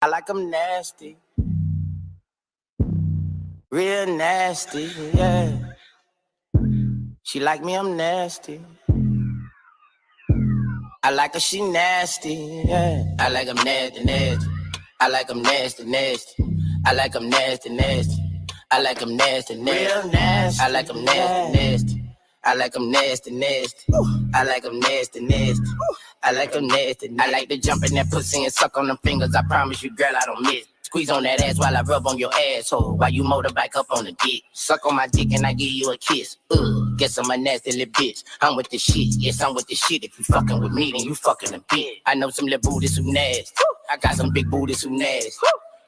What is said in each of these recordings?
I like them nasty. Real nasty, yeah. She like me, I'm nasty. I like her, she nasty, yeah. I like them nasty, nasty. I like them nasty, nasty. I like them nasty, nasty. I like them nasty, nasty. Real nasty. I like them nasty, nasty. I like them nasty, nasty. I like them nasty, nasty. I like them nasty. I like to jump in that pussy and suck on them fingers. I promise you, girl, I don't miss. Squeeze on that ass while I rub on your asshole. While you motorbike up on the dick. Suck on my dick and I give you a kiss. Guess I'm a nasty little bitch. I'm with the shit. Yes, I'm with the shit. If you fucking with me, then you fucking a bitch. I know some little booties who nasty. I got some big booties who nasty.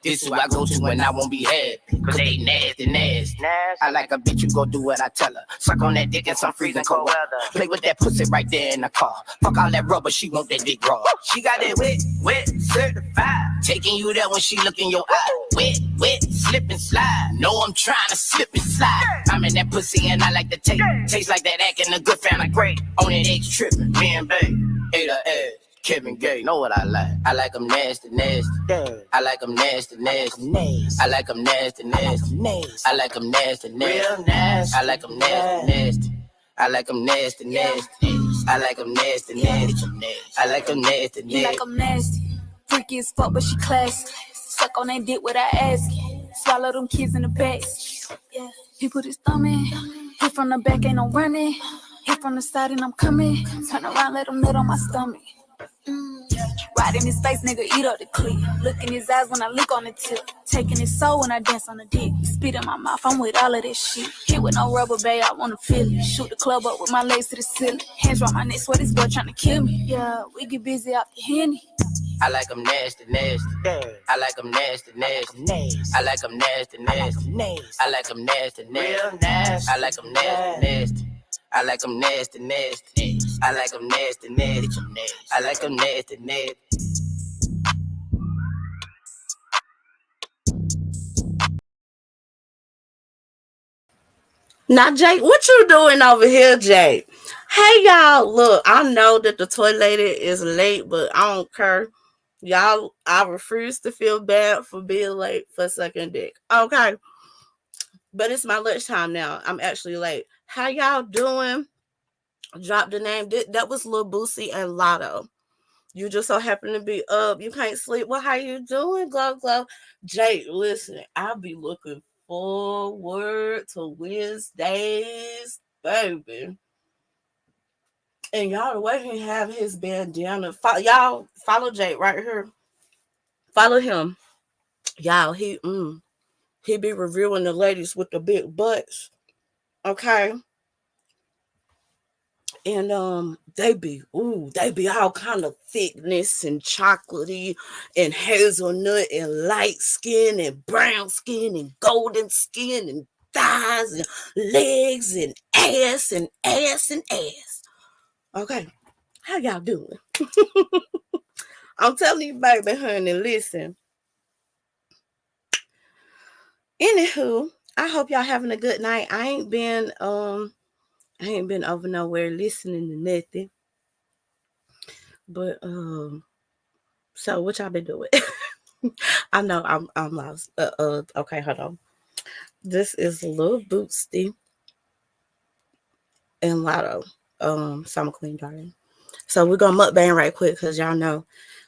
This is who I go to when I won't be happy. Cause they nasty, nasty. I like a bitch, you go do what I tell her. Suck on that dick in some freezing cold weather. Play with that pussy right there in the car. Fuck all that rubber, she want that dick raw. She got that wet, wet, certified. Taking you there when she look in your eye. Wet, wet, slip and slide. No, I'm trying to slip and slide. I'm in that pussy and I like to take. Taste like that acting a good family great. On that X tripping, me and babe. Ate her ass. Kevin Gates, know what I like. I like them nasty, nasty. I like them nasty, nasty. I like them nasty, nasty. I like them nasty, nasty. Real nasty. I like them nasty, nasty. I like them nasty, nasty. I like them nasty, nasty. I like them nasty, nasty. You like them nasty. Freaky as fuck, but she classy. Suck on that dick without asking. Swallow them kids in the back. Yeah. He put his thumb in. Hit from the back, ain't no running. Hit from the side and I'm coming. Turn around, let him nut on my stomach. Right in his face, nigga, eat up the clip. Look in his eyes when I lick on the tip. Taking his soul when I dance on the dick. Spit in my mouth, I'm with all of this shit. Hit with no rubber, babe, I wanna feel it. Shoot the club up with my legs to the ceiling. Hands round my neck, swear this girl tryna kill me. Yeah, we get busy out the Henny. I like them nasty, nasty. I like them nasty, nasty. I like them nasty, nasty. I like them nasty, nasty. I like them nasty, nasty. I like them nasty, nasty. I like them nasty, nasty. I like them nasty, nasty. Now, Jake, what you doing over here, Jake? Hey, y'all. Look, I know that the toy lady is late, but I don't care. Y'all, I refuse to feel bad for being late for sucking dick. Okay. But it's my lunchtime now. I'm actually late. How y'all doing? Drop the name. That was Lil Boosie and Lotto. You just so happen to be up. You can't sleep. Well, how you doing, Glow? Jake, listen, I'll be looking forward to Wednesdays, baby. And y'all, the way he have his bandana, y'all follow Jake right here. Follow him, y'all. He be reviewing the ladies with the big butts, okay? And they be all kind of thickness and chocolatey and hazelnut and light skin and brown skin and golden skin and thighs and legs and ass and ass and ass. Okay, how y'all doing? I'm telling you, baby, honey, listen. Anywho, I hope y'all having a good night. I ain't been over nowhere listening to nothing. But so what y'all been doing? I know I'm lost. Okay, hold on. This is Lil Bootsy and Lotto. Summer Queen Darling. So we're gonna mukbang right quick because y'all know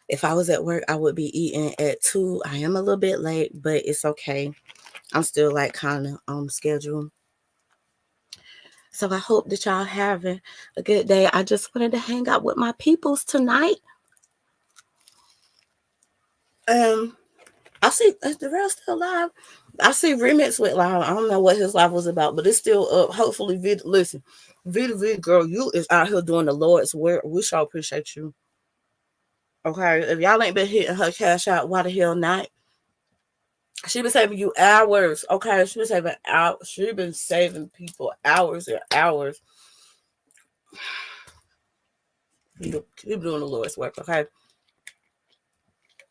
if I was at work, I would be eating at 2. I am a little bit late, but it's okay. I'm still like kind of on schedule. So I hope that y'all having a good day. I just wanted to hang out with my peoples tonight. I see the rest still live. I see Remix went live. I don't know what his live was about, but it's still up. Hopefully, listen, Vita girl, you is out here doing the Lord's work. We sure appreciate you. Okay, if y'all ain't been hitting her cash out, why the hell not? She been saving you hours. Okay, she been saving out. She been saving people hours and hours. Keep doing the Lord's work. Okay.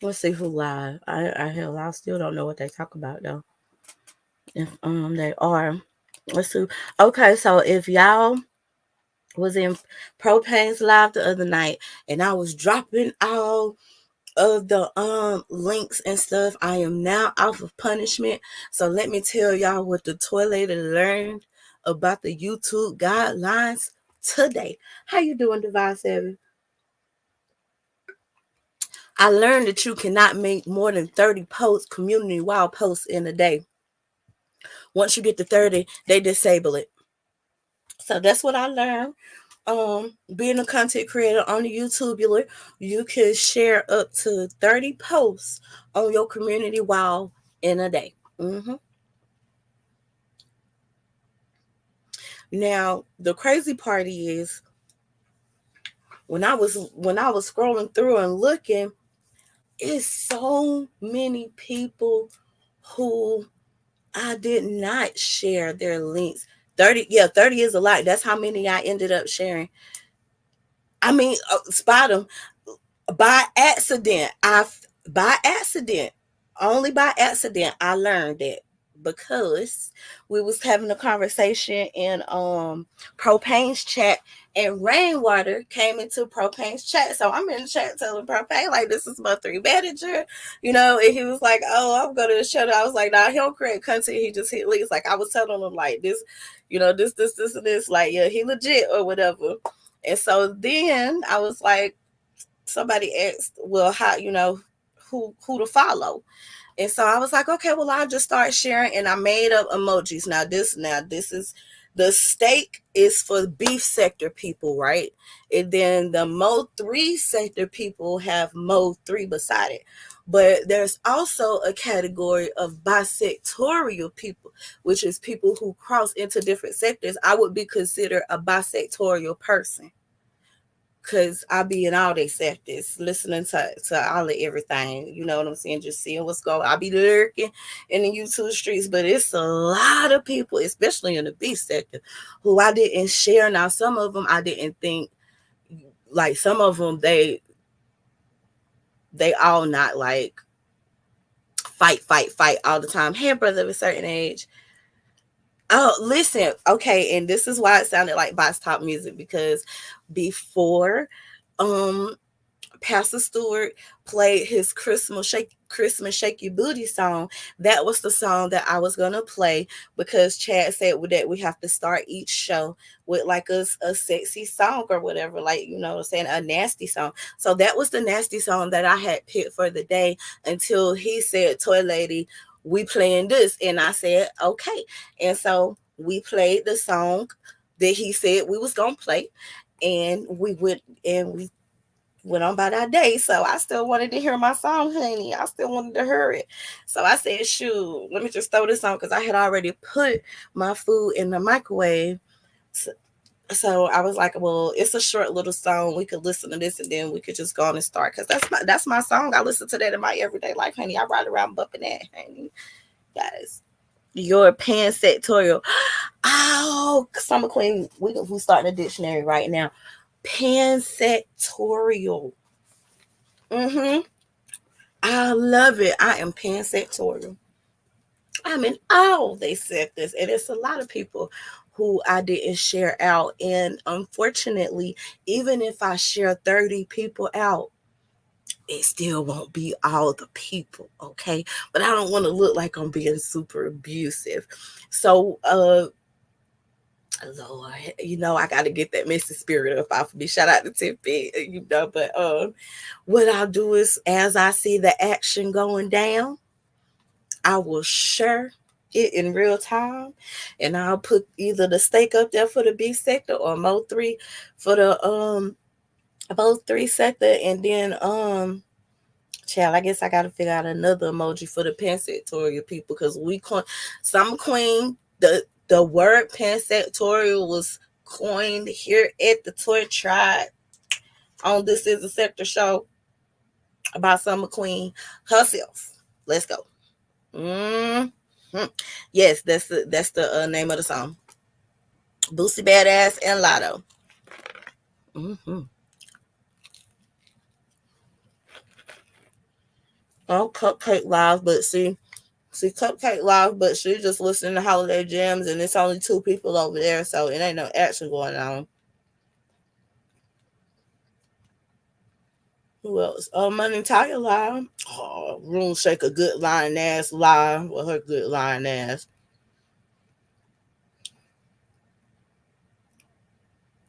Let's see who live. I still don't know what they talk about though. If they are. Let's see. Okay, so if y'all was in Propane's live the other night and I was dropping all of the links and stuff. I am now off of punishment. So let me tell y'all what the toilet learned about the YouTube guidelines today. How you doing, Divine 7? I learned that you cannot make more than 30 posts, community wild posts in a day. Once you get to 30, they disable it. So that's what I learned. Being a content creator on the YouTube, you can share up to 30 posts on your community wall in a day. Now, the crazy part is when I was scrolling through and looking, it's so many people who I did not share their links. 30 is a lot. That's how many I ended up sharing. I mean, spot them by accident. Only by accident, I learned that because we was having a conversation in Propane's chat, and Rainwater came into Propane's chat. So I'm in the chat telling Propane, like, this is my 3 manager, and he was like, oh, I'm going to shut it. I was like, nah, he don't create content. He just hit links. Like, I was telling him, like, this, this, and this. Like, yeah, he legit or whatever. And so then I was like, somebody asked, well, how, who to follow. And so I was like, okay, well, I'll just start sharing. And I made up emojis. Now this is, the steak is for beef sector people, right? And then the Mode 3 sector people have Mode 3 beside it. But there's also a category of bisectorial people, which is people who cross into different sectors. I would be considered a bisectorial person, because I be in all they sectors, listening to all of everything. You know what I'm saying? Just seeing what's going on. I be lurking in the YouTube streets, but it's a lot of people, especially in the beef sector, who I didn't share. Now, some of them I didn't think, like, some of them, they all not like fight all the time. Hey, brother of a certain age. Oh, listen. Okay, and this is why it sounded like Box Top music, because before Pastor Stewart played his Christmas Shake Your Booty song, that was the song that I was going to play, because Chad said that we have to start each show with like a sexy song or whatever, like, you know what I'm saying, a nasty song. So that was the nasty song that I had picked for the day, until he said, Toy Lady, we playing this. And I said, okay. And so we played the song that he said we was going to play, and we went on by that day. So I still wanted to hear my song, honey. I still wanted to hear it. So I said, shoot, let me just throw this on, because I had already put my food in the microwave. So I was like, well, it's a short little song. We could listen to this, and then we could just go on and start, because that's my song. I listen to that in my everyday life, honey. I ride around bumping that, honey. Guys, your pansectorial. Oh, Summer Queen, we starting a dictionary right now. Pansectorial. I love it. I am pansectorial. I'm in all they sectors, and it's a lot of people who I didn't share out. And unfortunately, even if I share 30 people out, it still won't be all the people, okay? But I don't want to look like I'm being super abusive. So, Lord, I got to get that messy spirit up off of me. Shout out to Tippy, but what I'll do is, as I see the action going down, I will share it in real time, and I'll put either the steak up there for the B sector or Mode 3 for the Mode 3 sector, and then child, I guess I gotta figure out another emoji for the pansectorial people, because Summer Queen, the word pansectorial was coined here at the Toy Tribe on This Is a Sector show about Summer Queen herself. Let's go. Yes, that's the name of the song. Boosie Badass and Lotto. Oh, Cupcake Live, but see Cupcake Live, but she's just listening to holiday jams, and it's only 2 people over there, so it ain't no action going on. Who else? Money Tiger live. Oh, Room Shake a good lying ass live with her good lying ass.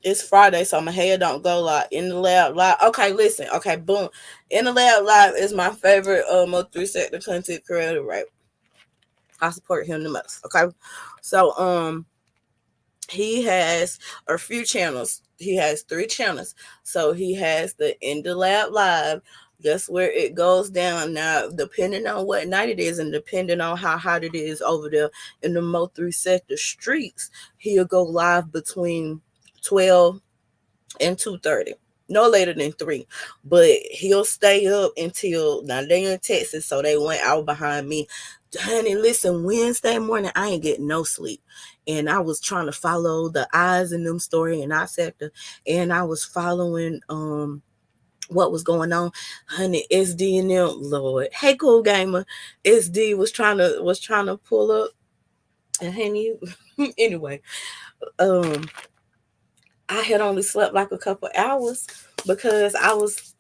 It's Friday, so my hair don't go live. In the Lab live. Okay, listen. Okay, boom. In the Lab live is my favorite Mo3 sector content creator, right? I support him the most. Okay. So he has a few channels. He has 3 channels. So he has the In the Lab live. That's where it goes down now, depending on what night it is and depending on how hot it is over there in the Mo3 sector streets. He'll go live between 12 and 2:30, no later than 3. But he'll stay up until, now they in Texas, so they went out behind me. Honey, listen, Wednesday morning I ain't getting no sleep, and I was trying to follow the eyes in them story and I sector, and I was following what was going on. Honey, SD and them, Lord, hey cool gamer, SD was trying to pull up, and honey, anyway, um I had only slept like a couple hours because I was,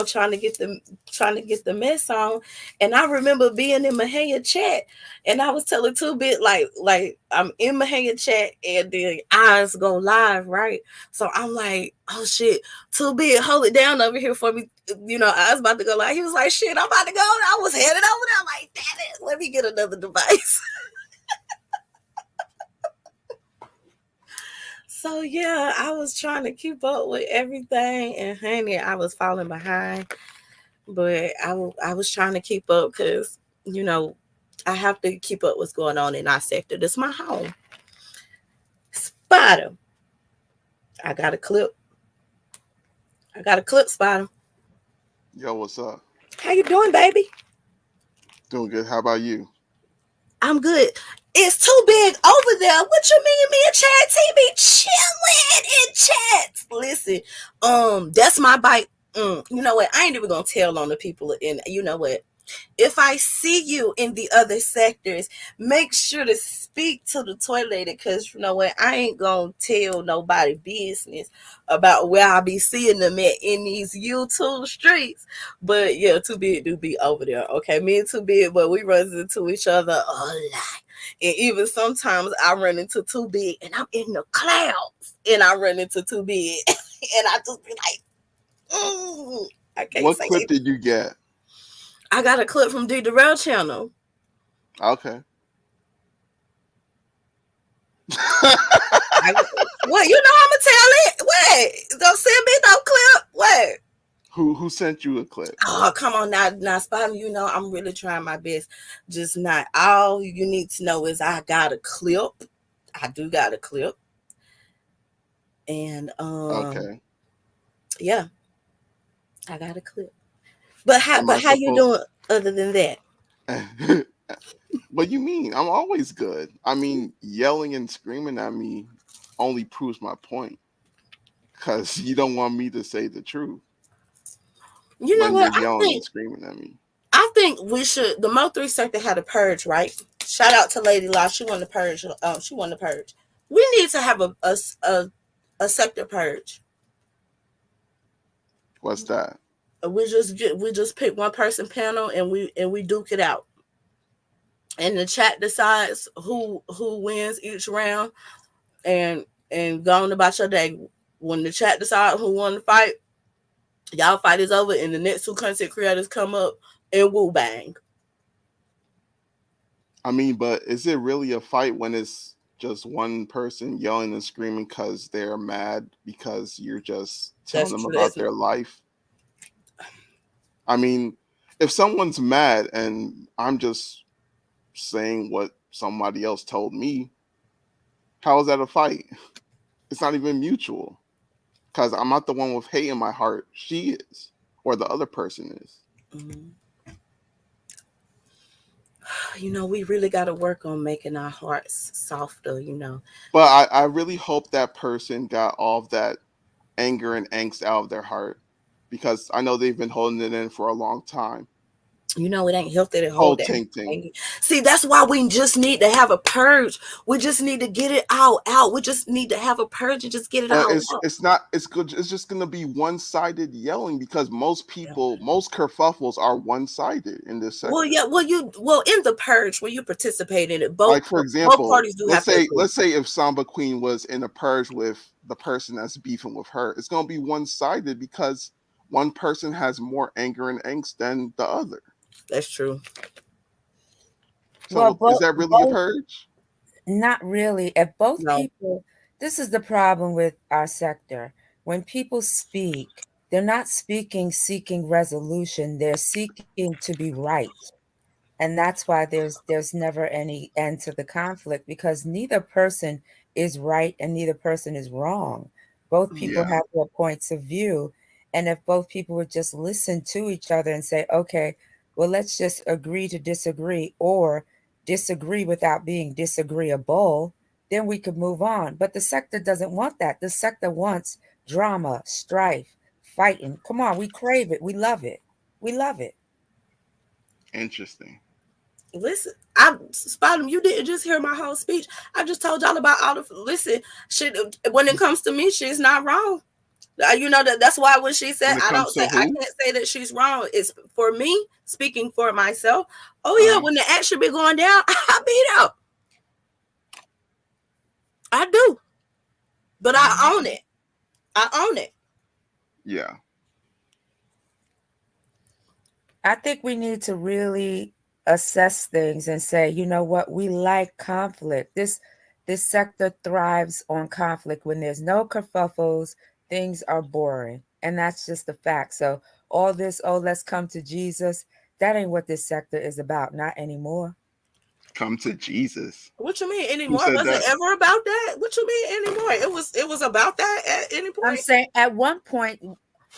trying to get the mess on. And I remember being in Mahaya chat, and I was telling 2-Bit like I'm in Mahaya chat and the eyes go live, right? So I'm like, oh shit, 2-Bit, hold it down over here for me. I was about to go live. He was like, shit, I'm about to go. And I was headed over there. I'm like, damn it, let me get another device. So yeah, I was trying to keep up with everything, and honey, I was falling behind. But I was trying to keep up because you know I have to keep up what's going on in our sector. This is my home. Spider, I got a clip. I got a clip, Spider. Yo, what's up? How you doing, baby? Doing good. How about you? I'm good. It's too big over there. What you mean, me and Chad T be chilling in chats? Listen, that's my bike. You know what? I ain't even gonna tell on the people in. You know what? If I see you in the other sectors, make sure to speak to the toilet, because you know what? I ain't gonna tell nobody business about where I be seeing them at in these YouTube streets. But yeah, 2-Bit do be over there. Okay, me and 2-Bit, but we run into each other a lot. And even sometimes I run into 2-Bit and I'm in the clouds and I run into 2-Bit and I just be like, I can't What say clip it. did you get? I got a clip from D Darrell channel. Okay. What, you know I'ma tell it? What? Don't send me no clip. What? Who sent you a clip? Oh, come on now, Spider. I'm really trying my best. Just not all you need to know is I got a clip. I do got a clip, and Okay. yeah, I got a clip. But how? Am I But how you supposed? doing? Other than that, What you mean? I'm always good. I mean, yelling and screaming at me only proves my point because you don't want me to say the truth you know when you're what? I yelling and think screaming at me. I think we should. The Mo3 sector had a purge, right? Shout out to Lady Law. She won the purge. She won the purge. We need to have a sector purge. What's that? We just pick one person panel and we duke it out. And the chat decides who wins each round, and go on about your day. When the chat decides who won the fight, y'all fight is over, and the next 2 content creators come up and woo bang. I mean, but is it really a fight when it's just one person yelling and screaming because they're mad because you're just telling That's them true. about their life? I mean, if someone's mad and I'm just saying what somebody else told me, how is that a fight? It's not even mutual because I'm not the one with hate in my heart. She is, or the other person is. Mhm. We really got to work on making our hearts softer. But I really hope that person got all of that anger and angst out of their heart because I know they've been holding it in for a long time. You know, it ain't healthy to Oh, hold that. ting ting. See, that's why we just need to have a purge. We just need to get it all out. We just need to have a purge and just get it But all it's out. it's not it's good. It's just gonna be one sided yelling because most people, most kerfuffles are one sided in this Well, sector. yeah, well, in the purge, when you participate in it, Like for both example, parties do have to agree. let's say if Samba Queen was in a purge with the person that's beefing with her, it's gonna be one sided because one person has more anger and angst than the other. That's true. Well, So is that really a purge? not really. If both No. people, this is the problem with our sector. When people speak, they're not speaking seeking resolution. They're seeking to be right. And that's why there's never any end to the conflict, because neither person is right and neither person is wrong. Both people Yeah. have their points of view. And if both people would just listen to each other and say, okay, well, let's just agree to disagree, or disagree without being disagreeable, then we could move on. But the sector doesn't want that. The sector wants drama, strife, fighting. Come on, we crave it. We love it. We love it. Interesting. Listen, I spot him. You didn't just hear my whole speech. I just told y'all about all the listen. Shit, when it comes to me, she's not wrong. You know that's why when she said, When it comes to I who? can't say that she's wrong. It's for me speaking for myself. Oh yeah, when the action be going down, I beat out. I do, but I own it. I own it. Yeah. I think we need to really assess things and say, you know what, we like conflict. This sector thrives on conflict. When there's no kerfuffles, things are boring. And that's just a fact. So all this, oh, let's come to Jesus, that ain't what this sector is about. Not anymore. Come to Jesus. What you mean Who anymore? said Was it that? ever about that? What you mean anymore? It was about that at any point. I'm saying at one point,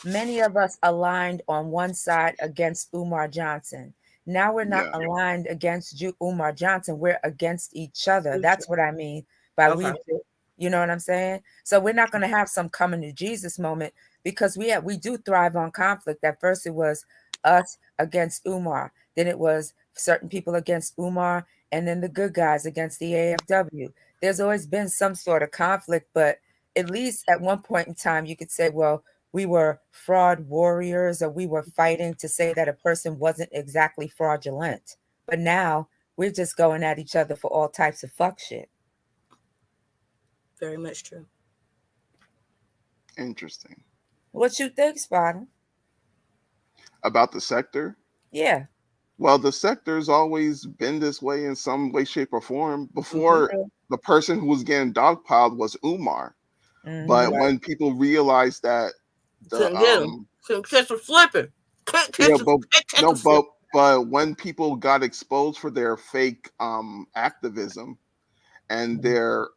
many of us aligned on one side against Umar Johnson. Now we're not Yeah. aligned against Umar Johnson. We're against each other. That's what I mean by Okay. you know what I'm saying? So we're not going to have some coming to Jesus moment, because we do thrive on conflict. At first it was us against Umar. Then it was certain people against Umar, and then the good guys against the AFW. There's always been some sort of conflict, but at least at one point in time you could say, well, we were fraud warriors, or we were fighting to say that a person wasn't exactly fraudulent. But now we're just going at each other for all types of fuck shit. Very much true. Interesting. What you think, Spider? About the sector? Yeah. Well, the sector's always been this way in some way, shape, or form. Before, the person who was getting dogpiled was Umar. But when people realized that couldn't get him. Couldn't catch him flipping. But when people got exposed for their fake activism and their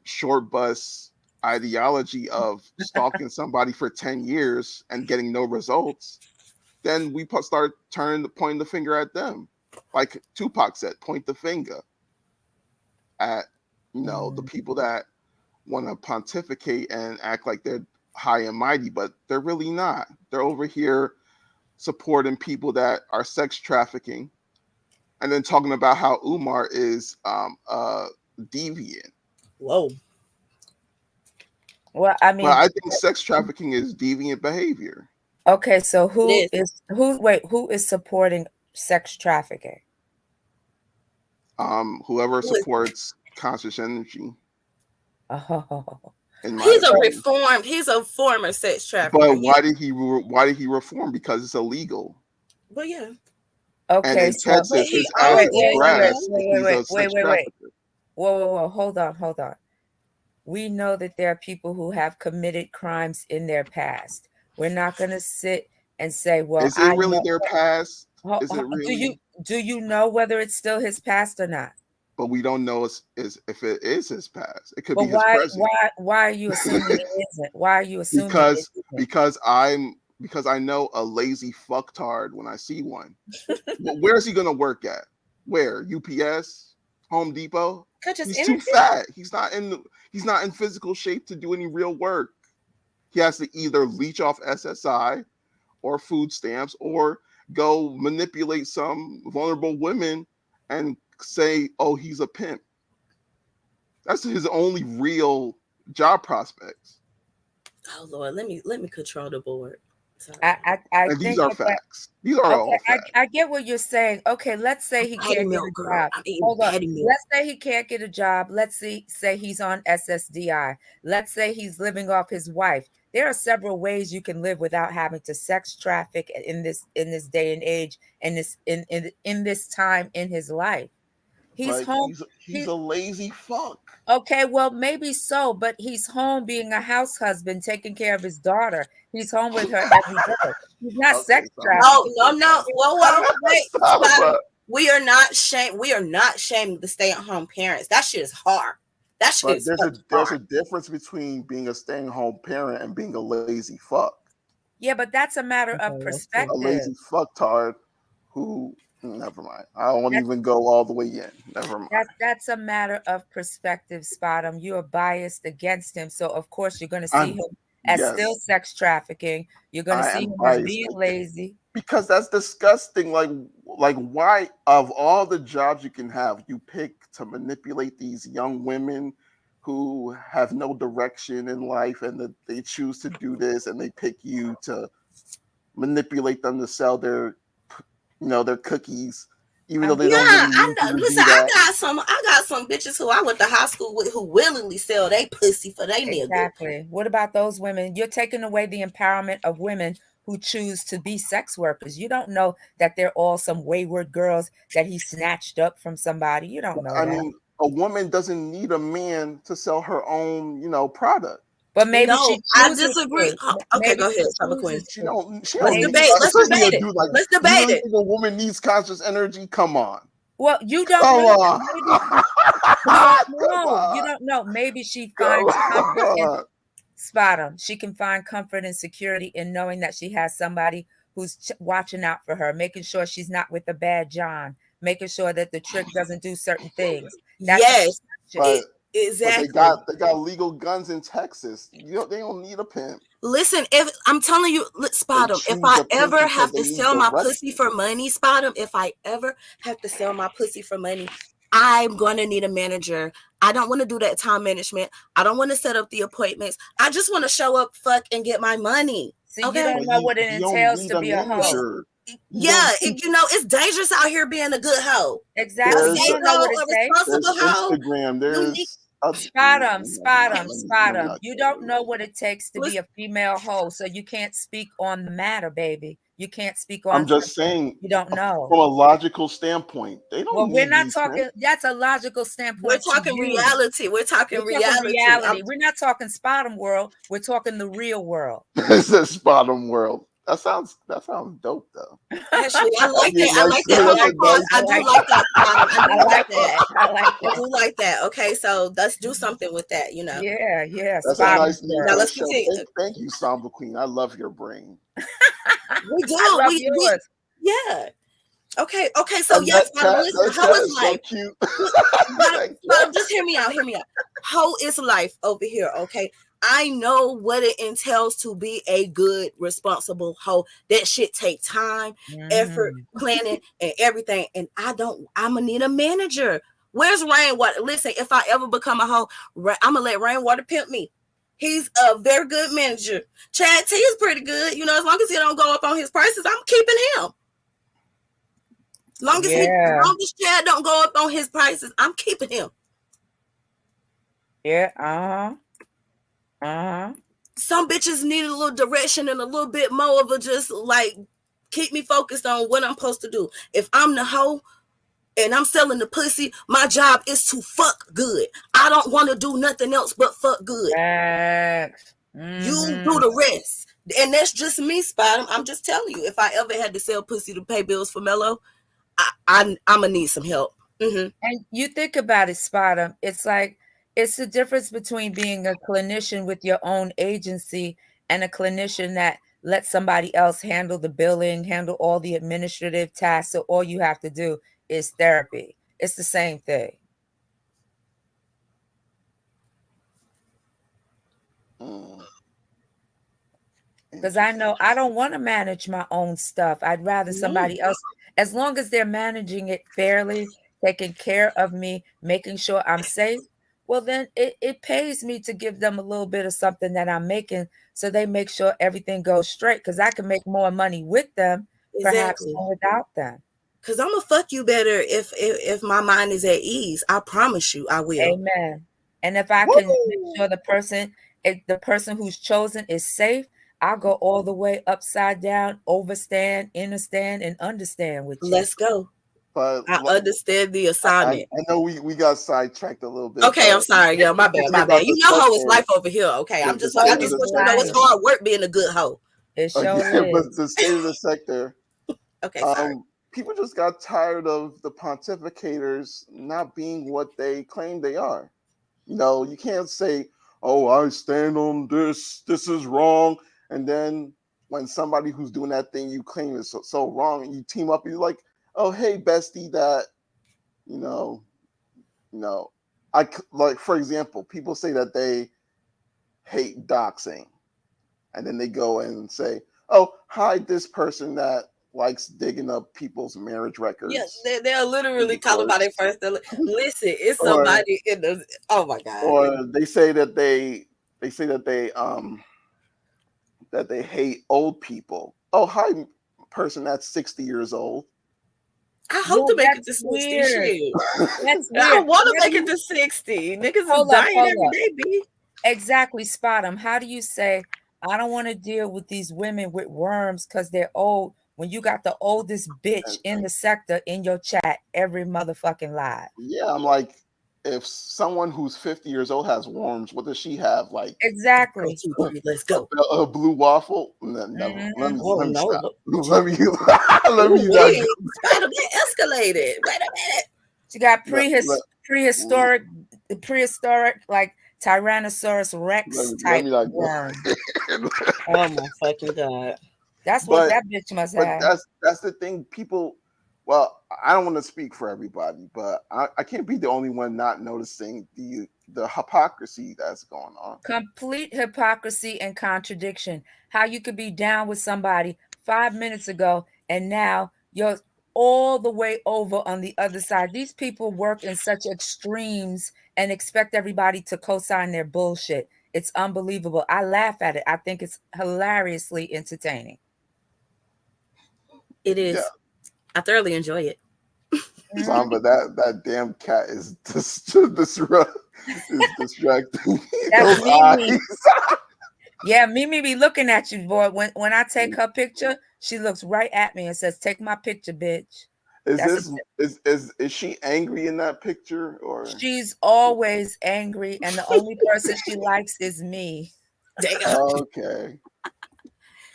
short bus ideology of stalking somebody for 10 years and getting no results, then we start pointing the finger at them. Like Tupac said, point the finger at, the people that want to pontificate and act like they're high and mighty, but they're really not. They're over here supporting people that are sex trafficking, and then talking about how Umar is deviant. Whoa. Well, I mean, but I think sex trafficking is deviant behavior. Okay, so who is supporting sex trafficking? Whoever supports conscious energy. Oh. He's a former sex trafficker. But why did he reform? Because it's illegal. Well, yeah. Okay, and in Texas, it's as expressed. Wait. Whoa. Hold on. We know that there are people who have committed crimes in their past. We're not going to sit and say, well, is it really their past? Is it really? Do you know whether it's still his past or not? But we don't know if it is his past. It could be his present. Why are you assuming it isn't? Why are you assuming because I know a lazy fucktard when I see one. Well, where is he gonna work at? Where? UPS? Home Depot? He's too fat. He's not in physical shape to do any real work. He has to either leech off SSI or food stamps or go manipulate some vulnerable women and say, "Oh, he's a pimp." That's his only real job prospects. Oh Lord, let me control the board. Sorry. I And these think are that facts. These are all okay, facts. I get what you're saying. Okay, let's say he Patty can't get milk, a girl. job. I'm eating Hold on. patty milk. Let's say he can't get a job. Let's say he's on SSDI. Let's say he's living off his wife. There are several ways you can live without having to sex traffic in this day and age, and in this time in his life. He's But home. he's a lazy fuck. Okay, well, maybe so, but he's home being a house husband, taking care of his daughter. He's home with her every day. He's not Okay, sex so- trafficking. No. Whoa, wait. Stop Spider, it. we are not shaming the stay-at-home parents. That shit is hard. That shit But is there's a hard. difference between being a staying home parent and being a lazy fuck. Yeah, but that's a matter of Okay, let's see. A perspective. lazy fucktard who never mind. I won't even go all the way in. Never mind. That's a matter of perspective, Spotum. You are biased against him, so of course you're going to see I'm- him as yes. still sex trafficking. You're going to I see am him as biased being against- lazy. Because that's disgusting. Like why of all the jobs you can have, you pick to manipulate these young women who have no direction in life, and that they choose to do this, and they pick you to manipulate them to sell their cookies, even though they don't Yeah, really need I you know. to Listen, do that. I got some bitches who I went to high school with who willingly sell they pussy for they nigga. Exactly. What about those women? You're taking away the empowerment of women who choose to be sex workers. You don't know that they're all some wayward girls that he snatched up from somebody. You don't know I that. mean, a woman doesn't need a man to sell her own, product. But maybe No, she I chooses disagree. to. Okay, Maybe go ahead, she Summer Queen. chooses She to. don't. She Let's don't Maybe debate. she Let's especially debate a it. dude like Let's you debate really it. think a woman needs conscious energy? Come on. Well, you don't Come know. on. No, you don't know. Maybe she finds comfort in Spotum. She can find comfort and security in knowing that she has somebody who's watching out for her, making sure she's not with a bad John, making sure that the trick doesn't do certain things. That's Yes, But exactly. they got legal guns in Texas. They don't need a pimp. Listen, if I'm telling you, Spotum, if choose I the pimp ever because have they to need sell my direction. pussy for money, Spotum, if I ever have to sell my pussy for money, I'm going to need a manager. I don't want to do that time management. I don't want to set up the appointments. I just want to show up, fuck, and get my money. See, you Okay. don't know what it You don't entails need to a be a hoe. manager. Yeah, it's dangerous out here being a good hoe. Exactly. A There's You fake don't know hoe, what a it takes. responsible There's hoe. Instagram. need- There's Spot 'em. You don't know what it takes to be a female hoe, so you can't speak on the matter, baby. You can't speak on I'm just something saying, you don't know. from a logical standpoint, they don't Well, need we're not these talking. pimps. That's a logical standpoint. We're talking to you. reality. We're talking We're talking reality. reality. We're not talking Spotum world. We're talking the real world. It says bottom world. That sounds dope though. Actually, I like Yeah, that. I like that. that's Hold a on, pause. I I do like like that. Spotum. I do I like that. I like I that. do like that. Okay, so let's do something with that. Yeah, That's Spotum a nice name world. Now for a let's show. continue. Thank you, Samba Queen. I love your brain. We do. I love We yours. yeah. Okay. So And yes, that Spotum, cat, listen. that How cat is is so life? cute. Spotum, just hear me out. How is life over here? Okay. I know what it entails to be a good, responsible hoe. That shit take time, effort, planning, and everything. And I'm gonna need a manager. Where's Rainwater? Listen, if I ever become a hoe, I'm gonna let Rainwater pimp me. He's a very good manager. Chad T is pretty good. As long as he don't go up on his prices, I'm keeping him. As long as Chad don't go up on his prices, I'm keeping him. Yeah. Some bitches need a little direction and a little bit more of a just like keep me focused on what I'm supposed to do. If I'm the hoe and I'm selling the pussy, my job is to fuck good. I don't want to do nothing else but fuck good. You do the rest. And that's just me, Spotum. I'm just telling you, if I ever had to sell pussy to pay bills for Mello, I'm gonna need some help. And you think about it, Spotum. It's like it's the difference between being a clinician with your own agency and a clinician that lets somebody else handle the billing, handle all the administrative tasks. So all you have to do is therapy. It's the same thing. Because I know I don't want to manage my own stuff. I'd rather somebody else, as long as they're managing it fairly, taking care of me, making sure I'm safe. Well, then it pays me to give them a little bit of something that I'm making so they make sure everything goes straight because I can make more money with them, perhaps Exactly. than without them. Cause I'm gonna fuck you better if my mind is at ease. I promise you, I will. Amen. And if I can make sure if the person who's chosen is safe, I'll go all the way upside down, overstand, understand, and understand with you. Let's go. But I understand the I assignment. know we got sidetracked a little bit. Okay, I'm but sorry. Yeah, my bad, my about bad. You the know how it's sector, life over here. Okay, I the just state want of you the to know it's sector, hard work being a good hoe. It sure but is. the state of the sector, Okay, sorry. people just got tired of the pontificators not being what they claim they are. You know, you can't say, "Oh, I stand on this. This is wrong," and then when somebody who's doing that thing you claim is so wrong, and you team up, you're like, "Oh, hey, bestie, that you know, you know." Like, for example, people say that they hate doxing, and then they go and say, "Oh, hide this person that likes digging up people's marriage records." Yeah, they'll literally call about it first. Listen, it's or somebody in the. Oh my god. or they say that they say that they hate old people. Oh, hi, person that's 60 years old. I hope Yeah, to make it to that's 60 weird. shit. That's I weird. want to How do make it you to 60. Niggas is hold up, dying hold every up? day, B. Exactly, spot 'em. How do you say, I don't want to deal with these women with worms because they're old when you got the oldest bitch And in the sector in your chat every motherfucking live? yeah, I'm like, if someone who's 50 years old has worms, what does she have? Like Go Exactly. 2-3, let's go. a blue waffle? Never. Mhm. Oh Let me no. stop. Let me let Ooh, me not wait. Spider-Man escalated. Wait a minute. She got let, let, prehistoric, like Tyrannosaurus Rex let type me not worm. Oh my fucking god. That's what but that bitch must but have. that's the thing. People, well, I don't want to speak for everybody, but I can't be the only one not noticing the hypocrisy that's going on. Complete hypocrisy and contradiction. How you could be down with somebody 5 minutes ago and now you're all the way over on the other side. These people work in such extremes and expect everybody to co-sign their bullshit. It's unbelievable. I laugh at it. I think it's hilariously entertaining. It Yeah, is. I thoroughly enjoy it. Mhm. Samba, that damn cat is is distracting. That's Those eyes. Mimi. Yeah, Mimi be looking at you, boy. When I take her picture, she looks right at me and says, "Take my picture, bitch." Is That's a this is she angry in that picture or? She's always angry, and the only person she likes is me. Damn. Okay,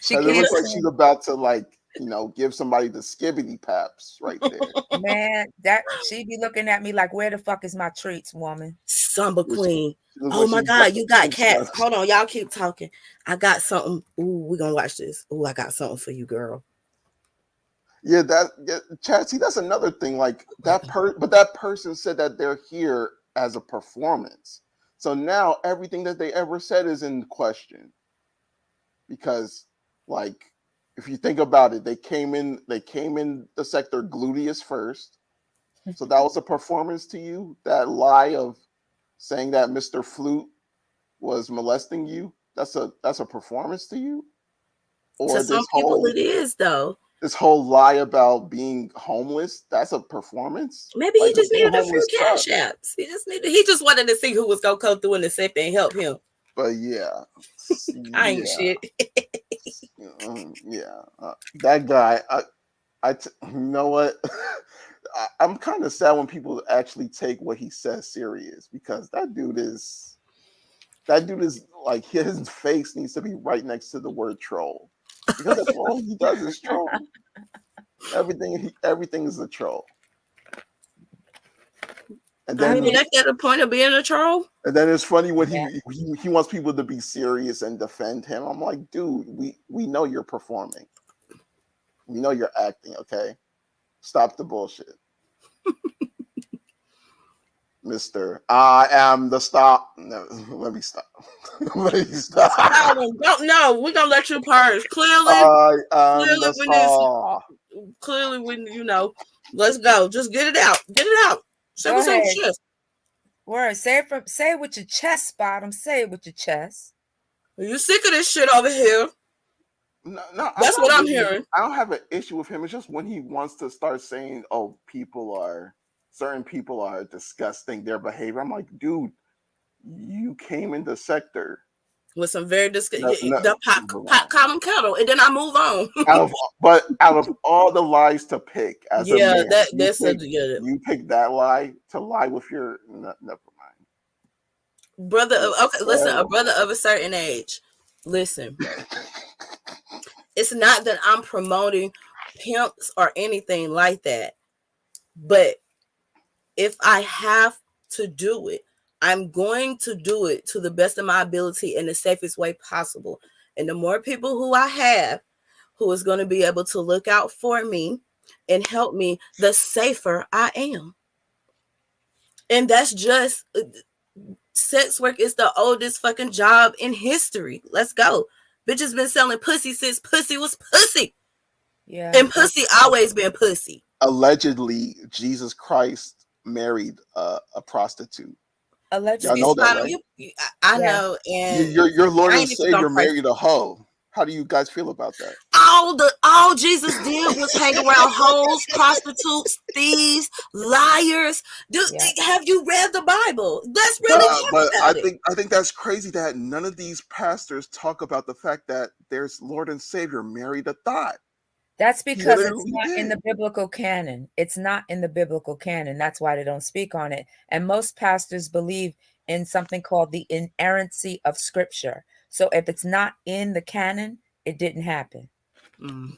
She because it can't looks like she's stand, about to give somebody the skibbity paps right there. man, that she be looking at me like, where the fuck is my treats, woman? Samba Yeah, she Queen. looks Oh like my she's about god, to you got pinch cats. us. Hold on, y'all keep talking. I got something. Ooh, we're gonna watch this. Ooh, I got something for you, girl. Yeah, Chad. See, that's another thing. Like but that person said that they're here as a performance. So now everything that they ever said is in question because, like, if you think about it, they came in the sector gluteus first. So that was a performance to you. That lie of saying that Mr. Flute was molesting you. That's a performance to you, To or some people it is though. this whole lie about being homeless, that's a performance. Maybe he Like, just being needed a few homeless cash sucks. apps. He just wanted to see who was gonna come through in the sector and help him. But yeah, I ain't yeah, shit. yeah. That guy, you know what? I'm kind of sad when people actually take what he says serious because that dude is like his face needs to be right next to the word troll because that's all he does is troll. Everything is a troll. And I mean, then that's at the point of being a troll. it's funny when Yeah. he wants people to be serious and defend him. I'm like, dude, we know you're performing. We know you're acting, okay? Stop the bullshit. Mr. I am the stop. No, let me stop. Let me stop. No, we're gonna let you purge. Clearly, I am the we need star. clearly we let's go. Just get it out. Get it out. Say Go what's on your ahead. chest. Word. Say it with your chest, Bottom. Say it with your chest. Are you sick of this shit over here? No, That's what I'm hearing. I don't have an issue with him. It's just when he wants to start saying, "Oh, certain people are disgusting, their behavior." I'm like, dude, you came in the sector With some very disgusting, No, the pot common kettle, and then I move on. out of all the lies to pick as a man, you pick that lie to lie with your. Never mind, brother. Okay, listen, a brother of a certain age. Listen, it's not that I'm promoting pimps or anything like that, but if I have to do it, I'm going to do it to the best of my ability in the safest way possible. And the more people who I have who is going to be able to look out for me and help me, the safer I am. And that's just sex work is the oldest fucking job in history. Let's go. Bitches been selling pussy since pussy was pussy. Yeah. And pussy always been pussy. Allegedly, Jesus Christ married a prostitute. Allegedly. Y'all know that, right? I know. And your Lord and Savior married a hoe. How do you guys feel about that? All Jesus did was hang around hoes, prostitutes, thieves, liars. Have you read the Bible? Let's really but I think that's crazy that none of these pastors talk about the fact that their Lord and Savior married a thought. That's because it's not in the biblical canon. It's not in the biblical canon. That's why they don't speak on it. And most pastors believe in something called the inerrancy of Scripture. So if it's not in the canon, it didn't happen.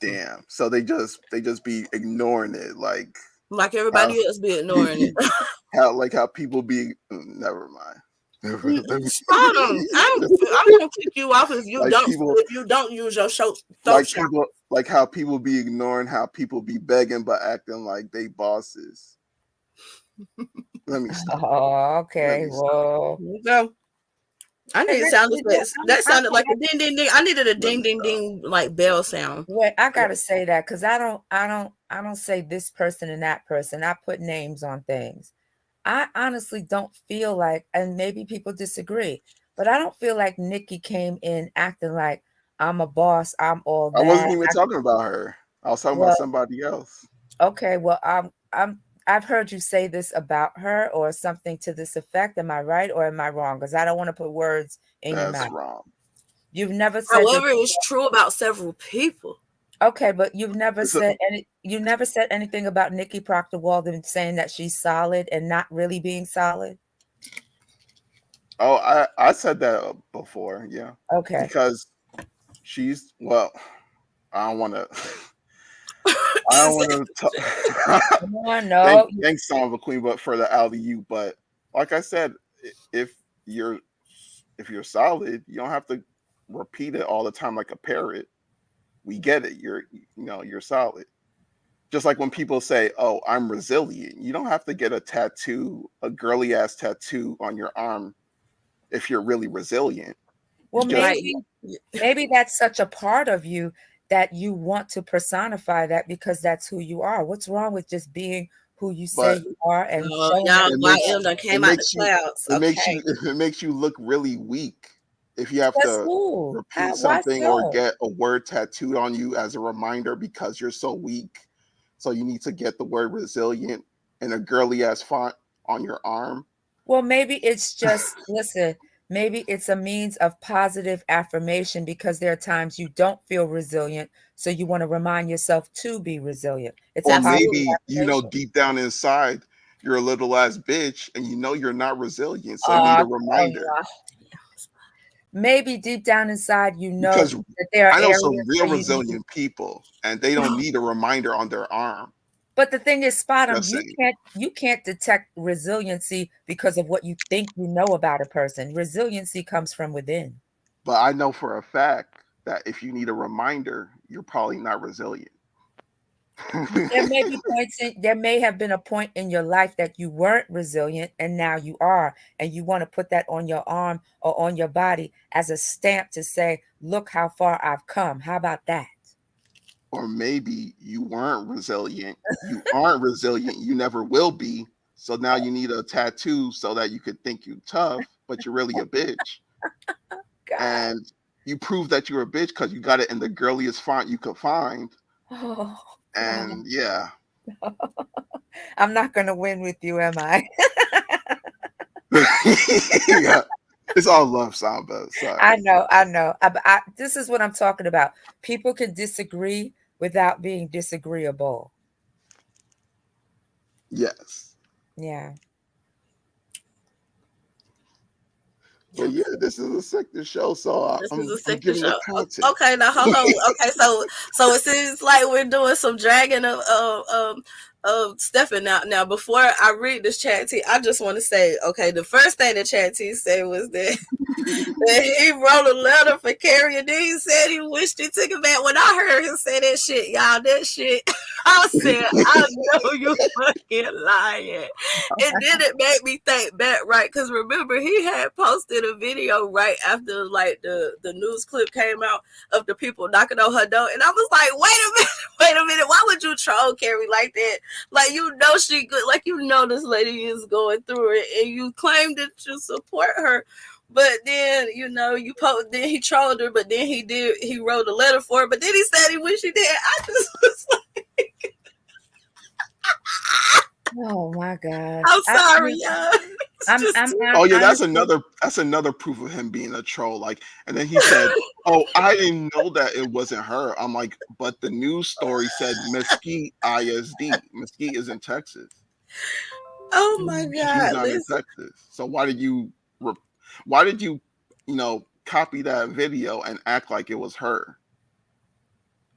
Damn. So they just be ignoring it, like everybody else be ignoring it. how people be. Never mind. I'm gonna kick you off if you don't use your show. Like how people be ignoring how people be begging but acting like they bosses. Let me stop. Oh, okay. Well, go. I need sound effects. That sounded like a ding ding ding. I needed a ding ding ding like bell sound. Wait, I gotta say that because I don't say this person and that person. I put names on things. I honestly don't feel like, and maybe people disagree, but I don't feel like Nikki came in acting like I'm a boss. I'm all that. I wasn't even talking about her. I was talking about somebody else. Okay, well, I've heard you say this about her or something to this effect. Am I right or am I wrong? Because I don't want to put words in your mouth. That's wrong. You've never said. However, it's true about several people. Okay, but you've never said anything about Nikki Proctor Walden saying that she's solid and not really being solid. Oh, I said that before, yeah. Okay. Because she's I don't want to. I don't want to talk. No. Thanks, Son of a Queen, but for the alley-oop. But like I said, if you're solid, you don't have to repeat it all the time like a parrot. We get it. You're solid. Just like when people say, "Oh, I'm resilient," you don't have to get a tattoo, a girly ass tattoo on your arm if you're really resilient. Well, maybe that's such a part of you that you want to personify that because that's who you are. What's wrong with just being who you say you are and showing it makes you look really weak if you have to repeat something or get a word tattooed on you as a reminder because you're so weak. So you need to get the word resilient in a girly ass font on your arm. Well, maybe it's just listen. Maybe it's a means of positive affirmation because there are times you don't feel resilient. So you want to remind yourself to be resilient. Or maybe, deep down inside, you're a little ass bitch and you're not resilient. So you need a reminder. Maybe deep down inside, because that there are I know some real resilient people and they don't need a reminder on their arm. But the thing is, Spot'em, you can't detect resiliency because of what you think you know about a person. Resiliency comes from within. But I know for a fact that if you need a reminder, you're probably not resilient. There may be there may have been a point in your life that you weren't resilient and now you are, and you want to put that on your arm or on your body as a stamp to say, look how far I've come. How about that? Or maybe you weren't resilient. You aren't resilient. You never will be. So now you need a tattoo so that you could think you tough, but you're really a bitch. God. And you prove that you're a bitch because you got it in the girliest font you could find. Oh, And yeah. I'm not going to win with you, am I? Yeah. It's all love, Samba. Sorry. I know. This is what I'm talking about. People can disagree without being disagreeable. Yes. Yeah. But yeah, this is a sector show, so This is a I'm sector giving show. the content. Okay, now hold on. Okay, so it seems like we're doing some dragging of Stefan out. Now, before I read this chat T, I just want to say, okay, the first thing the chat T said was that he wrote a letter for Carrie, and then he said he wished he took it back. When I heard him say that shit, y'all, that shit, I said, I know you fucking lying. And then it made me think back, right? Because remember, he had posted a video right after like the news clip came out of the people knocking on her door. And I was like, wait a minute, why would you troll Carrie like that? Like, you know she good, like, you know this lady is going through it, and you claim that you support her. But then, you know, then he trolled her, but then he wrote a letter for her, but then he said he wished he did. I just was like, Oh my gosh. I'm sorry, y'all. Oh yeah, that's another proof of him being a troll. Like, and then he said, "Oh, I didn't know that it wasn't her." I'm like, but the news story said Mesquite ISD. Mesquite is in Texas. Oh my She's God! not in Texas. So why did you, copy that video and act like it was her?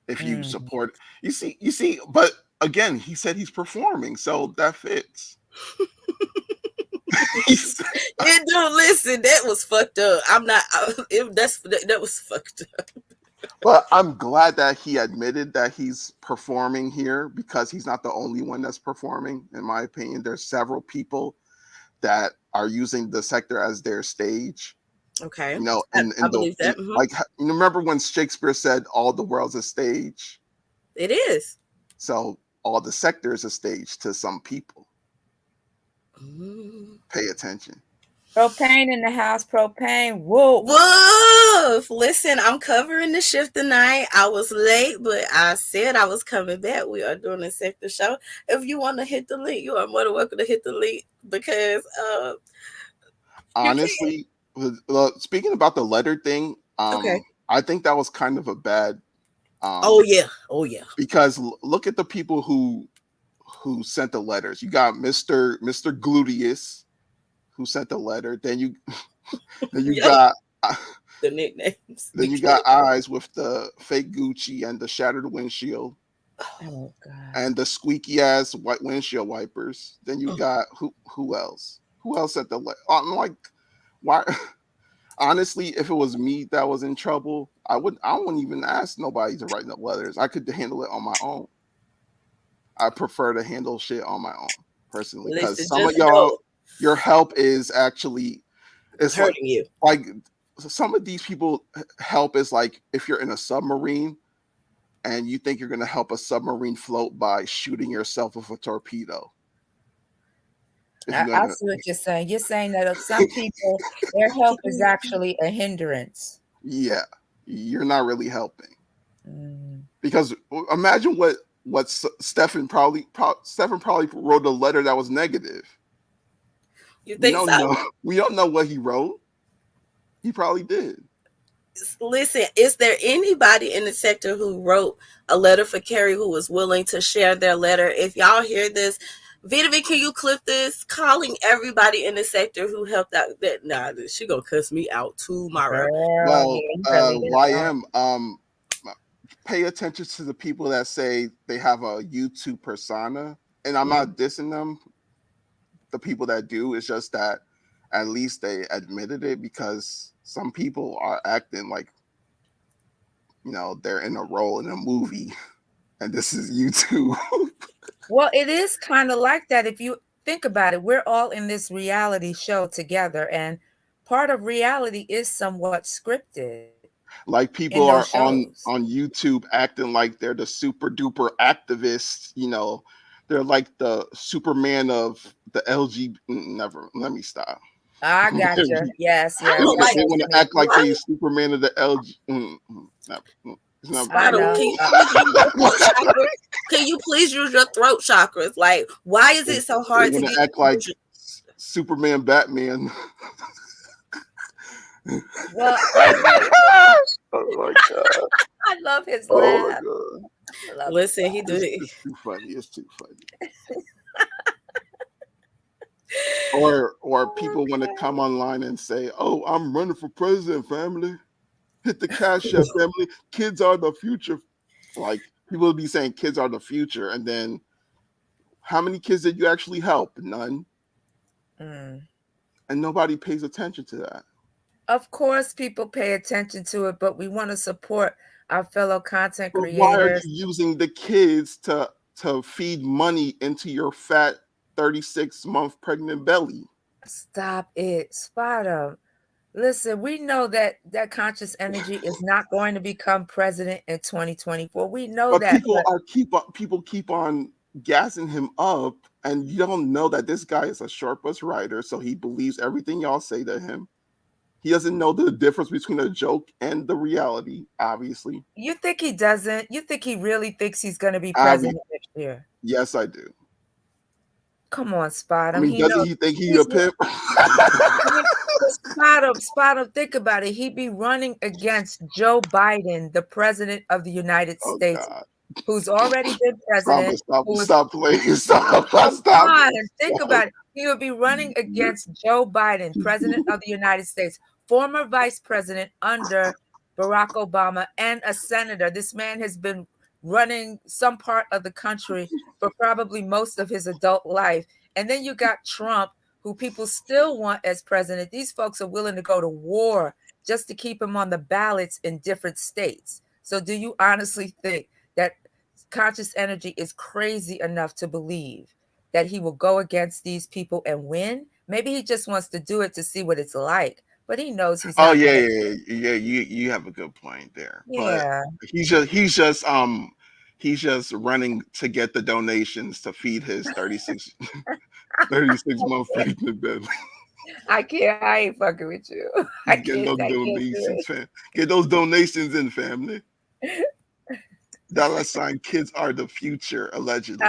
If you support, you see, but again, he said he's performing, so that fits. Yeah, dude, listen, that was fucked up. I'm not. That was fucked up. But I'm glad that he admitted that he's performing here, because he's not the only one that's performing. In my opinion, there's several people that are using the sector as their stage. Okay, I believe that. Like, you remember when Shakespeare said, "All the world's a stage"? It is. So all the sector is a stage to some people. Pay attention. Propane in the house. Propane. Whoa. Woof. Listen, I'm covering the shift tonight. I was late, but I said I was coming back. We are doing a sector show. If you want to hit the link, you are more than welcome to hit the link, because honestly, speaking about the letter thing, okay. I think that was kind of a bad. Oh yeah. Because look at the people who sent the letters. You got Mr. Gluteus, who sent the letter. Then you got the nicknames. Then you got Eyes with the fake Gucci and the shattered windshield. Oh God. And the squeaky ass white windshield wipers. Then you got who else? Who else sent the letter? I'm like, why? Honestly, if it was me that was in trouble, I wouldn't even ask nobody to write no letters. I could handle it on my own. I prefer to handle shit on my own, personally, because some of y'all, your help is actually, it's hurting you. Like, some of these people help is like, if you're in a submarine and you think you're going to help a submarine float by shooting yourself with a torpedo. I see what you're saying. You're saying that some people, their help is actually a hindrance. Yeah, you're not really helping. Because imagine what Stefan probably wrote a letter that was negative. You think so? We don't know what he wrote. He probably did. Listen, is there anybody in the sector who wrote a letter for Carrie who was willing to share their letter? If y'all hear this, Vitamin, can you clip this? Calling everybody in the sector who helped out. She gonna cuss me out tomorrow. Well, YM, pay attention to the people that say they have a YouTube persona, and I'm not dissing them. The people that do, it's just that at least they admitted it, because some people are acting like, they're in a role in a movie and this is YouTube. Well, it is kind of like that if you think about it. We're all in this reality show together, and part of reality is somewhat scripted Like in people those are shows. on YouTube acting like they're the super duper activists. They're like the Superman of the LG. Never. Let me stop. I they gotcha. Yes, I yes. don't I like know what want you to mean. act like why they Superman of the LG. Never. It's not. I Spider, know. can you please use your throat chakras? Can you please use your throat chakras? Like, why is it so They hard to want get to act like you? Superman, Batman. Well, Oh my god! I love his Oh my laugh. god! I love his Listen, he laugh. do it. It's too funny. It's too funny. Or people want to come online and say, "Oh, I'm running for president, family. Hit the Cash App, family. Kids are the future." Like people will be saying, "Kids are the future," and then how many kids did you actually help? None, Mm. and nobody pays attention to that. Of course, people pay attention to it, but we want to support our fellow content But why are you creators. using the kids to feed money into your fat 36-month pregnant belly? Stop it, Spider. Listen, we know that conscious energy is not going to become president in 2024. We know But that, but people keep on gassing him up, and you don't know that this guy is a short bus rider, so he believes everything y'all say to him. He doesn't know the difference between a joke and the reality, obviously. you think he doesn't? You think he really thinks he's going to be Obvi- president next year? yes, I do. Come on, I Spider. mean, He doesn't knows he think he's a he's pimp? I mean, Spot him, think about it. He'd be running against Joe Biden, the president of the United Oh States, God! who's already been president. Who was, Stop playing! Stop! come Stop on, it! think about it. He would be running against Joe Biden, president of the United States, former vice president under Barack Obama, and a senator. This man has been running some part of the country for probably most of his adult life. And then you got Trump, who people still want as president. These folks are willing to go to war just to keep him on the ballots in different states. So do you honestly think that conscious energy is crazy enough to believe that he will go against these people and win? Maybe he just wants to do it to see what it's like, but he knows he's Oh not yeah, going to. yeah. You have a good point there, but Yeah. he's just running to get the donations to feed his 36-month pregnant belly. I can't. I ain't fucking with you. I Get can't. those I can't do donations, fam. Get those donations in, family. $ kids are the future, allegedly.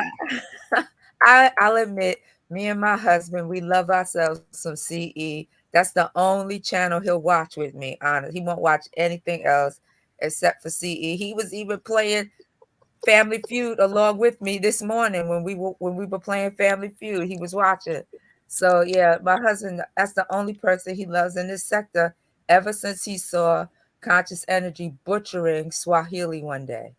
it. I'll admit, me and my husband, we love ourselves some CE. That's the only channel he'll watch with me. Honest, he won't watch anything else except for CE. He was even playing Family Feud along with me this morning when we were playing Family Feud. He was watching. So yeah, my husband, that's the only person he loves in this sector ever since he saw Conscious Energy butchering Swahili one day.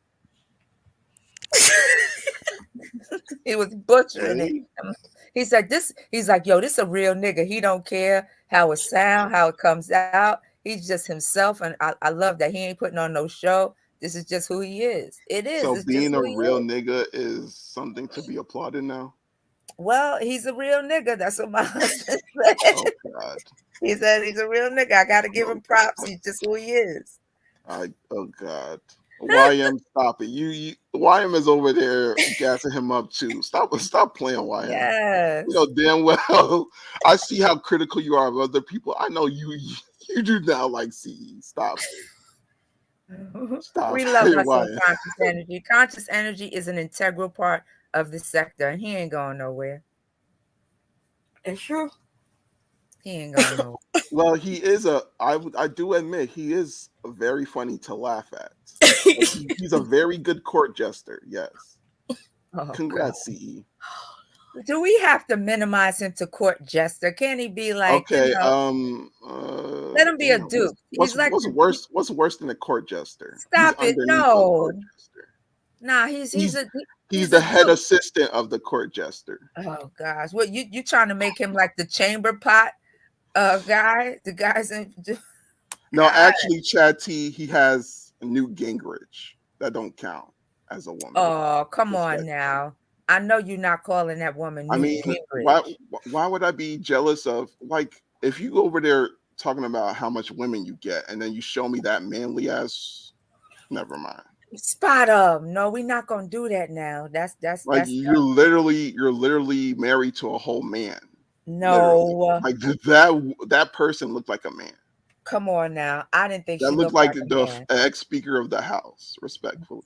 He was butchering it. He said he's like, yo, this a real nigga. He don't care how it sound, how it comes out. He's just himself. And I love that. He ain't putting on no show. This is just who he is. It is. So It's just being a who he real is. nigga is something to be applauded now. Well, he's a real nigga. That's what my husband said. Oh God. He said he's a real nigga. I gotta give him props. He's just who he is. Oh God. YM, stop it. YM is over there gassing him up too. Stop playing YM. Yes. You know damn well. I see how critical you are of other people. I know you do not like CE. Stop. Stop. We love us some YM. conscious energy. Conscious energy is an integral part of the sector, and he ain't going nowhere. It's true. He ain't going nowhere. Well, he is I do admit he is very funny to laugh at. He's a very good court jester. Yes. Oh, Congrats, CE. God. Do we have to minimize him to court jester? Can he be like, Okay. let him be a duke? What's worse? What's worse than a court jester? Stop He's it! underneath No, the court jester. nah, he's the a head duke. assistant of the court jester. Oh gosh, what you trying to make him like the chamber pot guy? The guys in. No, actually, Chad T, he has Newt Gingrich. That don't count as a woman. Oh, come on Respectfully. now. I know you're not calling that woman I Newt mean, Gingrich. why would I be jealous of, like, if you go over there talking about how much women you get and then you show me that manly ass, never mind. Spot up. No, we're not gonna do that now. That's Like you're literally married to a whole man. Literally. no. Like that person looked like a man. Come on now. I didn't think That she looked looked like like a the man. ex-speaker of the house, respectfully.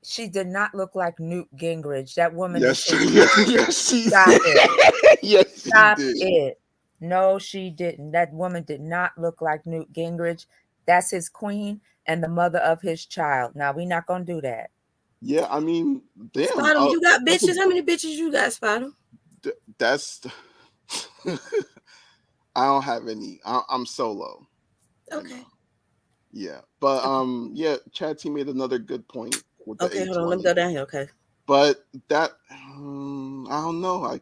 She did not look like Newt Gingrich. That woman Yes, is yes, she Stop did. it. Yes, she Stop did. it. No, she didn't. That woman did not look like Newt Gingrich. That's his queen and the mother of his child. Now we're not gonna do that. Yeah, I mean, damn. Spottum, you got bitches? How many bitches you got, Spottum? That's I don't have any. I'm solo. Okay. Yeah, but yeah, Chad T made another good point with the Okay, hold on. 820. Let me go down here. Okay. But that I don't know. I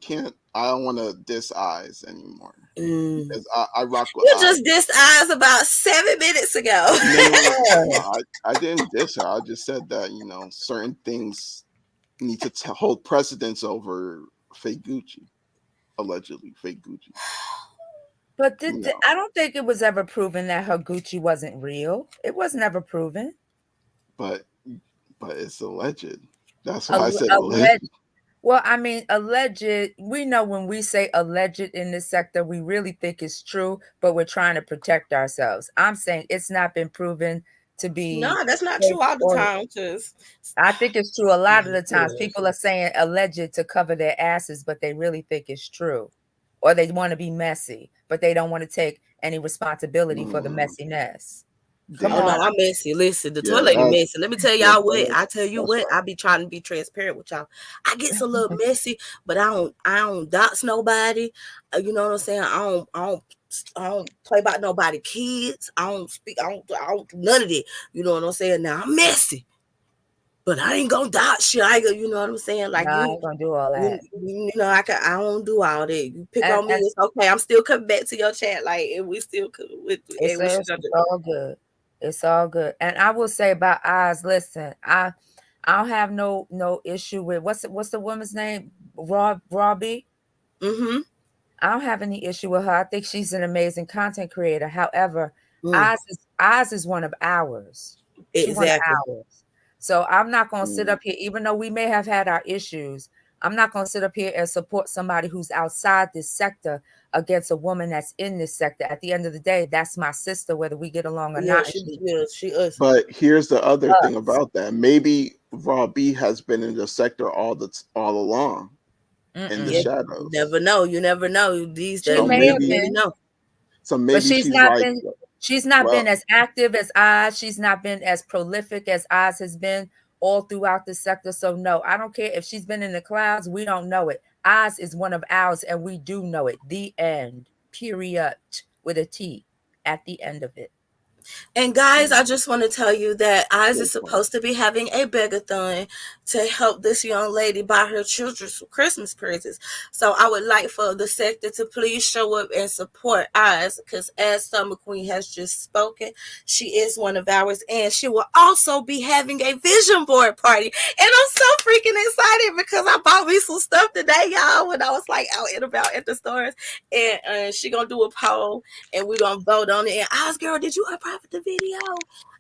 don't want to diss eyes anymore. Because I rock with You eyes. just dissed eyes about 7 minutes ago. No, I didn't diss her. I just said that, you know, certain things need to hold precedence over fake Gucci, allegedly fake Gucci. But I don't think it was ever proven that her Gucci wasn't real. It was never proven. But it's alleged. That's why I said alleged. Alleged. Well, I mean, alleged, we know when we say alleged in this sector, we really think it's true, but we're trying to protect ourselves. I'm saying it's not been proven to be. No, that's not true all the time. I think it's true a lot of the times. People are saying alleged to cover their asses, but they really think it's true. Or they want to be messy, but they don't want to take any responsibility for the messiness. Come on. No, I'm messy. Listen, the toilet is messy. Let me tell y'all what. I tell you what, I be trying to be transparent with y'all. I get a little messy, but I don't dox nobody. You know what I'm saying? I don't play about nobody kids. I don't do none of that. You know what I'm saying? Now I'm messy. But I ain't gonna dox shit. You know what I'm saying? Like I ain't gonna do all that. You know, I don't do all that. You pick on me, it's okay. I'm still coming back to your chat. Like, and we still with it's all good. It's all good. And I will say about eyes, listen, I don't have no issue with what's the woman's name? Robbie. Mm-hmm. I don't have any issue with her. I think she's an amazing content creator. However, Oz is one of ours. Exactly. She's one of ours. So I'm not going to sit up here, even though we may have had our issues, I'm not going to sit up here and support somebody who's outside this sector against a woman that's in this sector. At the end of the day, that's my sister, whether we get along or not. She is. But here's the other thing about that. Maybe Robbie has been in the sector all along in the shadows. You never know. These days, So maybe she's not been as active as Oz. She's not been as prolific as Oz has been all throughout the sector. So no, I don't care if she's been in the clouds. We don't know it. Oz is one of ours, and we do know it. The end. Period. With a T at the end of it. And guys, I just want to tell you that Oz is supposed to be having a begathon to help this young lady buy her children some Christmas presents. So I would like for the sector to please show up and support Oz, because as Summer Queen has just spoken, she is one of ours, and she will also be having a vision board party. And I'm so freaking excited because I bought me some stuff today, y'all, when I was like out and about at the stores. And she gonna do a poll, and we're gonna vote on it. And Oz, girl, did you apply the video?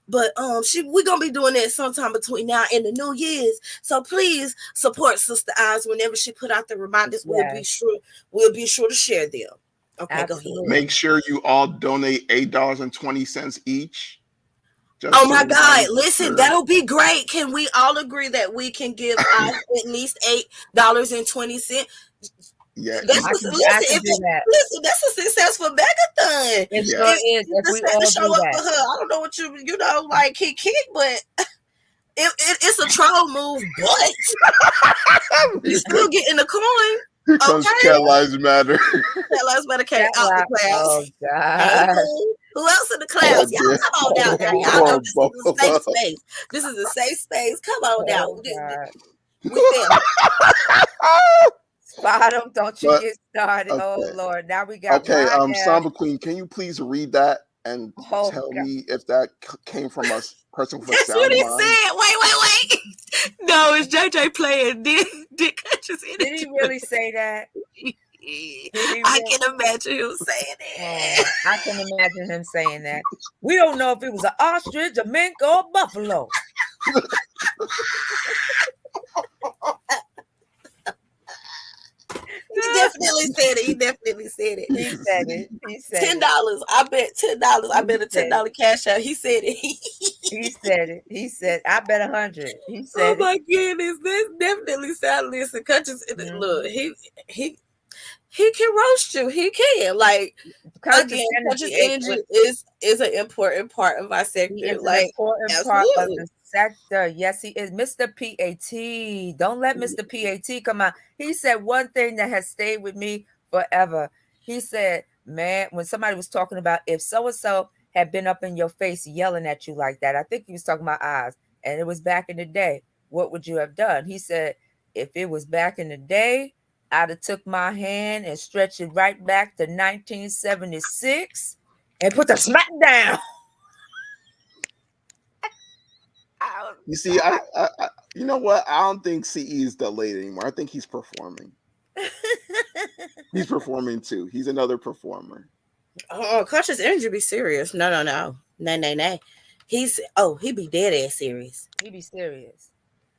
But we're gonna be doing that sometime between now and the New Year's. So please support Sister Oz whenever she put out the reminders. Yes. We'll be sure to share them. Okay, absolutely. Go ahead. Make sure you all donate $8.20 each. Oh my God! Listen, that'll be great. Can we all agree that we can give Oz at least $8.20? Yeah, listen, that's a successful megathon. It sure is. If we all show up for her, I don't know what you know, like kick, but it's a troll move. But you still getting the coin. Here comes Cat Lives Matter. Cat Lives Matter came out the clouds. Oh God! Who else in the clouds? Y'all come on down there. Y'all know this is a safe space. This is a safe space. Come on down. We Bottom, don't you get started. Okay. Oh Lord, now we got Samba Queen, can you please read that and Oh tell God. me if that came from a person with a That's what sound he mind. said. Wait. No, it's JJ playing Dick Hutchins in Did he it. really say that? Did he I really? can imagine him saying Oh it. my! I can imagine him saying that. We don't know if it was an ostrich, a mink, or a buffalo. He definitely said it. He definitely said it. He said it. He said $10. it. I bet $10. I bet a He said $10 cash out. He said it. He said it. He said, I bet 100. He Oh said it. my goodness, this definitely sound. Listen, Hutchins, look, he can roast you. He can. Like, Conscious again, Hutchins energy energy is an important part of our he sector. is an Like, important part of absolutely. the sector. Yes, he is. Mr. PAT. Don't let Mr. PAT come out. He said one thing that has stayed with me forever. He said, man, when somebody was talking about if so-and-so had been up in your face yelling at you like that, I think he was talking about eyes, and it was back in the day, what would you have done? He said, if it was back in the day, I'd have took my hand and stretched it right back to 1976 and put the smack down. You see, I you know what? I don't think CE is delayed anymore. I think he's performing. He's performing too. He's another performer. Oh, Conscious energy be serious. No. He be dead ass serious. He be serious.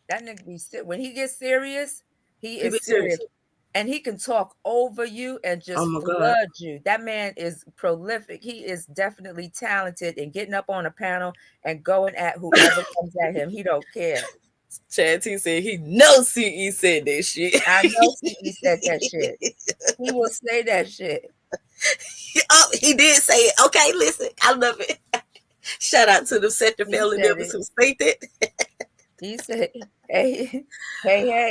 That nigga be when he gets serious, he He is be serious. serious. And he can talk over you and just Oh my God. flood you. That man is prolific. He is definitely talented in getting up on a panel and going at whoever comes at him. He don't care. Chad T said he knows CE said that shit. I know he said that shit. He will say that shit. Oh, he did say it. Okay, listen, I love it. Shout out to the sector family said members it. who state that. He said, hey,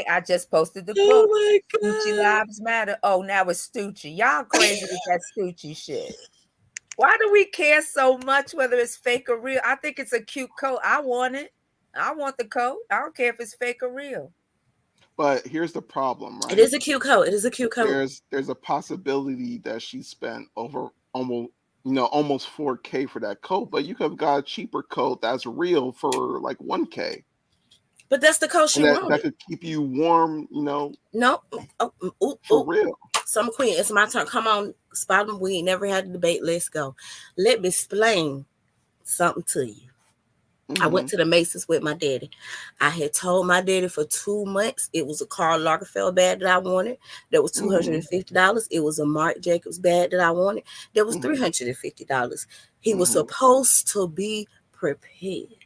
I just posted the quote. Oh my Stucci God. lives matter. Oh, now it's Stucci. Y'all crazy with that Stucci shit. Why do we care so much whether it's fake or real? I think it's a cute coat. I want it. I want the coat. I don't care if it's fake or real. But here's the problem, right? It is a cute coat. It is a cute coat. There's a possibility that she spent over almost 4K for that coat, but you could have got a cheaper coat that's real for like 1K. But that's the coat she And wanted. that could keep you warm, No. for real. Summer Queen, it's my turn. Come on, spot them. We ain't never had a debate. Let's go. Let me explain something to you. I went to the Macy's with my daddy. I had told my daddy for 2 months it was a Karl Lagerfeld bag that I wanted. That was $250. It was a Marc Jacobs bag that I wanted. That was $350. He was supposed to be prepared.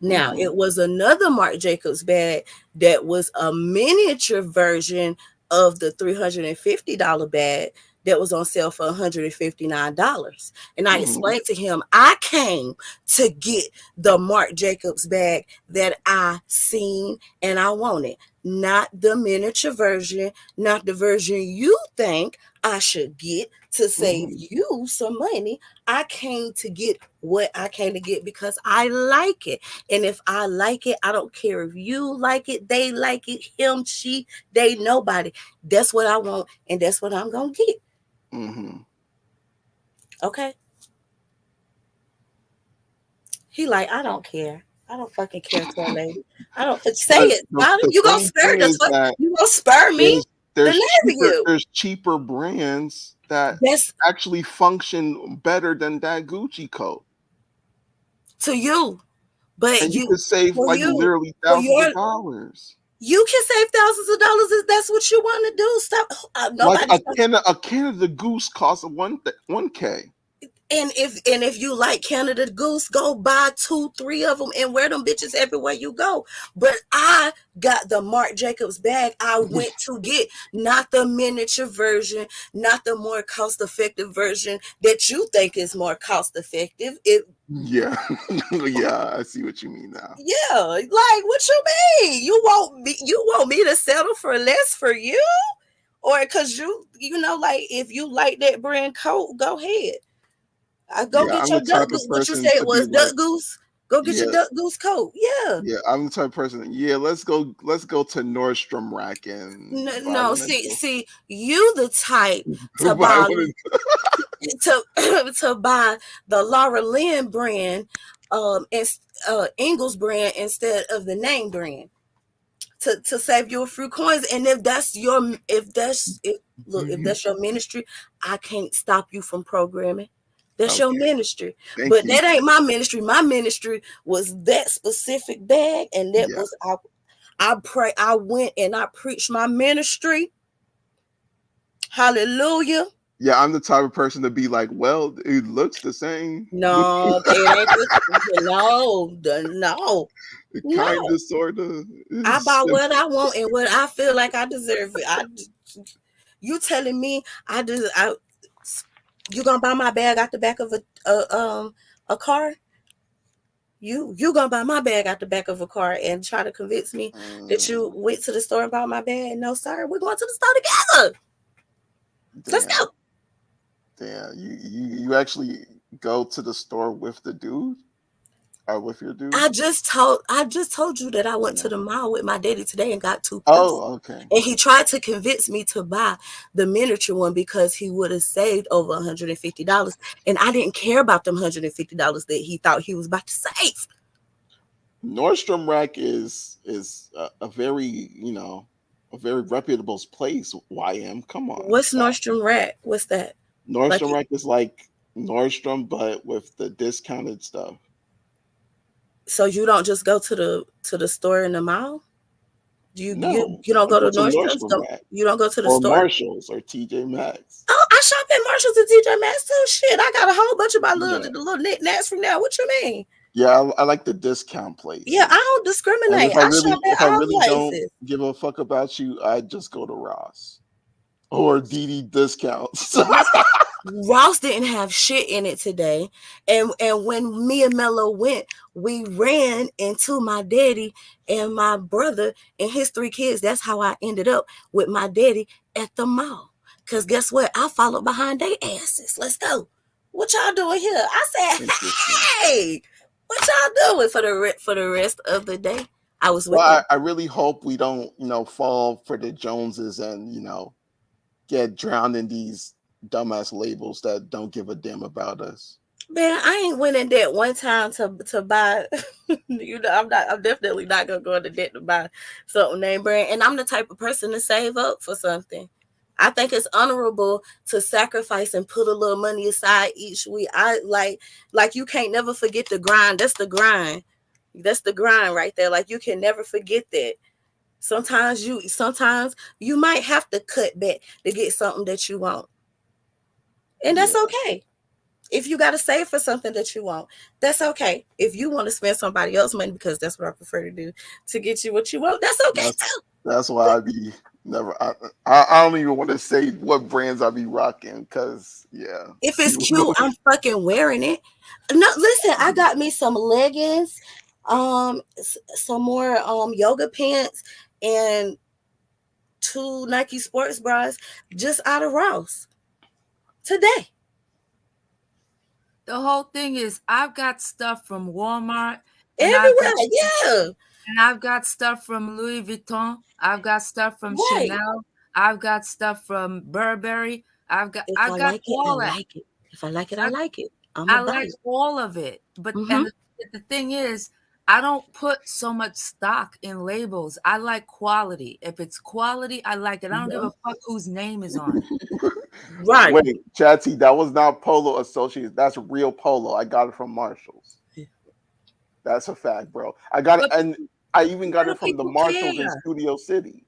Now, it was another Marc Jacobs bag that was a miniature version of the $350 bag that was on sale for $159. And I explained to him, I came to get the Marc Jacobs bag that I seen and I wanted, not the miniature version, not the version you think I should get to save you some money. I came to get what I came to get because I like it. And if I like it, I don't care if you like it, they like it, him, she, they, nobody. That's what I want, and that's what I'm going to get. Okay. He like, I don't care. I don't fucking care, toy lady. I don't say it. You gonna spur the you gonna spur me? There's cheaper brands that actually function better than that Gucci coat. To you. But and you could save literally thousands of dollars. You can save thousands of dollars if that's what you want to do. Stop. Like a Canada Goose costs 1K. And if you like Canada Goose, go buy 2-3 of them and wear them bitches everywhere you go. But I got the Marc Jacobs bag I went to get, not the miniature version, not the more cost-effective version that you think is more cost-effective. Yeah, I see what you mean now. Yeah, like what you mean? You want me to settle for less for you, or because you know, like if you like that brand coat, go ahead. Go get your Duck Goose. What you say it was Duck Goose? Go get your Duck Goose coat. Yeah. Yeah, I'm the type of person. Yeah, let's go to Nordstrom Rack and no. See, you the type to to buy the Laura Lynn brand, and Ingles brand instead of the name brand, to save you a few coins. And if that's your if that's your ministry, I can't stop you from programming. That's your Okay. ministry. Thank But you. that ain't my ministry. My ministry was that specific bag, and that Yeah. was I went and I preached my ministry. Hallelujah. Yeah, I'm the type of person to be like, well, it looks the same. No, it ain't no, Kind no. of, sort of. I buy what I want and what I feel like I deserve it. You telling me you gonna buy my bag out the back of a car? You gonna buy my bag out the back of a car and try to convince me that you went to the store and bought my bag? No, sir. We're going to the store together. Let's go. Damn, you actually go to the store with the dude? Or with your dude? I just told you that I went to the mall with my daddy today and got 2 purses. Oh, okay. And he tried to convince me to buy the miniature one because he would have saved over $150. And I didn't care about them $150 that he thought he was about to save. Nordstrom Rack is a very, a very reputable place. YM, come on. What's Nordstrom Rack? What's that? Nordstrom Rack is like Nordstrom, but with the discounted stuff. So you don't just go to the store in the mall? You don't go to Nordstrom? You don't go to the store? Or Marshalls or TJ Maxx. Oh, I shop at Marshalls and TJ Maxx too. Shit, I got a whole bunch of my little knickknacks from there. What you mean? Yeah, I like the discount place. Yeah, I don't discriminate. I shop at all places. Don't give a fuck about you, I just go to Ross or DD Discounts. Ross didn't have shit in it today, and when me and Mello went, we ran into my daddy and my brother and his 3 kids. That's how I ended up with my daddy at the mall. Cause guess what? I followed behind their asses. Let's go. What y'all doing here? I said, hey, what y'all doing for the rest of the day? I was with them. I really hope we don't, fall for the Joneses and get drowned in these dumbass labels that don't give a damn about us. Man, I ain't went in debt one time to buy. I'm definitely not gonna go into debt to buy something name brand. And I'm the type of person to save up for something. I think it's honorable to sacrifice and put a little money aside each week. I like you can't never forget the grind. That's the grind. That's the grind right there. Like you can never forget that. Sometimes you might have to cut back to get something that you want. And that's okay. If you got to save for something that you want, that's okay. If you want to spend somebody else's money, because that's what I prefer to do, to get you what you want, that's okay too. That's why I be never. I don't even want to say what brands I be rocking, because if it's cute, I'm fucking wearing it. No, listen, I got me some leggings, some more yoga pants, and 2 Nike sports bras just out of Ross today. The whole thing is I've got stuff from Walmart. Everywhere, And I've got stuff from Louis Vuitton. I've got stuff from Chanel. I've got stuff from Burberry. I've got all that. If I like it, I like it. I like all of it. But and the thing is, I don't put so much stock in labels. I like quality. If it's quality, I like it. I don't give a fuck whose name is on it. Right. Wait, Chatty, that was not Polo Associates. That's real Polo. I got it from Marshalls. That's a fact, bro. I got it, and I even got it from the Marshalls in Studio City.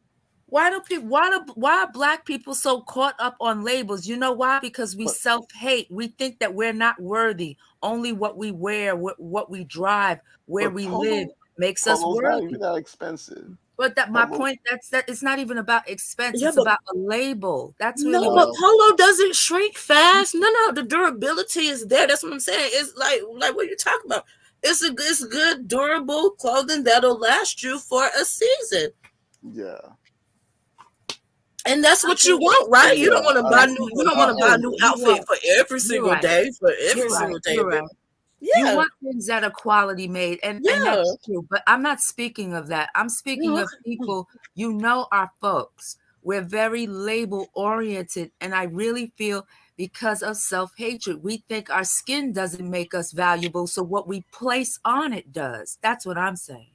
Why are Black people so caught up on labels? You know why? Because we self-hate. We think that we're not worthy. Only what we wear, what we drive, where we live makes us worthy. Not even that expensive. But my point, that it's not even about expense. It's about a label. That's really but Polo doesn't shrink fast. No, the durability is there. That's what I'm saying. It's like what you're talking about. It's good, durable clothing that'll last you for a season. Yeah. And that's what you want, right? You don't want to buy new. You don't want to buy a new outfit for every single day. For every single day. Right. Yeah. You want things that are quality made, and that's true. But I'm not speaking of that. I'm speaking of people. Our folks. We're very label oriented, and I really feel because of self-hatred. We think our skin doesn't make us valuable, so what we place on it does. That's what I'm saying.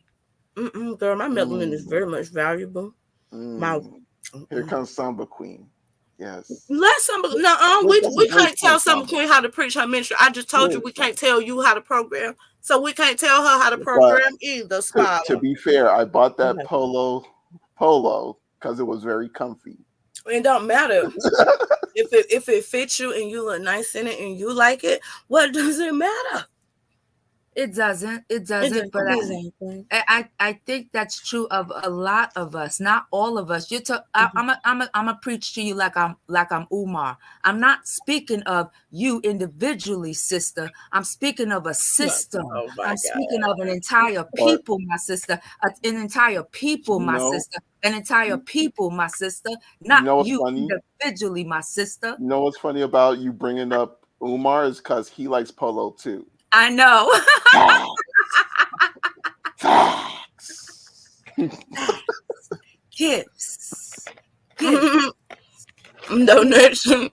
Girl, my melanin is very much valuable. My Here comes Samba Queen. Yes. let somebody we can't tell Summer Queen how to preach her ministry. I just told you we can't tell you how to program, so we can't tell her how to program either. To be fair, I bought that polo because it was very comfy. It don't matter if it fits you and you look nice in it and you like it. What does it matter? It doesn't. But I think that's true of a lot of us, not all of us. I'm a preach to you like I'm Umar. I'm not speaking of you individually, sister. I'm speaking of a system. I'm speaking of an entire people, my sister. An entire people, my sister. An entire people, my sister. Not you individually, my sister. You know what's funny about you bringing up Umar is because he likes polo too. I know. Gifts. Donation.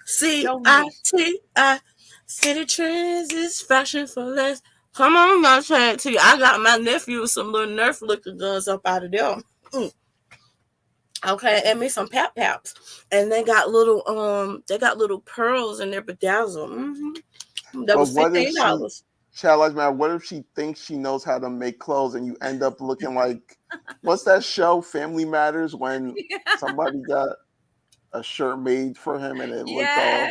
C-I-T-I. City Trends is fashion for less. Come on, I'm trying to. I got my nephew with some little Nerf looking guns up out of there. Okay, and me some paps. And they got little pearls in their bedazzle. That was $15. Child, man, what if she thinks she knows how to make clothes and you end up looking like what's that show, Family Matters, when somebody got a shirt made for him and it looked all.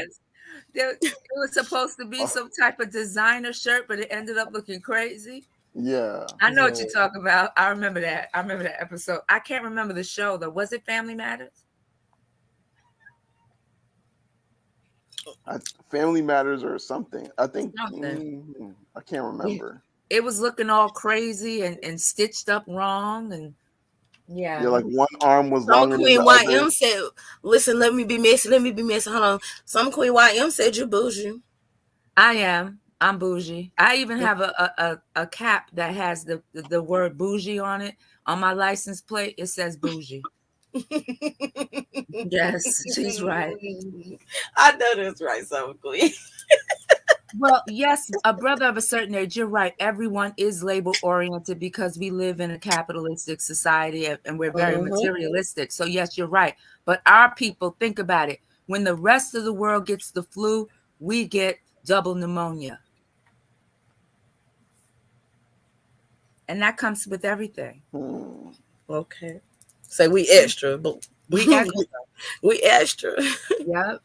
It was supposed to be some type of designer shirt, but it ended up looking crazy. Yeah. I know what you're talking about. I remember that episode. I can't remember the show though. Was it Family Matters? Family Matters or something. I think I can't remember. It was looking all crazy and stitched up wrong and yeah, like one arm was longer Queen than the YM other. said, "Listen, let me be messy. Hold on." Some Queen YM said you bougie. I am. I'm bougie. I even have a cap that has the word bougie on it. On my license plate, it says bougie. Yes, she's right. I know that's right, Summer Queen. Well, yes, a brother of a certain age, you're right. Everyone is label oriented because we live in a capitalistic society and we're very materialistic. So yes, you're right. But our people, think about it. When the rest of the world gets the flu, we get double pneumonia. And that comes with everything. Okay. So we extra, but we extra. Yep.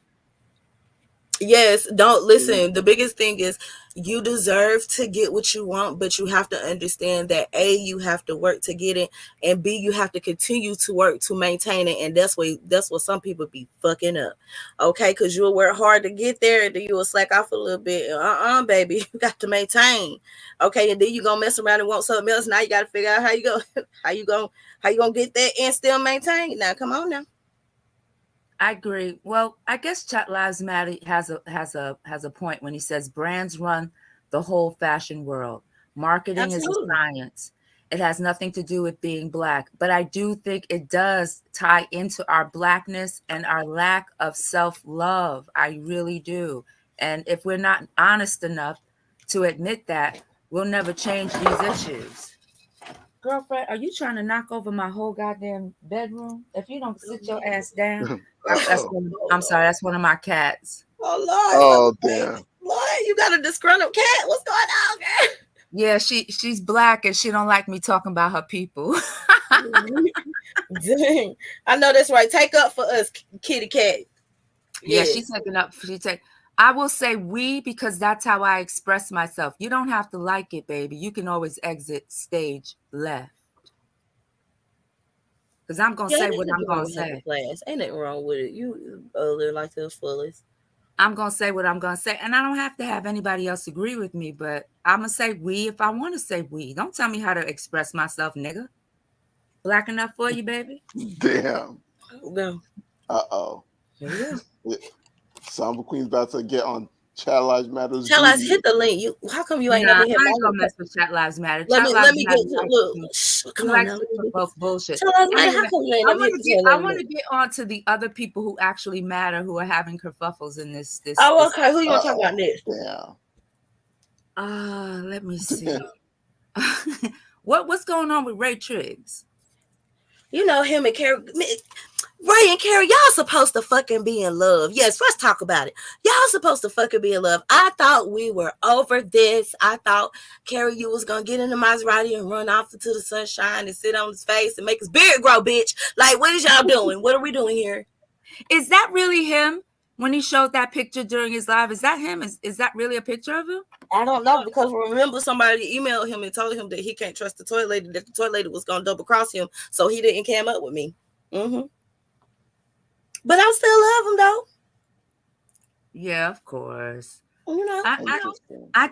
Yes, don't listen. The biggest thing is you deserve to get what you want, but you have to understand that A, you have to work to get it, and B, you have to continue to work to maintain it. And that's what some people be fucking up. Okay, because you'll work hard to get there, and then you'll slack off a little bit. Baby, you got to maintain. Okay, and then you gonna mess around and want something else. Now you gotta figure out how you gonna get that and still maintain. Now come on now. I agree. Well, I guess Chat Lives Matter has a point when he says brands run the whole fashion world. Marketing is a science. It has nothing to do with being Black, but I do think it does tie into our Blackness and our lack of self-love. I really do. And if we're not honest enough to admit that, we'll never change these issues. Girlfriend, are you trying to knock over my whole goddamn bedroom? If you don't sit your ass down, I'm sorry, that's one of my cats. Oh Lord! Oh damn! Lord, you got a disgruntled cat. What's going on, girl? Yeah, she's Black and she don't like me talking about her people. Dang, I know that's right. Take up for us, kitty cat. Yeah, she's taking up. I will say we because that's how I express myself. You don't have to like it, baby. You can always exit stage left. Because I'm going to say what I'm going to say. Class. Ain't nothing wrong with it. You live like to the fullest. I'm going to say what I'm going to say. And I don't have to have anybody else agree with me, but I'm going to say we if I want to say we. Don't tell me how to express myself, nigga. Black enough for you, baby? Damn. No. Uh-oh. Yeah. Samba Queen's about to get on Chat Lives Matters. Tell us, hit the link. You, how come you ain't Nah, never I hit ain't my gonna mess with Chat Lives Matter. Let Chat me Lives get Matter look. he Come on likes now. to provoke bullshit. Tell us, man, how Anyway, come you ain't I never hit want the to get I toilet want to link? get on to the other people who actually matter, who are having kerfuffles in this. Oh, okay. Who you want to talk Uh-oh. about next? Yeah. Let me see. What's going on with Ray Triggs? You know him and Carrie. Ray and Carrie, y'all supposed to fucking be in love. Yes, let's talk about it. Y'all supposed to fucking be in love. I thought we were over this. I thought Carrie, you was gonna get in the Maserati and run off into the sunshine and sit on his face and make his beard grow, bitch. Like, what is y'all doing? What are we doing here? Is that really him? When he showed that picture during his live, is that him? Is that really a picture of him? I don't know, because remember somebody emailed him and told him that he can't trust the toilet lady, that the toilet lady was gonna double cross him, so he didn't cam up with me. But I still love him though. Yeah, of course. You know, I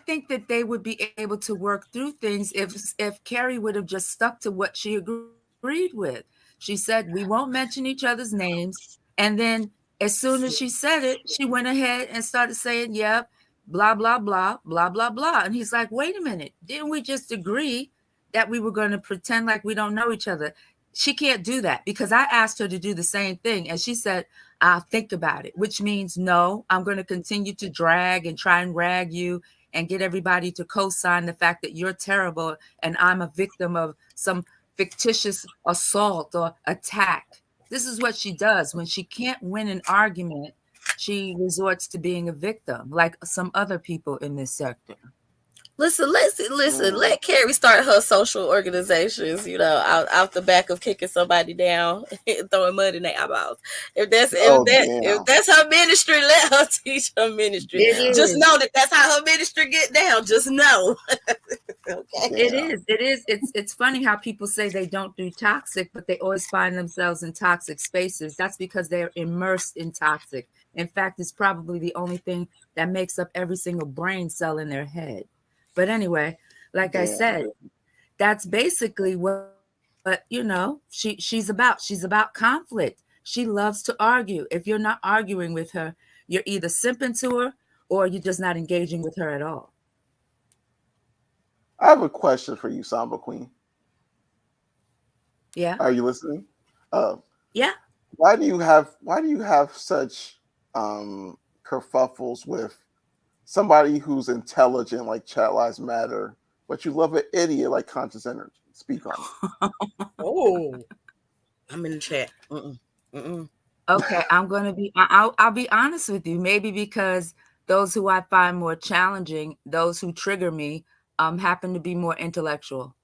think that they would be able to work through things if Carrie would have just stuck to what she agreed with. She said, we won't mention each other's names. And then as soon as she said it, she went ahead and started saying, yep, blah, blah, blah, blah, blah, blah. And he's like, wait a minute, didn't we just agree that we were going to pretend like we don't know each other? She can't do that, because I asked her to do the same thing. And she said, I'll think about it, which means no, I'm going to continue to drag and try and rag you and get everybody to co-sign the fact that you're terrible and I'm a victim of some fictitious assault or attack. This is what she does. When she can't win an argument, she resorts to being a victim, like some other people in this sector. Listen. Let Carrie start her social organizations. You know, out the back of kicking somebody down and throwing mud in their eyeballs. If that's her ministry, let her teach her ministry. Just know that that's how her ministry get down. Just know. Okay. It is. It's funny how people say they don't do toxic, but they always find themselves in toxic spaces. That's because they're immersed in toxic. In fact, it's probably the only thing that makes up every single brain cell in their head. But anyway, like I said, that's basically what you know, she's about. She's about conflict. She loves to argue. If you're not arguing with her, you're either simping to her or you're just not engaging with her at all. I have a question for you, Samba Queen. Yeah. Are you listening? Yeah. Why do you have such kerfuffles with somebody who's intelligent like Chat Lives Matter, but you love an idiot like Conscious Energy? Speak on it. Oh, I'm in the chat. Okay, I'm gonna be. I'll be honest with you. Maybe because those who I find more challenging, those who trigger me, happen to be more intellectual.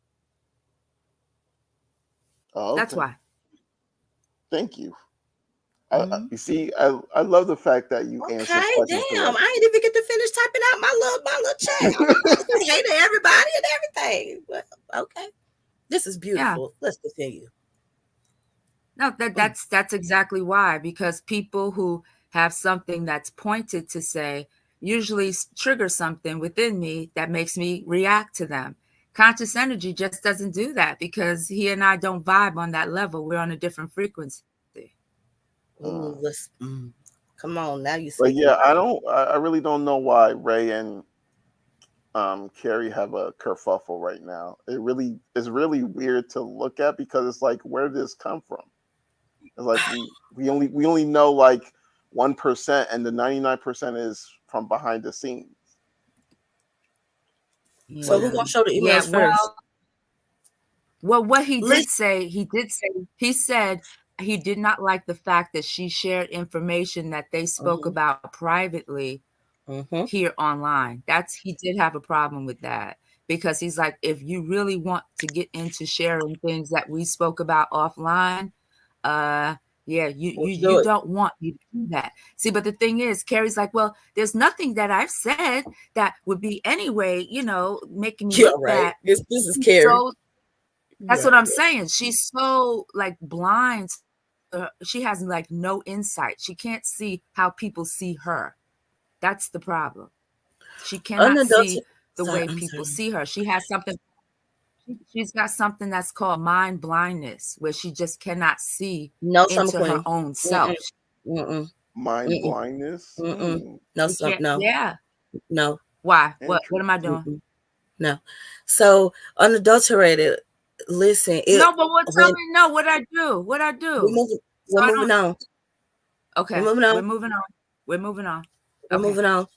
Oh, okay. That's why. Thank you. You see, I love the fact that you answer questions. Damn, I ain't even get to finish typing out my little chat. Hey to everybody and everything. Well, okay, this is beautiful. Yeah. Let's continue. No, that's exactly why. Because people who have something that's pointed to say usually trigger something within me that makes me react to them. Conscious Energy just doesn't do that because he and I don't vibe on that level. We're on a different frequency. Come on, now you. But yeah, I really don't know why Ray and Carrie have a kerfuffle right now. It's really weird to look at, because it's like, where did this come from? It's like we only know like 1%, and the 99% is from behind the scenes. Yeah. So who's gonna show the emails first? Well, what he said he said he did not like the fact that she shared information that they spoke about privately here online. He did have a problem with that, because he's like, if you really want to get into sharing things that we spoke about offline, you don't want you to do that. See, but the thing is, Carrie's like, well, there's nothing that I've said that would be anyway, making me look bad. This is Carrie. So, that's what I'm saying. She's so like blind. She has like no insight. She can't see how people see her. That's the problem. She cannot see the way people see her. She has something. She's got something that's called mind blindness, where she just cannot see into her own self. Mind Mm-mm. blindness. Mm-mm. No, You can't. no, Yeah. no. Why? What am I doing? Mm-mm. No. So unadulterated. Listen, No, but what? Tell when me. No, what I do? What I do? we're moving, So we're I moving don't. on. Okay, We're moving we're on. moving on. We're moving on. We're Okay. moving on.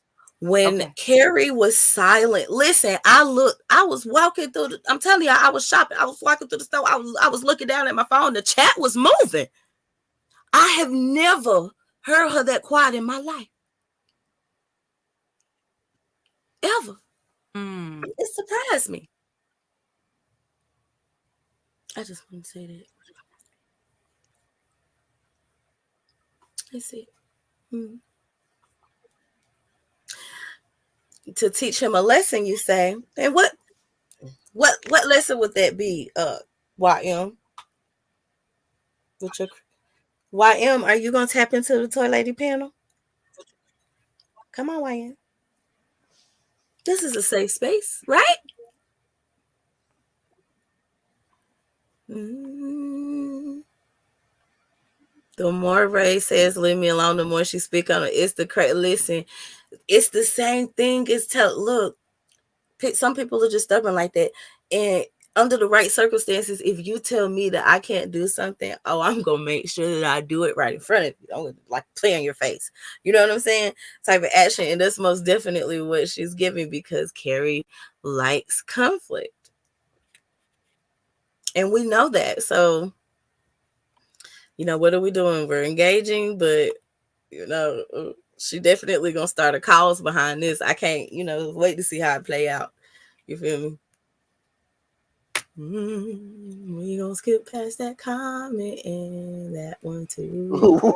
When Okay. Carrie was silent, listen, I was walking through I'm telling y'all, I was shopping. I was walking through the store. I was looking down at my phone. The chat was moving. I have never heard her that quiet in my life. Ever. It surprised me. I just want to say that. Let's see. To teach him a lesson, you say. And what lesson would that be? YM? With your YM, are you gonna tap into the Toy Lady panel? Come on, YM. This is a safe space, right? Mm-hmm. The more Ray says, leave me alone, the more she speak on it. It's the listen, it's the same thing as look, some people are just stubborn like that. And under the right circumstances, if you tell me that I can't do something, I'm gonna make sure that I do it right in front of you. I'm gonna like play on your face. You know what I'm saying? Type of action. And that's most definitely what she's giving, because Carrie likes conflict. And we know that. So, what are we doing? We're engaging, but she definitely gonna start a cause behind this. I can't, wait to see how it play out. You feel me? We gonna skip past that comment and that one too.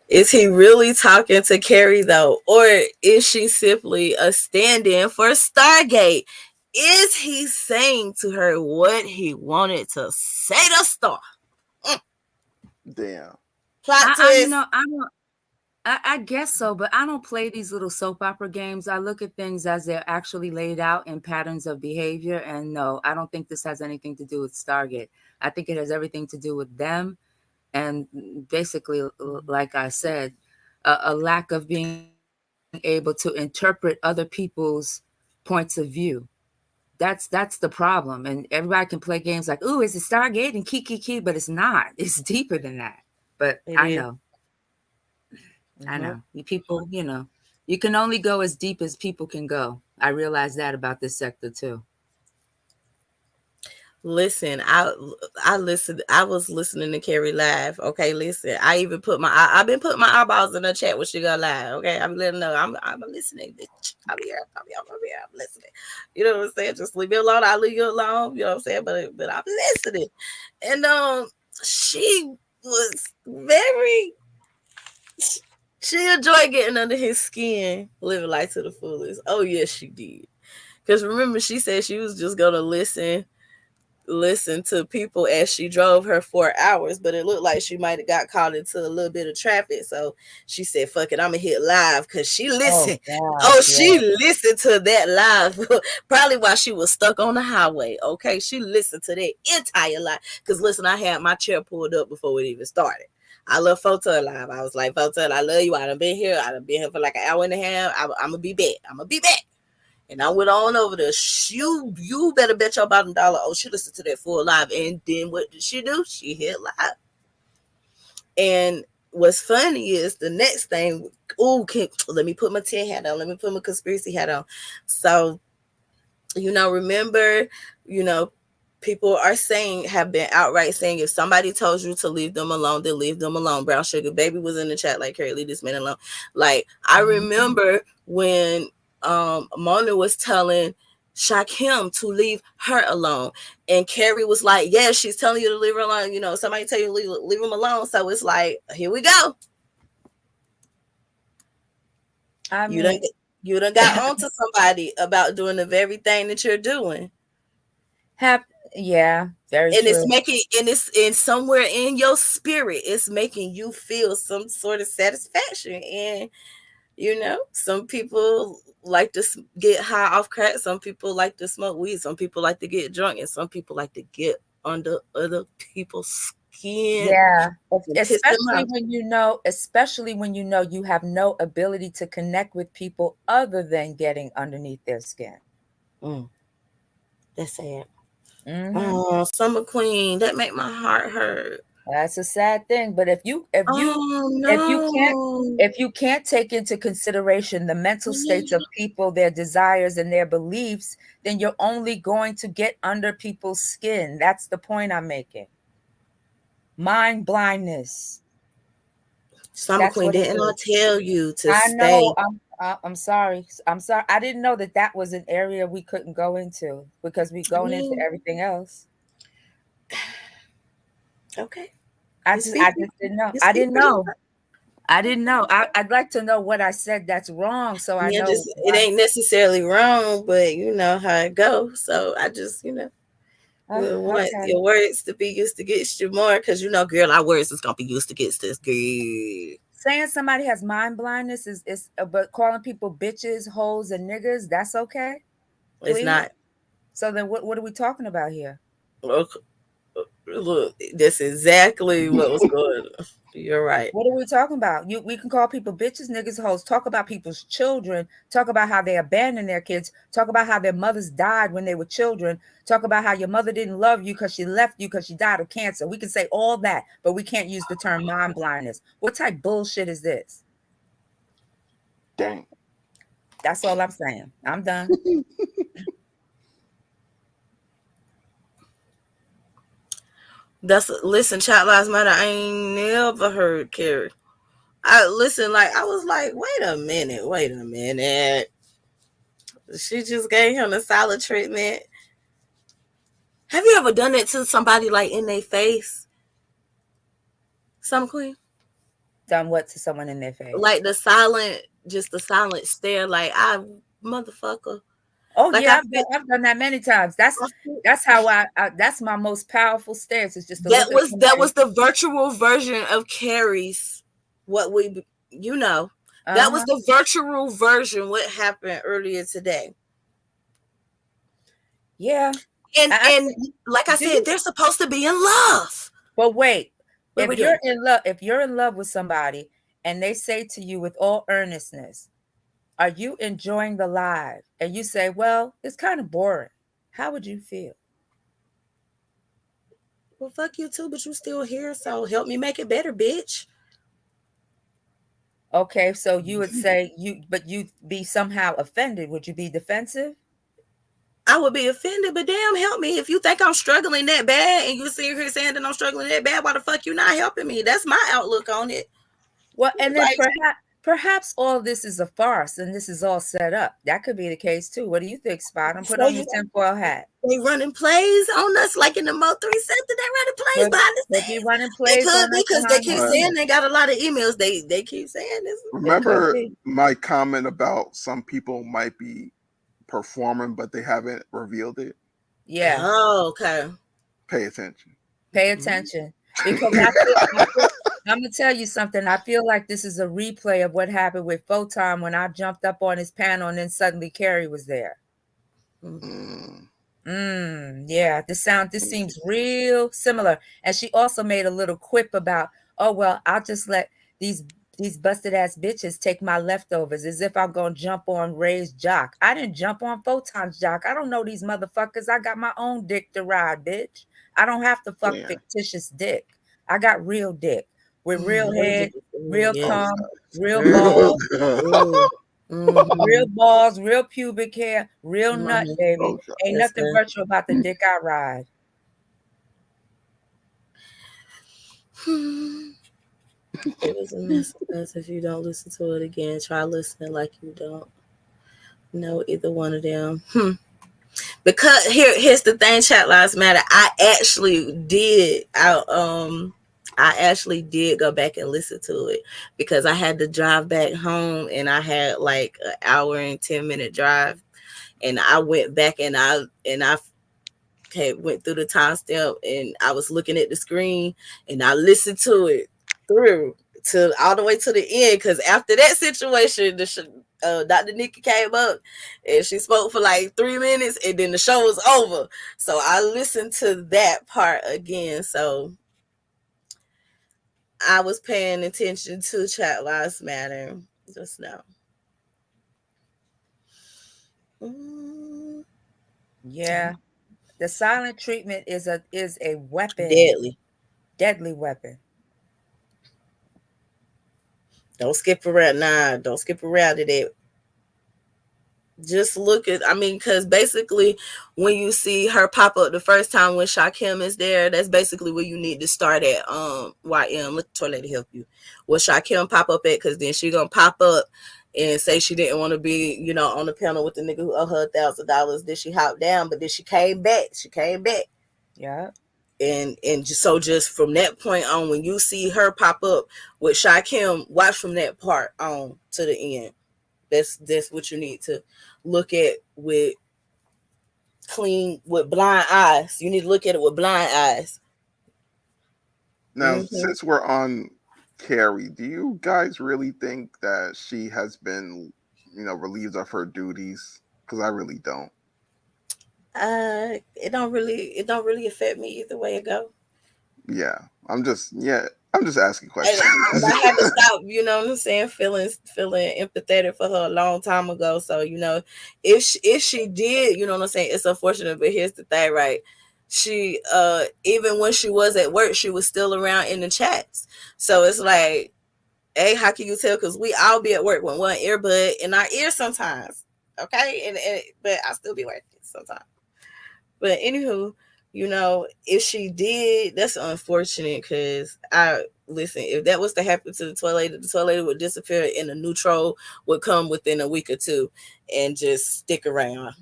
Is he really talking to Carrie though, or is she simply a stand-in for Stargate? Is he saying to her what he wanted to say to Star? Damn. Plot twist. I guess so, but I don't play these little soap opera games. I look at things as they're actually laid out in patterns of behavior. And no, I don't think this has anything to do with Stargate. I think it has everything to do with them. And basically, like I said, a lack of being able to interpret other people's points of view. That's the problem. And everybody can play games like, ooh, it's a Stargate and key, but it's not. It's deeper than that. But I know. I know. People, you can only go as deep as people can go. I realize that about this sector too. Listen, I listened. I was listening to Carrie live. Okay, listen. I even I've been putting my eyeballs in the chat when she go live. Okay, I'm letting her know I'm listening, bitch. I'm here. I'm listening. You know what I'm saying? Just leave me alone. I'll leave you alone. You know what I'm saying? But I'm listening. And she was very. She enjoyed getting under his skin, living life to the fullest. Oh yes, she did. Because remember, she said she was just gonna listen to people as she drove her 4 hours, but it looked like she might have got caught into a little bit of traffic. So she said, fuck it, I'm gonna hit live, because she listened. She listened to that live probably while she was stuck on the highway. Okay, she listened to that entire live. Because listen, I had my chair pulled up before it even started. I love Photo Live. I was like, Photo, I love you. I done been here for like an hour and a half. I'm gonna be back. And I went on over there. You better bet your bottom dollar. Oh, she listened to that full live. And then what did she do? She hit live. And what's funny is the next thing. Let me put my 10 hat on. Let me put my conspiracy hat on. So, remember, people have been outright saying, if somebody told you to leave them alone, then leave them alone. Brown Sugar Baby was in the chat like, Carrie, leave this man alone. Like, I remember when Mona was telling Shakim to leave her alone, and Carrie was like, yeah, she's telling you to leave her alone. Somebody tell you to leave him alone. So it's like, here we go. You done got onto somebody about doing the very thing that you're doing. Yeah, very true. It's making, and it's in somewhere in your spirit, it's making you feel some sort of satisfaction. And some people like to get high off crack. Some people like to smoke weed. Some people like to get drunk, and some people like to get under other people's skin. Yeah, and piss them especially off. when you know you have no ability to connect with people other than getting underneath their skin. Mm, that's sad. Hmm. Oh, Summer Queen, that make my heart hurt. That's a sad thing. But if you Oh no. if you can't take into consideration the mental states of people, their desires and their beliefs, then you're only going to get under people's skin. That's the point I'm making. Mind blindness. Summer That's Queen, what it didn't I is. tell you to I stay? know. I'm sorry. I'm sorry. I didn't know that that was an area we couldn't go into because we're I going into mean, everything else. okay. I You just speak. didn't know. You I speak didn't for know. yourself. I didn't know. I'd like to know what I said that's wrong, so I Yeah, know just it why. ain't necessarily wrong, but you know how it goes. So I just, will want Okay. your words to be used against you more, because girl, our words is gonna be used against us, girl. Saying somebody has mind blindness is but calling people bitches, hoes, and niggas, that's okay? It's Please? not. So then what are we talking about here? Look, that's exactly what was going on. You're right. What are we talking about? We can call people bitches, niggas, hoes, talk about people's children, talk about how they abandoned their kids, talk about how their mothers died when they were children, talk about how your mother didn't love you because she left you because she died of cancer. We can say all that, but we can't use the term mind blindness. What type bullshit is this? Dang. That's all I'm saying. I'm done. Listen, Chat Lives Matter. I ain't never heard Carrie. I was like, wait a minute. She just gave him the silent treatment. Have you ever done it to somebody like in their face? Some Queen? Done what to someone in their face? Like the silent stare, like motherfucker. Oh Like yeah, I've done that many times. That's how that's my most powerful stance. It's just to look at that was the virtual version of Carrie's what we that was the virtual version what happened earlier today. Yeah. And like I said, they're supposed to be in love. But wait, if you're in love with somebody and they say to you with all earnestness, are you enjoying the live? And you say, well, it's kind of boring. How would you feel? Well, fuck you too, but you still here, so help me make it better, bitch. Okay, so you would say but you'd be somehow offended. Would you be defensive? I would be offended, but damn, help me. If you think I'm struggling that bad and you sit here saying that I'm struggling that bad, why the fuck you not helping me? That's my outlook on it. Well, and then perhaps all this is a farce and this is all set up. That could be the case too. What do you think, Spot? Put on your tinfoil hat. They running plays on us like in the Mo 3 Center. They running plays behind the scenes. They be running plays on us because they keep saying they got a lot of emails. They keep saying this. Remember my comment about some people might be performing, but they haven't revealed it? Yeah. Oh, okay. Pay attention. Pay attention. Because I'm going to tell you something. I feel like this is a replay of what happened with Photon when I jumped up on his panel and then suddenly Carrie was there. Yeah, this seems real similar. And she also made a little quip about, oh, well, I'll just let these busted ass bitches take my leftovers as if I'm going to jump on Ray's jock. I didn't jump on Photon's jock. I don't know these motherfuckers. I got my own dick to ride, bitch. I don't have to fuck fictitious dick. I got real dick with real head, real cum, real balls, real balls, real pubic hair, real nut, baby. Ain't nothing virtual about the dick I ride. It was a mess if you don't listen to it again. Try listening like you don't know either one of them. Because here's the thing, Chat Lives Matter. I actually did go back and listen to it because I had to drive back home and I had like an hour and 10-minute drive, and I went back and I went through the timestamp and I was looking at the screen and I listened to it through to all the way to the end, because after that situation, Dr. Nikki came up and she spoke for like 3 minutes and then the show was over. So I listened to that part again. So I was paying attention to Chat Lives Matter just now. Yeah. The silent treatment is a weapon. Deadly weapon. Don't skip around. Nah, don't skip around to that. Just look at, I mean, because basically when you see her pop up the first time when Shakim is there, that's basically where you need to start at. YM, let the toilet help you. Where Shakim pop up at, because then she gonna pop up and say she didn't want to be, you know, on the panel with the nigga who owed her $1,000. Then she hopped down, but then she came back. Yeah. And just from that point on, when you see her pop up with Shakim, watch from that part on to the end. That's what you need to look at with blind eyes. You need to look at it with blind eyes. Now, since we're on Carrie, do you guys really think that she has been, relieved of her duties? Because I really don't. It don't really affect me either way it go. Yeah, I'm just asking questions. I had to stop, you know what I'm saying, feeling empathetic for her a long time ago. So, you know, if she did, you know what I'm saying, it's unfortunate, but here's the thing, right? She even when she was at work, she was still around in the chats. So it's like, hey, how can you tell? Because we all be at work with one earbud in our ear sometimes. Okay, and but I still be working sometimes. But anywho, you know, if she did, that's unfortunate, because if that was to happen to the toilet would disappear and a new troll would come within a week or two and just stick around.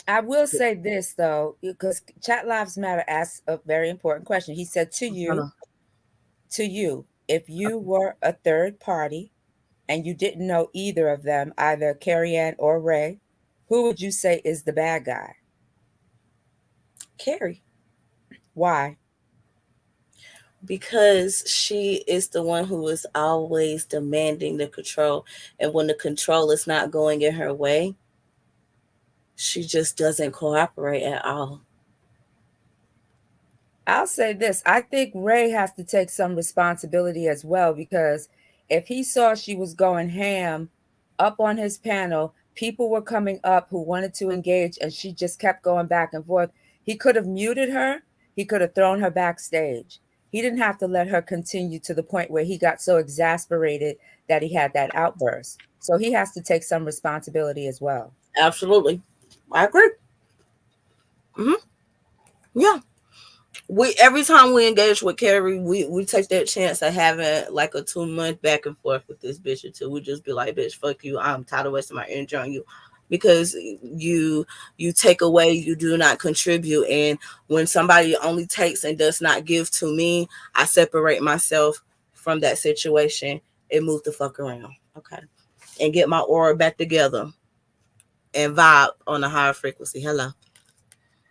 I will say this though, because Chat Lives Matter asked a very important question. He said to you, if you were a third party and you didn't know either of them, either Carrie Ann or Ray, who would you say is the bad guy? Carrie. Why? Because she is the one who is always demanding the control. And when the control is not going in her way, she just doesn't cooperate at all. I'll say this. I think Ray has to take some responsibility as well, because if he saw she was going ham up on his panel, people were coming up who wanted to engage, and she just kept going back and forth. He could have muted her. He could have thrown her backstage. He didn't have to let her continue to the point where he got so exasperated that he had that outburst. So he has to take some responsibility as well. Absolutely. I agree. Yeah. Every time we engage with Carrie, we take that chance of having like a 2-month back and forth with this bitch until we just be like, bitch, fuck you. I'm tired of wasting my energy on you, because you take away, you do not contribute. And when somebody only takes and does not give to me, I separate myself from that situation and move the fuck around. Okay. And get my aura back together and vibe on a higher frequency. Hello.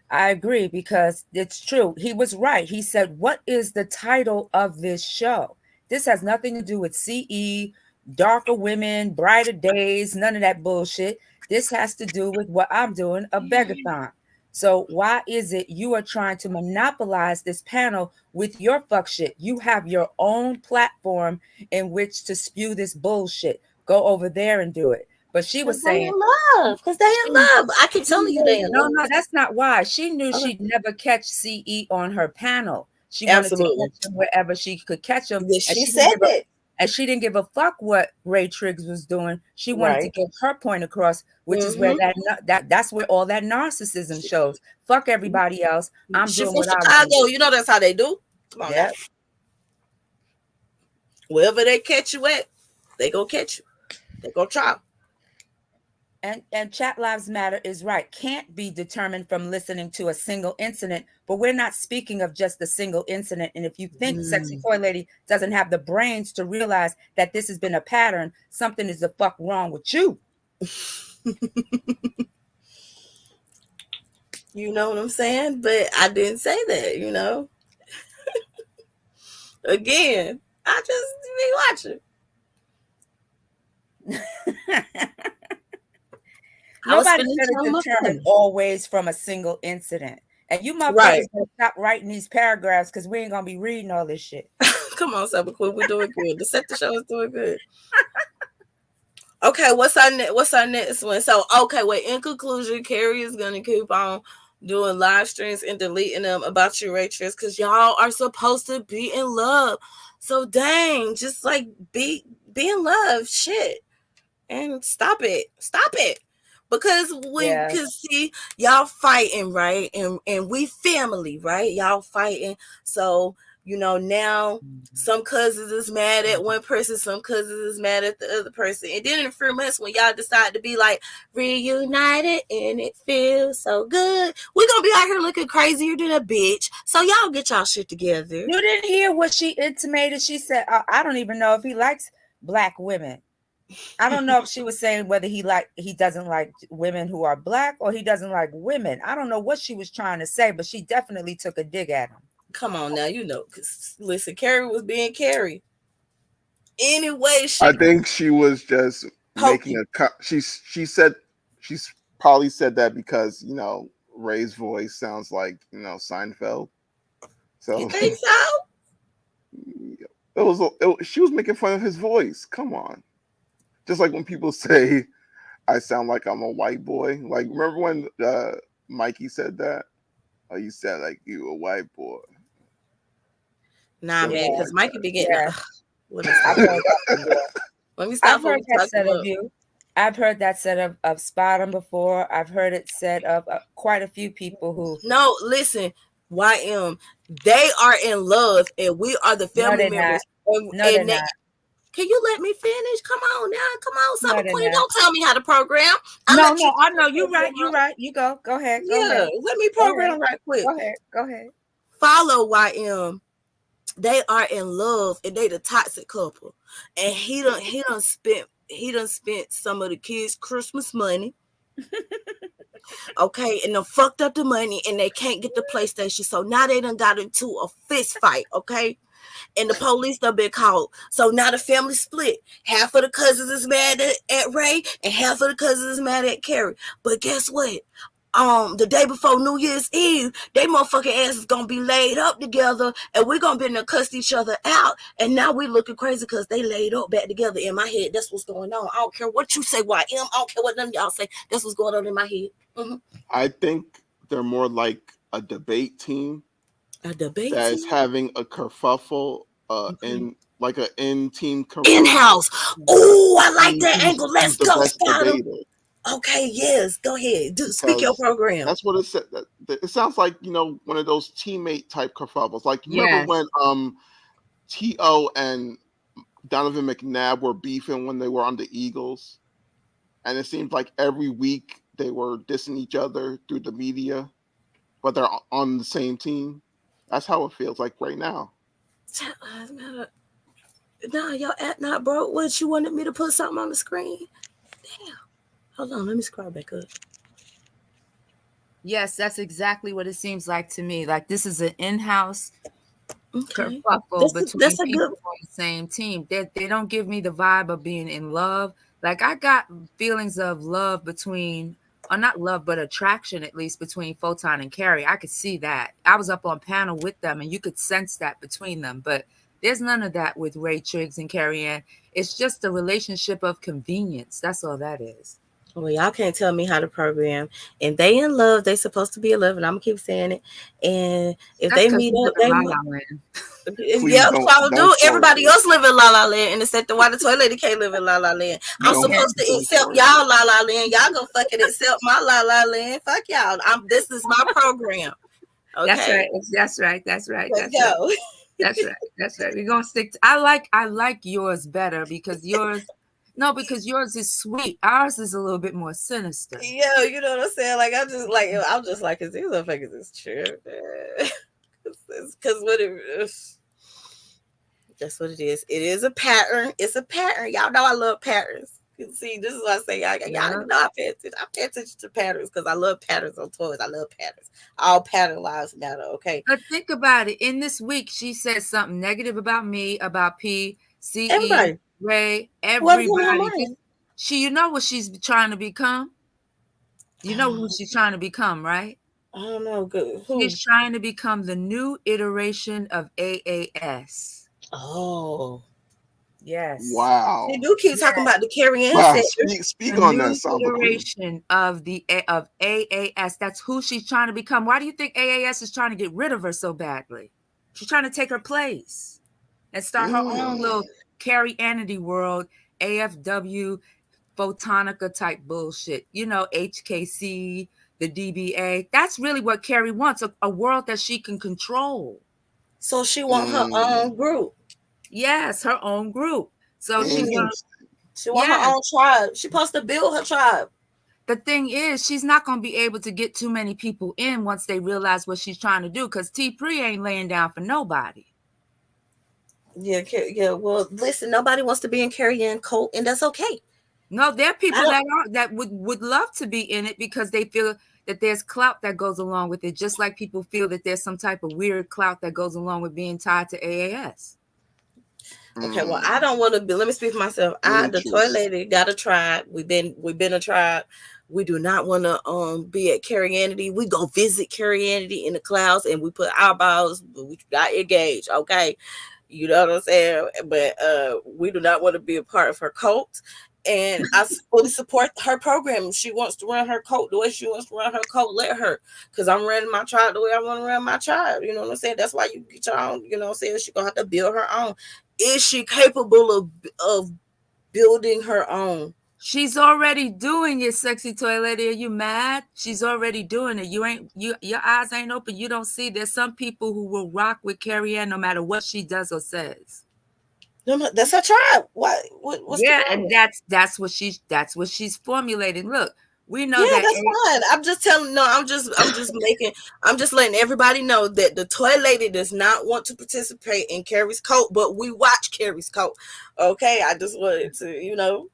I agree, because it's true. He was right. He said, what is the title of this show? This has nothing to do with CE, darker women, brighter days, none of that bullshit. This has to do with what I'm doing, a begathon. So why is it you are trying to monopolize this panel with your fuck shit? You have your own platform in which to spew this bullshit. Go over there and do it. But she was saying, because they in love. I keep telling you they in love. No, that's not why. She knew she'd never catch CE on her panel. She wanted to catch him wherever she could catch him. She said that. And she didn't give a fuck what Ray Triggs was doing. She wanted to get her point across, which is where that's where all that narcissism shows. Fuck everybody else. I'm doing what I do. You know that's how they do. Come on, now. Wherever they catch you at, they go catch you. They go try. And Chat Lives Matter is right. Can't be determined from listening to a single incident, but we're not speaking of just a single incident. And if you think Sexy Toy Lady doesn't have the brains to realize that this has been a pattern, something is the fuck wrong with you. You know what I'm saying? But I didn't say that, you know. Again, I just be watching. Nobody's going to determine always from a single incident. And you motherfuckers stop writing these paragraphs, because we ain't going to be reading all this shit. Come on, Super Queen. We're doing good. The Set the Show is doing good. Okay, what's our next one? So, okay, wait. In conclusion, Carrie is gonna keep on doing live streams and deleting them about you, Rachel, because y'all are supposed to be in love. So, dang, just like be in love, shit, and stop it, because see, y'all fighting, right, and we family, right? Y'all fighting, so. Now some cousins is mad at one person, some cousins is mad at the other person. And then in a few months, when y'all decide to be like reunited and it feels so good, we're going to be out here looking crazier than a bitch. So y'all get y'all shit together. You didn't hear what she intimated. She said, I don't even know if he likes black women. I don't know if she was saying whether he doesn't like women who are black or he doesn't like women. I don't know what she was trying to say, but she definitely took a dig at him. Come on now, because listen, Carrie was being Carrie. Anyway, I think she was just making she probably said that because Ray's voice sounds like Seinfeld. So you think so? She was making fun of his voice. Come on, just like when people say I sound like I'm a white boy. Like remember when Mikey said that? Oh, you sound like you a white boy. Nah, man, because Mikey be getting. Let me stop. I've heard that said of you. I've heard that said of Spottum before. I've heard it said of quite a few people who. No, listen, YM, they are in love, and we are the family members. They're not. Can you let me finish? Come on now, come on, Summer Queen. Don't tell me how to program. I know you're right. You're right. You go ahead. Let me program right quick. Go ahead. Follow YM. They are in love, and they the toxic couple. And he done spent some of the kids' Christmas money. Okay, and they fucked up the money, and they can't get the PlayStation. So now they done got into a fist fight. Okay, and the police done been called. So now the family split. Half of the cousins is mad at Ray, and half of the cousins is mad at Carrie. But guess what? The day before New Year's Eve, they motherfucking ass is gonna be laid up together, and we're gonna be in there cuss each other out. And now we looking crazy because they laid up back together. In my head, that's what's going on. I don't care what you say, YM. I don't care what none of y'all say. That's what's going on in my head. Mm-hmm. I think they're more like a debate team. A debate that team? is having a kerfuffle in like an in-team kerfuffle. In-house. Oh, I like that angle. Let's go, Spottum. Okay, yes, go ahead. Speak your program. That's what it said. It sounds like one of those teammate type kerfuffles. Like remember when T.O. and Donovan McNabb were beefing when they were on the Eagles, and it seemed like every week they were dissing each other through the media, but they're on the same team. That's how it feels like right now. No, your app not broke. What, you wanted me to put something on the screen? Damn. Hold on, let me scroll back up. Yes, that's exactly what it seems like to me. Like this is an in-house kerfuffle between people on the same team. They don't give me the vibe of being in love. Like I got feelings of love between, or not love, but attraction at least between Photon and Carrie. I could see that. I was up on panel with them, and you could sense that between them. But there's none of that with Ray Triggs and Carrie Ann. It's just a relationship of convenience. That's all that is. Well, y'all can't tell me how to program. And they in love. They supposed to be in love, and I'm gonna keep saying it. And if they meet up, they everybody else live in La La Land, and except why the toilet lady can't live in La La Land. I'm supposed to accept y'all La La Land. Y'all gonna fucking accept my La La Land. Fuck y'all. This is my program. Okay. That's right. Let's go. That's right. We're gonna stick to, I like yours better because yours. No, because yours is sweet. Ours is a little bit more sinister. Yeah, you know what I'm saying? Like I'm just like, cause these motherfuckers is true. Cause what it is. That's what it is. It is a pattern. It's a pattern. Y'all know I love patterns. You see, this is why I say y'all know I pay attention. I pay attention to patterns because I love patterns on toys. I love patterns. All pattern lives matter. Okay. But think about it. In this week, she said something negative about me, about P, C, everybody. Ray, everybody. You know what she's trying to become? You know who she's trying to become, right? I don't know. Good. She's trying to become the new iteration of AAS. Oh, Yes. Wow. they do keep talking about the Carrie Ann Wow. sector. Speak A on that, new Samba Queen. iteration of AAS. That's who she's trying to become. Why do you think AAS is trying to get rid of her so badly? She's trying to take her place and start her own little Carrie Annity world, AFW, Photonica type bullshit. You know, HKC, the DBA. That's really what Carrie wants, a world that she can control. So she want her own group. Yes, her own group. So she's gonna, She want her own tribe. She supposed to build her tribe. the thing is, she's not going to be able to get too many people in once they realize what she's trying to do, because T-Pri ain't laying down for nobody. Yeah, yeah. Well, listen, nobody wants to be in Carrie Ann cult, and that's okay. No, there are people that would love to be in it because they feel that there's clout that goes along with it, just like people feel that there's some type of weird clout that goes along with being tied to AAS. Okay, well, I don't want to be. Let me speak for myself. The toy lady got a tribe. We've been a tribe. We do not want to be at Carrie Annity. We go visit Carrie Annity in the clouds, and we put our balls. We got engaged. Okay, you know what I'm saying. But we do not want to be a part of her cult. And I fully support her program. If she wants to run her cult the way she wants to run her cult, let her. Because I'm running my tribe the way I want to run my tribe. You know what I'm saying? That's why you get your own. You know what I'm saying? She's going to have to build her own. Is she capable of building her own? She's already doing it, sexy toy lady. Are you mad? She's already doing it. Your eyes ain't open. You don't see. There's some people who will rock with Carrie Ann no matter what she does or says. That's her tribe. What's and that's what she's formulating. Look, we know that. That's fine. I'm just telling. No, I'm just letting everybody know that the toy lady does not want to participate in Carrie's cult, but we watch Carrie's cult. Okay, I just wanted to,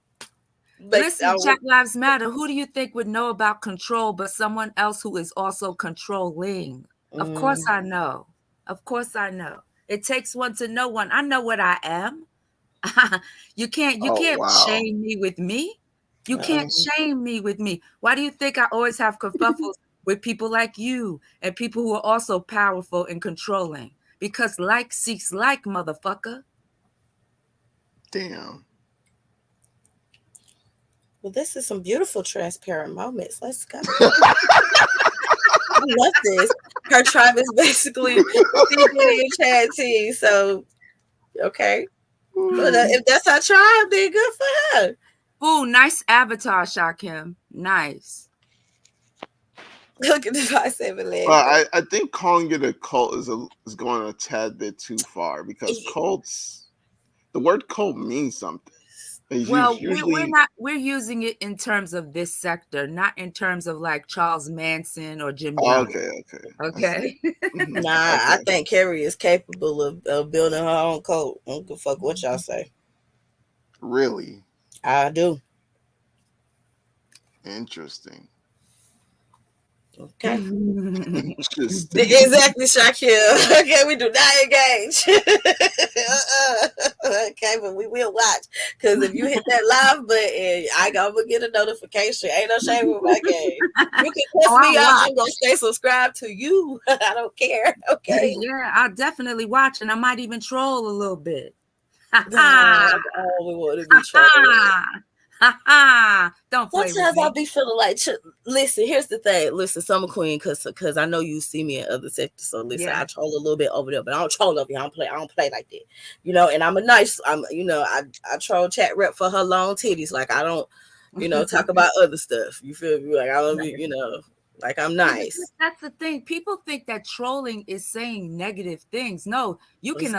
Listen, Black Lives Matter. Who do you think would know about control but someone else who is also controlling? Of course I know. Of course I know. It takes one to know one. I know what I am. You can't shame me with me. You can't shame me with me. Why do you think I always have kerfuffles with people like you and people who are also powerful and controlling? Because like seeks like, motherfucker. Damn. Well, this is some beautiful transparent moments. Let's go. I love this. Her tribe is basically CJ and Chad T. So, okay. But if that's her tribe, then good for her. Ooh, nice avatar, Shakim. Nice. Look at the 5'7" leg. Well, I think calling it a cult is going a tad bit too far, because the word cult means something. Well, we're using it in terms of this sector, not in terms of like Charles Manson or Jim Jones. Okay. Nah, I think Carrie is capable of building her own cult. I don't give a fuck what y'all say. Really? I do. Interesting. Okay. Interesting. Exactly, Shakira. Okay, we do not engage. Okay, but we will watch. Because if you hit that live button, I gonna get a notification. Ain't no shame with my game. You can cuss me out. I'm gonna stay subscribed to you. I don't care. Okay. Yeah, I'll definitely watch, and I might even troll a little bit. I only want to be trolling. Don't play Sometimes with me. I'll be feeling like, listen, here's the thing. Listen, Summer Queen, because I know you see me in other sectors. So listen, I troll a little bit over there, but I don't troll over here. I don't play like that. And I troll chat rep for her long titties. Like I don't, talk about other stuff. You feel me? Like I don't be, like I'm nice. That's the thing. People think that trolling is saying negative things. No, you can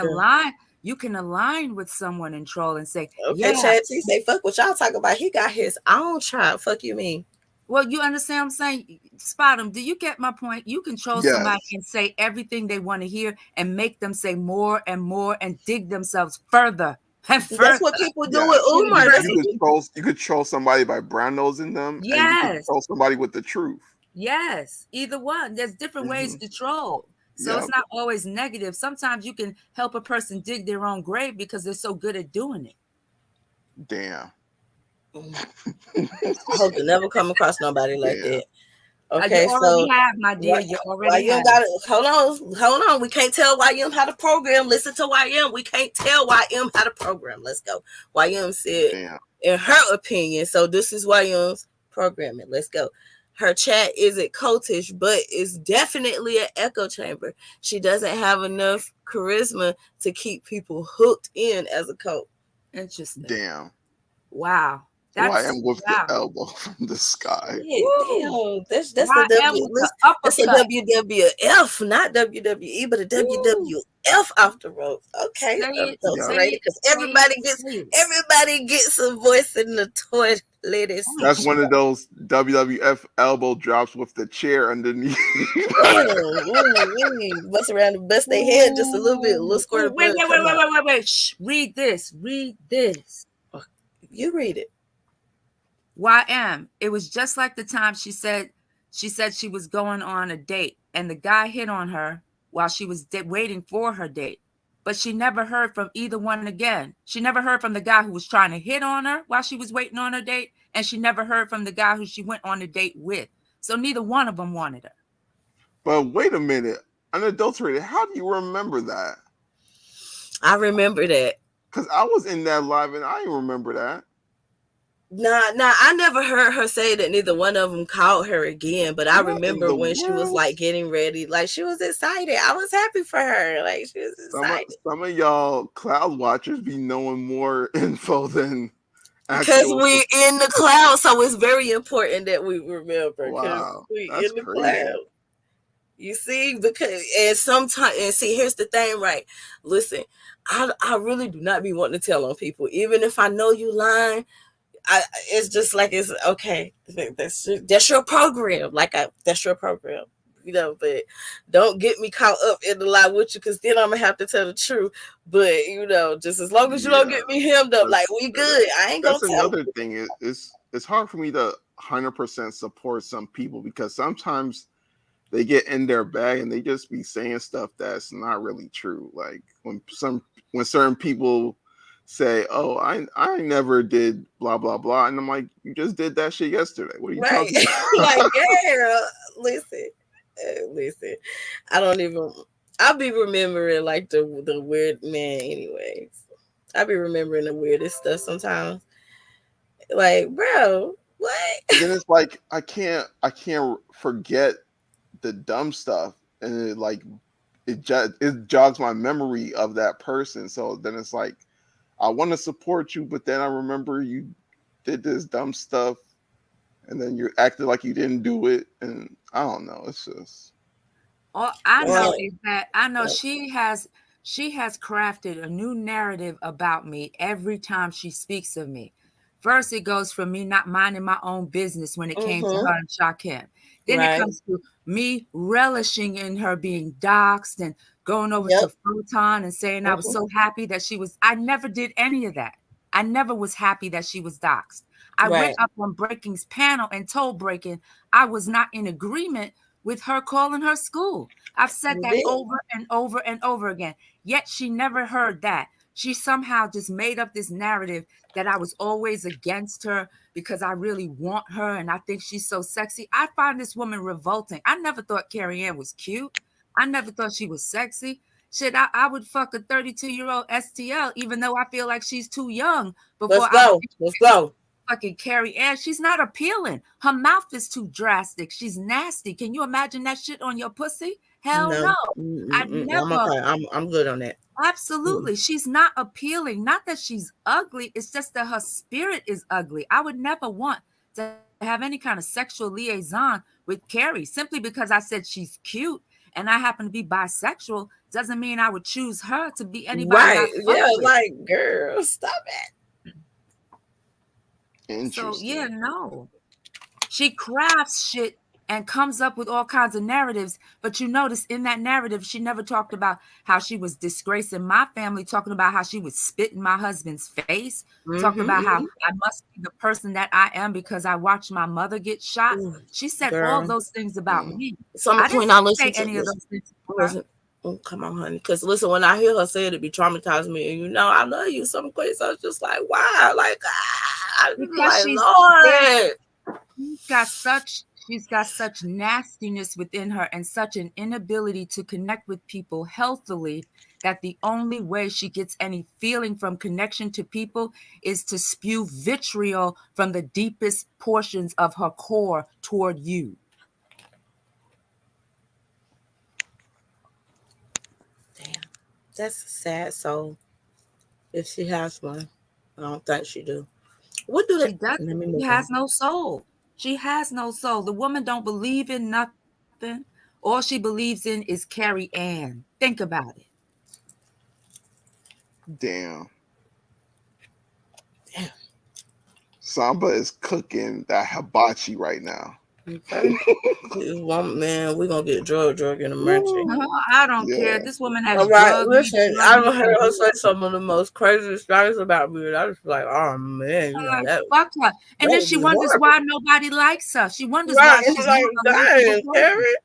align with someone and troll and say, okay, Chad T say, fuck what y'all talking about. He got his own tribe. Fuck you mean? Well, you understand what I'm saying? Spot him. Do you get my point? You control somebody and say everything they want to hear and make them say more and more and dig themselves further. That's what people do with Umar. You could troll somebody by brown nosing them. Yes. And you could troll somebody with the truth. Yes. Either one. There's different ways to troll. So it's not always negative. Sometimes you can help a person dig their own grave because they're so good at doing it. Damn. I hope to never come across nobody like that. Okay, You already so have, my dear. why, You why already you have. got it? Hold on. We can't tell YM how to program. Listen to YM. We can't tell YM how to program. Let's go. YM said, Damn. in her opinion, so this is YM's programming. Let's go. Her chat isn't cultish, but it's definitely an echo chamber. She doesn't have enough charisma to keep people hooked in as a cult. Interesting. Damn. Wow. YM with the wow. elbow from the sky. Yeah, Woo. damn. That's YM with the It's a uppercut. WWF, not WWE, but a WWF off the ropes. Okay, Say it, Yeah. say right? it, Because say it. everybody gets a voice in the toilet That's section. one of those WWF elbow drops with the chair underneath. Bust around and bust their head just a little bit, a little squirt Ooh, of blood come out. wait. Shh. Read this. Read this. You read it. YM. It was just like the time she said she was going on a date and the guy hit on her while she was waiting for her date. But she never heard from either one again. She never heard from the guy who was trying to hit on her while she was waiting on her date, and she never heard from the guy who she went on a date with. So neither one of them wanted her. But wait a minute. Unadulterated. How do you remember that? I remember that. Because I was in that live and I didn't remember that. Nah, I never heard her say that neither one of them called her again, but I remember when she was like getting ready, like she was excited. I was happy for her. Like she was excited. Some of y'all cloud watchers be knowing more info than because we're in the cloud, so it's very important that we remember. Wow, we that's in the crazy. cloud. You see, because and sometimes and see, here's the thing, right? Listen, I really do not be wanting to tell on people, even if I know you lying. It's just like it's okay. That's your program. That's your program, But don't get me caught up in the lie with you, because then I'm gonna have to tell the truth. But just as long as you don't get me hemmed up, like we good. I ain't gonna tell. That's another thing. It's hard for me to 100% support some people because sometimes they get in their bag and they just be saying stuff that's not really true. Like when certain people say, "Oh, I never did blah blah blah," and I'm like, "You just did that shit yesterday. What are you talking about?" Like, girl, listen. I'll be remembering like the weird man. Anyways, I'll be remembering the weirdest stuff sometimes. Like, bro, what? Then it's like I can't forget the dumb stuff, and it jogs my memory of that person. So then it's like, I want to support you, but then I remember you did this dumb stuff, and then you acted like you didn't do it, and I don't know. It's just. All I know is that she has crafted a new narrative about me every time she speaks of me. First, it goes from me not minding my own business when it came to her and Shakim. Then it comes to me relishing in her being doxxed and going over to Photon and saying I was so happy that she was. I never did any of that. I never was happy that she was doxxed. I went up on Breaking's panel and told Breaking I was not in agreement with her calling her school. I've said that over and over and over again. Yet she never heard that. She somehow just made up this narrative that I was always against her because I really want her and I think she's so sexy. I find this woman revolting. I never thought Carrie Ann was cute. I never thought she was sexy. Shit, I would fuck a 32-year-old STL even though I feel like she's too young. Let's go. Fucking Carrie Ann, she's not appealing. Her mouth is too drastic. She's nasty. Can you imagine that shit on your pussy? Hell no. I never. I'm good on that. Absolutely. She's not appealing. Not that she's ugly. It's just that her spirit is ugly. I would never want to have any kind of sexual liaison with Carrie simply because I said she's cute and I happen to be bisexual doesn't mean I would choose her to be anybody. Right. Yeah, like, girl, stop it. So yeah, no. She crafts shit and comes up with all kinds of narratives. But you notice in that narrative, she never talked about how she was disgracing my family, talking about how she was spitting my husband's face, talking about how I must be the person that I am because I watched my mother get shot. She said all those things about me. Some point I listened to any of those things. Oh, come on, honey. Because listen, when I hear her say it be traumatizing me. And I love you. Some place I was just like, wow, like, Lord. She's got She's got such nastiness within her and such an inability to connect with people healthily that the only way she gets any feeling from connection to people is to spew vitriol from the deepest portions of her core toward you. Damn. That's a sad soul. If she has one. I don't think she do. What do She they doesn't. let me She move has on. no soul. She has no soul. The woman don't believe in nothing. All she believes in is Carrie Ann. Think about it. Damn. Damn. Samba is cooking that hibachi right now. Okay. Man, we're gonna get drug in emergency. No, I don't Yeah. care. This woman has All right, drugged listen, me, I drugged don't me, heard her and say some of the most craziest things about me, and I was like, oh man, you I'm know like, that fuck her. And then would she be wonders horrible. why nobody likes her. She wonders Right, why it's she's like, not a likable dang, person. Carrie,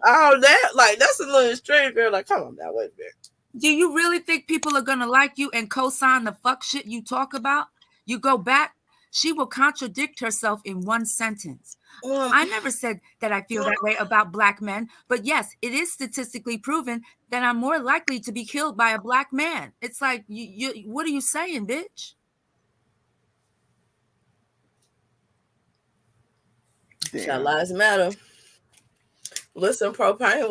all that, like that's a little extreme, girl. Like, come on now, wait a minute. Do you really think people are gonna like you and co-sign the fuck shit you talk about? You go back, she will contradict herself in one sentence. I never said that I feel that way about black men, but yes, it is statistically proven that I'm more likely to be killed by a black man. It's like, what are you saying, bitch? Shall lives matter. Listen, Propane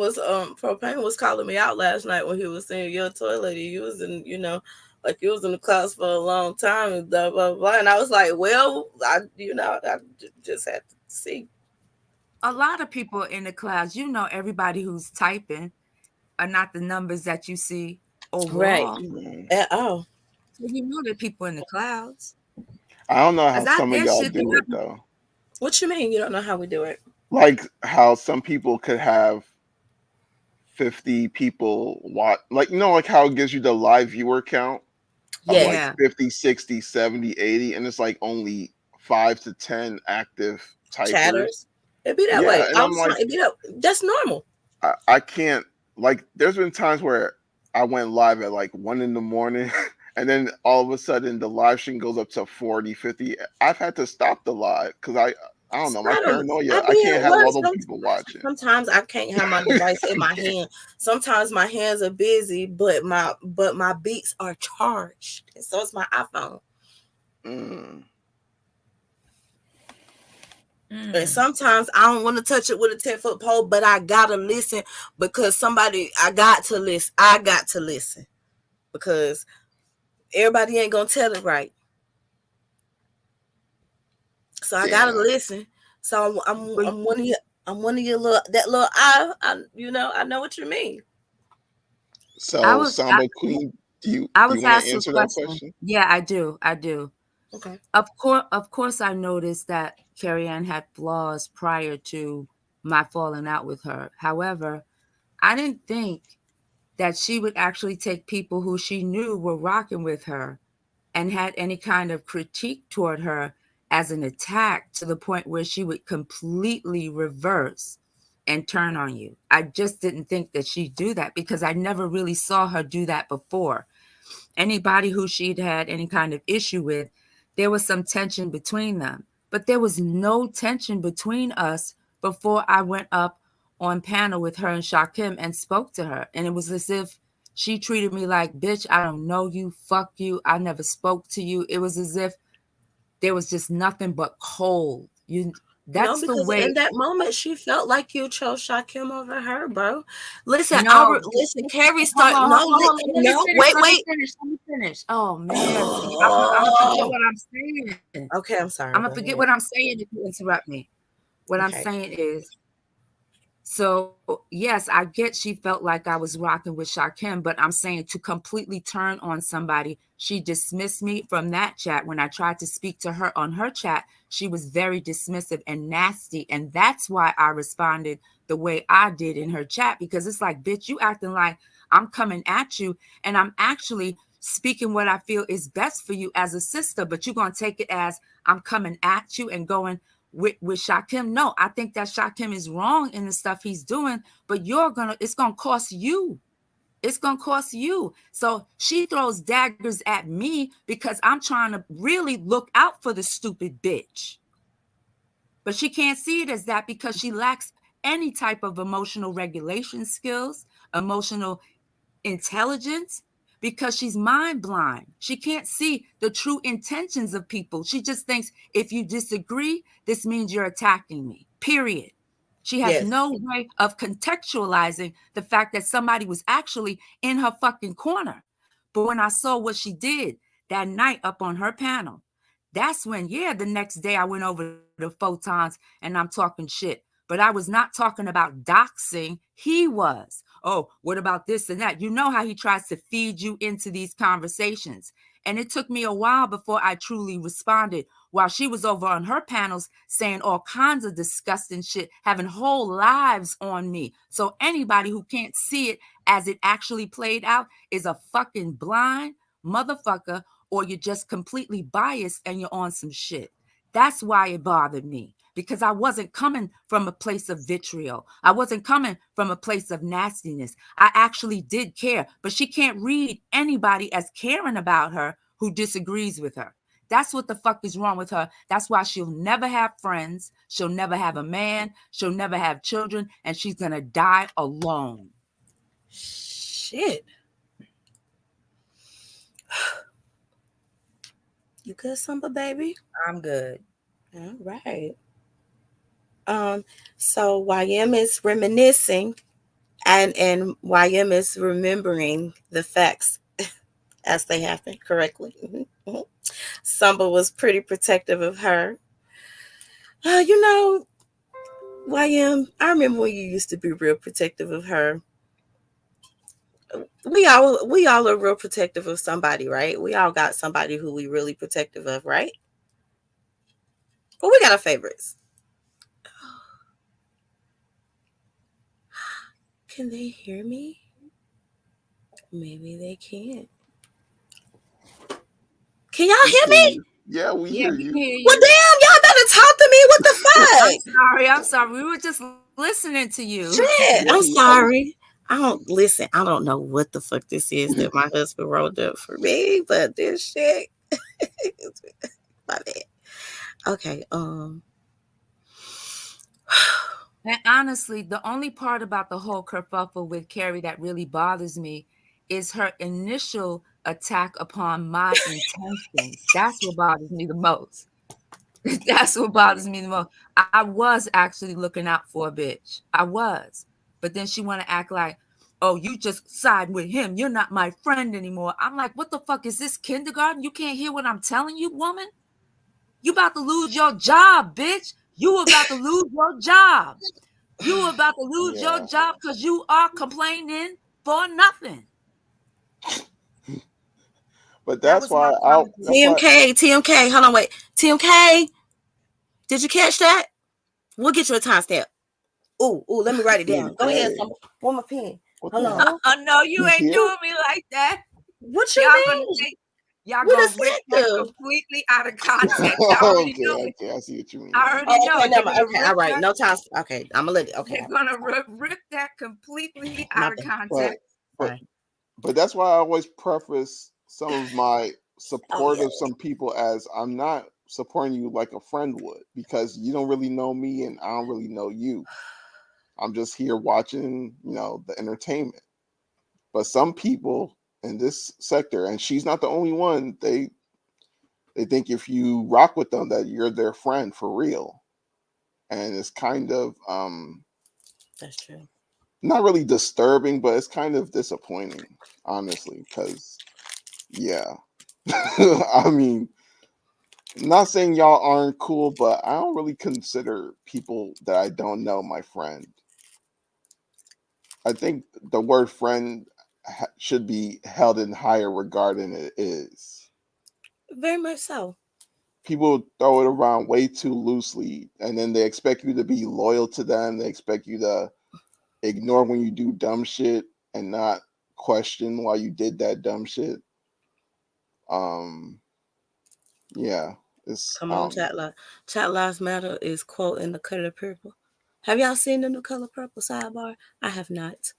was calling me out last night when he was saying your toilet. You was in, like you was in the class for a long time and blah blah blah. And I was like, well, I just had to see. A lot of people in the class, everybody who's typing are not the numbers that you see overall. Right. At all. So you know there are people in the clouds. I don't know how Because I some of did y'all shit do it though. What you mean? You don't know how we do it? Like how some people could have 50 people watch, like like how it gives you the live viewer count of Yeah. like 50, 60, 70, 80, and it's like only 5 to 10 active typers. Chatters. It'd be that Yeah, way. and I'm like, that's normal. I can't, like, there's been times where I went live at like 1 a.m. and then all of a sudden the live stream goes up to 40, 50. I've had to stop the live because I don't know, my paranoia. I can't have all those people watching. Sometimes I can't have my device in my hand. Sometimes my hands are busy, but my beats are charged, and so it's my iPhone. And sometimes I don't want to touch it with a 10-foot pole, but I gotta listen because I got to listen because everybody ain't gonna tell it right. So I gotta listen. So I'm one of you. I'm one of your little I know what you mean. So Samba Queen, do you want to answer that question? Yeah, I do. Okay. Of course, I noticed that Carrie Ann had flaws prior to my falling out with her. However, I didn't think that she would actually take people who she knew were rocking with her and had any kind of critique toward her as an attack to the point where she would completely reverse and turn on you. I just didn't think that she'd do that because I never really saw her do that before. Anybody who she'd had any kind of issue with, there was some tension between them. But there was no tension between us before I went up on panel with her and Shakim and spoke to her. And it was as if she treated me like, bitch, I don't know you, fuck you, I never spoke to you. It was as if there was just nothing but cold. That's the way. In that moment, she felt like you chose Shakim over her, bro. Listen, Carrie started. Let me finish. Oh man, I'm gonna forget what I'm saying. Okay, I'm sorry. I'm gonna forget what I'm saying if you interrupt me. What I'm saying is, so yes, I get she felt like I was rocking with Shakim, but I'm saying to completely turn on somebody, she dismissed me from that chat. When I tried to speak to her on her chat, she was very dismissive and nasty. And that's why I responded the way I did in her chat, because it's like, bitch, you acting like I'm coming at you and I'm actually speaking what I feel is best for you as a sister, but you're going to take it as I'm coming at you and going with Shakim. No, I think that Shakim is wrong in the stuff he's doing, but it's going to cost you. It's going to cost you. So she throws daggers at me because I'm trying to really look out for the stupid bitch. But she can't see it as that because she lacks any type of emotional regulation skills, emotional intelligence, because she's mind blind. She can't see the true intentions of people. She just thinks if you disagree, this means you're attacking me, period. She has Yes. no way of contextualizing the fact that somebody was actually in her fucking corner. But when I saw what she did that night up on her panel, that's when, yeah, the next day I went over to Photons and I'm talking shit. But I was not talking about doxing. He was. Oh, what about this and that? You know how he tries to feed you into these conversations. And it took me a while before I truly responded, while she was over on her panels saying all kinds of disgusting shit, having whole lives on me. So anybody who can't see it as it actually played out is a fucking blind motherfucker, or you're just completely biased and you're on some shit. That's why it bothered me, because I wasn't coming from a place of vitriol. I wasn't coming from a place of nastiness. I actually did care, but she can't read anybody as caring about her who disagrees with her. That's what the fuck is wrong with her. That's why she'll never have friends. She'll never have a man. She'll never have children. And she's going to die alone. Shit. You good, Samba baby? I'm good. All right. So YM is reminiscing and YM is remembering the facts as they happen correctly. Mm-hmm. Samba was pretty protective of her. You know, YM, I remember when you used to be real protective of her. We all are real protective of somebody, right? We all got somebody who we really protective of, right? But we got our favorites. Can they hear me? Maybe they can't. Can y'all hear me? Yeah, we hear you. Well, damn, y'all better talk to me. What the fuck? I'm sorry. We were just listening to you. Shit, I'm sorry. I don't know what the fuck this is that my husband wrote up for me, but this shit. My bad. Okay. And honestly, the only part about the whole kerfuffle with Carrie that really bothers me is her initial attack upon my intentions. That's what bothers me the most. That's what bothers me the most. I was actually looking out for a bitch. I was. But then she want to act like, oh, you just side with him. You're not my friend anymore. I'm like, what the fuck is this, kindergarten? You can't hear what I'm telling you, woman? You about to lose your job, bitch. You about to lose your job. You about to lose your job because you are complaining for nothing. But that's why TMK, hold on, wait. TMK, did you catch that? We'll get you a timestamp. Ooh, let me write it down. Go ahead, one more pen. Hold on. Oh, no, you ain't doing me like that. What you mean? Y'all gonna rip that completely out of context. Okay, I see what you mean. I already know. Okay, all right, no time. Okay, I'm gonna let it. Okay, they're gonna rip that completely out of context. But that's why I always preface some of my support of some people as I'm not supporting you like a friend would, because you don't really know me and I don't really know you. I'm just here watching, the entertainment. But some people in this sector, and she's not the only one, they think if you rock with them that you're their friend for real. And it's kind of that's true. Not really disturbing, but it's kind of disappointing, honestly, because I mean, not saying y'all aren't cool, but I don't really consider people that I don't know my friend. I think the word friend should be held in higher regard than it is. Very much so. People throw it around way too loosely, and then they expect you to be loyal to them. They expect you to ignore when you do dumb shit and not question why you did that dumb shit. It's come on, Chat Lives Matter is quoting The Color Purple. Have y'all seen the new Color Purple sidebar? I have not.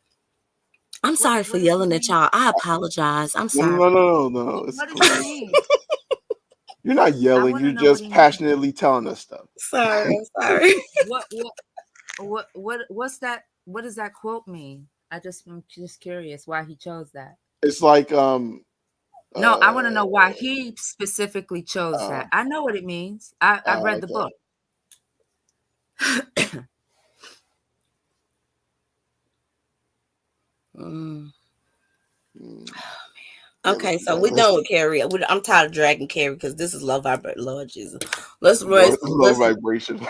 I'm sorry for yelling at y'all. I apologize. I'm sorry. No. What does it mean? You're not yelling. wanna You're know what just he means. passionately telling us stuff. Sorry, I'm sorry. What's that? What does that quote mean? I'm just curious why he chose that. It's like No, I want to know why he specifically chose oh, that. I know what it means. I've read the okay. book. Mm. Mm. Okay, so Yeah, we're done with Carrie. I'm tired of dragging Carrie because this is low vibration. Lord Jesus, let's low vibration.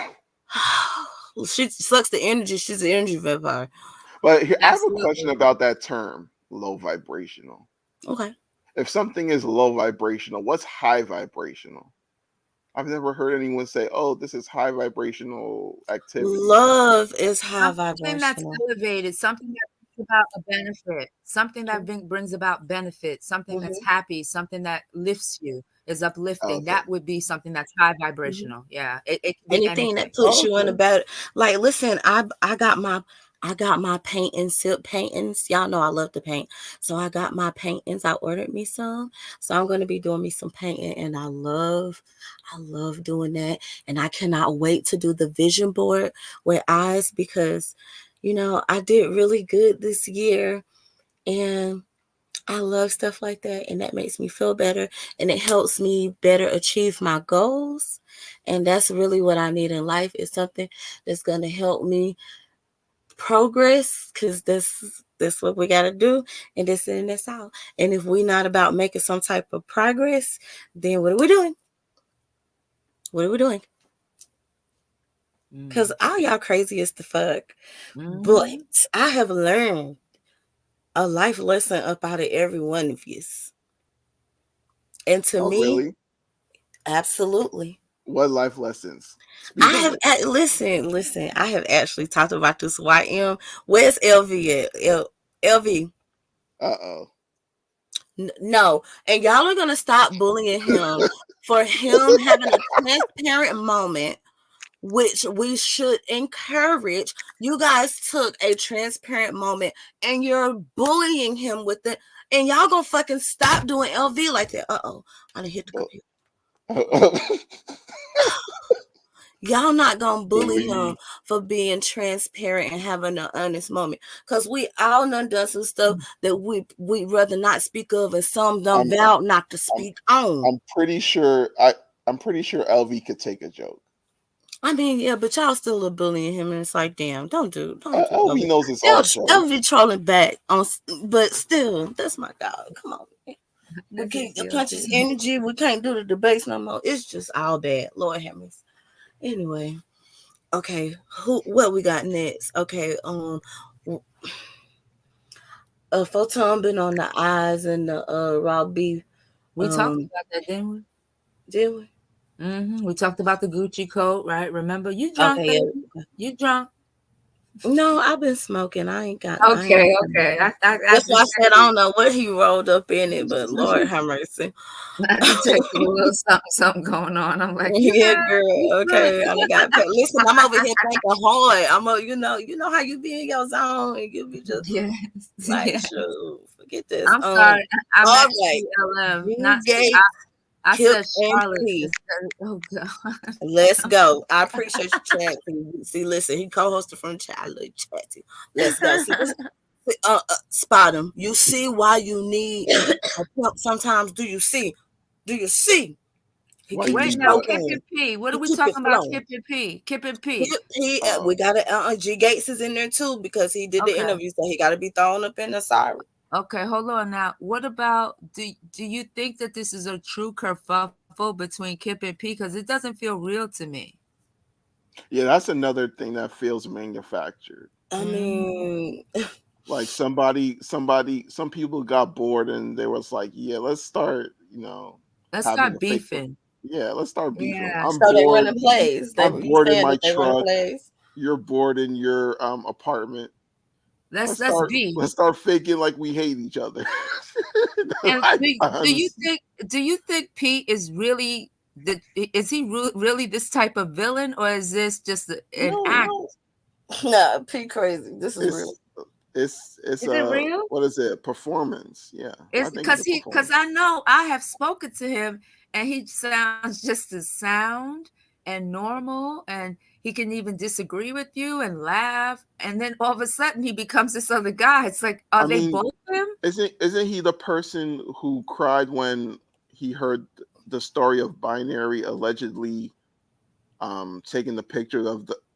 She sucks the energy. She's an energy vampire. But here, I have a Absolutely. question about that term, low vibrational. Okay. If something is low vibrational, what's high vibrational? I've never heard anyone say, "Oh, this is high vibrational activity." Love is high Something that's vibrational. elevated, something that brings about a benefit, something that brings about benefit, something that's happy, something that lifts you, is uplifting. Okay. That would be something that's high vibrational. Yeah, it can be Anything that anything. puts you in a better, like, listen, I got my paint silk paintings. Y'all know I love to paint. So I got my paintings. I ordered me some. So I'm going to be doing me some painting, and I love doing that. And I cannot wait to do the vision board with eyes because, I did really good this year, and I love stuff like that, and that makes me feel better, and it helps me better achieve my goals. And that's really what I need in life, is something that's going to help me progress, because that's what we got to do, and this and that's all. And if we're not about making some type of progress, then what are we doing? What are we doing? Because all y'all crazy as the fuck. But I have learned a life lesson up out of every one of you. And to me, really? Absolutely. What life lessons? I have listen. I have actually talked about this. YM, where's LV at? LV. Uh-oh. No, and y'all are gonna stop bullying him for him having a transparent moment, which we should encourage. You guys took a transparent moment, and you're bullying him with it, and y'all gonna fucking stop doing LV like that. I done hit the computer. Y'all not gonna bully him for being transparent and having an honest moment, because we all done some stuff that we rather not speak of, and some done vow not to speak on. I'm pretty sure LV could take a joke. I mean, yeah, but y'all still are bullying him, and it's like, damn, don't do LV knows it's all show. LV trolling back on, but still, that's my dog. Come on, man. We can't punch his energy. We can't do the debates no more. It's just all bad. Lord have mercy. Anyway, okay, what we got next? Okay, a photon been on the eyes and the raw beef. We talked about that, didn't we? Did we? We talked about the Gucci coat, right? Remember, you drunk? Okay, yeah. You drunk? No, I've been smoking. I ain't got. Okay. That's why I said I don't know what he rolled up in it, but Lord have mercy. I detected a little something going on. I'm like, yeah, girl. Okay, I got. Listen, I'm over here thinking hard. You know how you be in your zone and you be just like, shoot, forget this. I'm sorry. I'm all right. Not I said Charlotte. Oh God. Let's go. I appreciate you, Chad. See, listen, he co-hosted from Childhood Chatty. Let's go. See, spot him. You see why you need a pimp sometimes. Do you see? Wait, now, Kip and P. What are we talking about? Kip and P. Kip and P. We got it. G Gates is in there too, because he did the interview, so he got to be thrown up in the siren. Okay, hold on now. What about, do you think that this is a true kerfuffle between Kip and P? Because it doesn't feel real to me. Yeah, that's another thing that feels manufactured. I mean, like some people got bored and they was like, yeah, let's start, let's start beefing. Let's start beefing. Yeah. I'm so bored. They running plays. I'm bored in my truck. You're bored in your apartment. Let's beef. Let's start faking like we hate each other. And do you think Pete is really really this type of villain, or is this just an act? No, Pete crazy. This is real. it's Is it real? what is it? Performance. Yeah, I It's think it's a because performance. I know I have spoken to him and he sounds just as sound and normal, and he can even disagree with you and laugh, and then all of a sudden he becomes this other guy. It's like, are I they mean, both him? isn't he the person who cried when he heard the story of Binary allegedly taking the pictures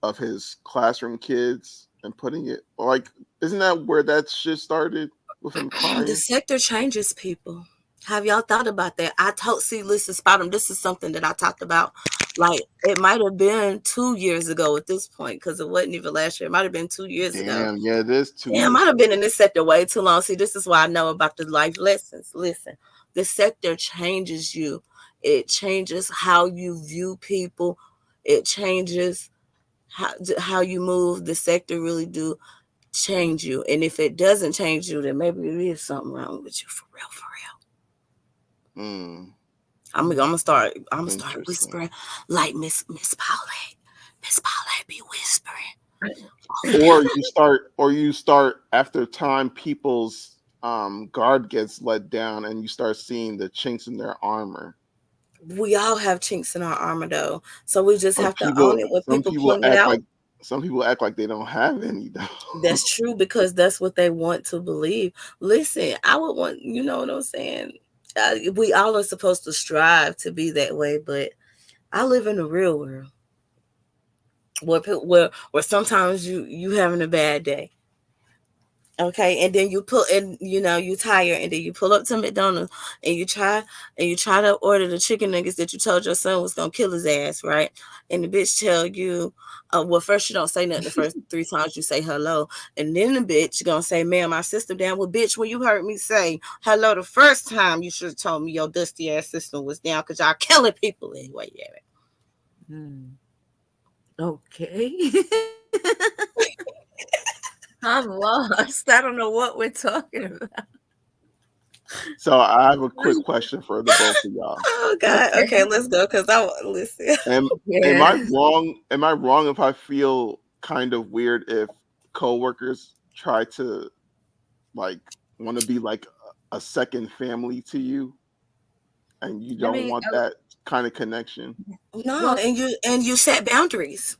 of his classroom kids and putting it like, isn't that where that shit started with him The crying? sector changes people. Have y'all thought about that? See, listen, Spottum, this is something that I talked about. Like, it might have been 2 years ago at this point, because it wasn't even last year. It might have been 2 years ago. Damn, yeah, it is 2 years. Yeah, I might have been in this sector way too long. See, this is why I know about the life lessons. Listen, the sector changes you. It changes how you view people. It changes how you move. The sector really do change you. And if it doesn't change you, then maybe there is something wrong with you for real, for real. Mm, I'm gonna start interesting. whispering like Miss Paulette. Miss Paulette be whispering. Or you start after time, people's guard gets let down and you start seeing the chinks in their armor. We all have chinks in our armor though. So we just But have to own it when people point it out. some people act like they don't have any though. That's true, because that's what they want to believe. Listen, I would want, you know what I'm saying? We all are supposed to strive to be that way, but I live in the real world where sometimes you having a bad day. Okay, and then you you tired, and then you pull up to McDonald's and you try to order the chicken nuggets that you told your son was gonna kill his ass, right? And the bitch tell you, well, first you don't say nothing the first 3 times you say hello, and then the bitch gonna say, "Ma'am, my system down." Well, bitch, when you heard me say hello the first time, you should have told me your dusty ass system was down, because y'all killing people anyway. Yeah. Okay. I'm lost. I don't know what we're talking about. So I have a quick question for the both of y'all. Oh God. Okay, let's go, because I listen. Am I wrong? Am I wrong if I feel kind of weird if coworkers try to like want to be like a second family to you, and you don't want that kind of connection? No, and you set boundaries.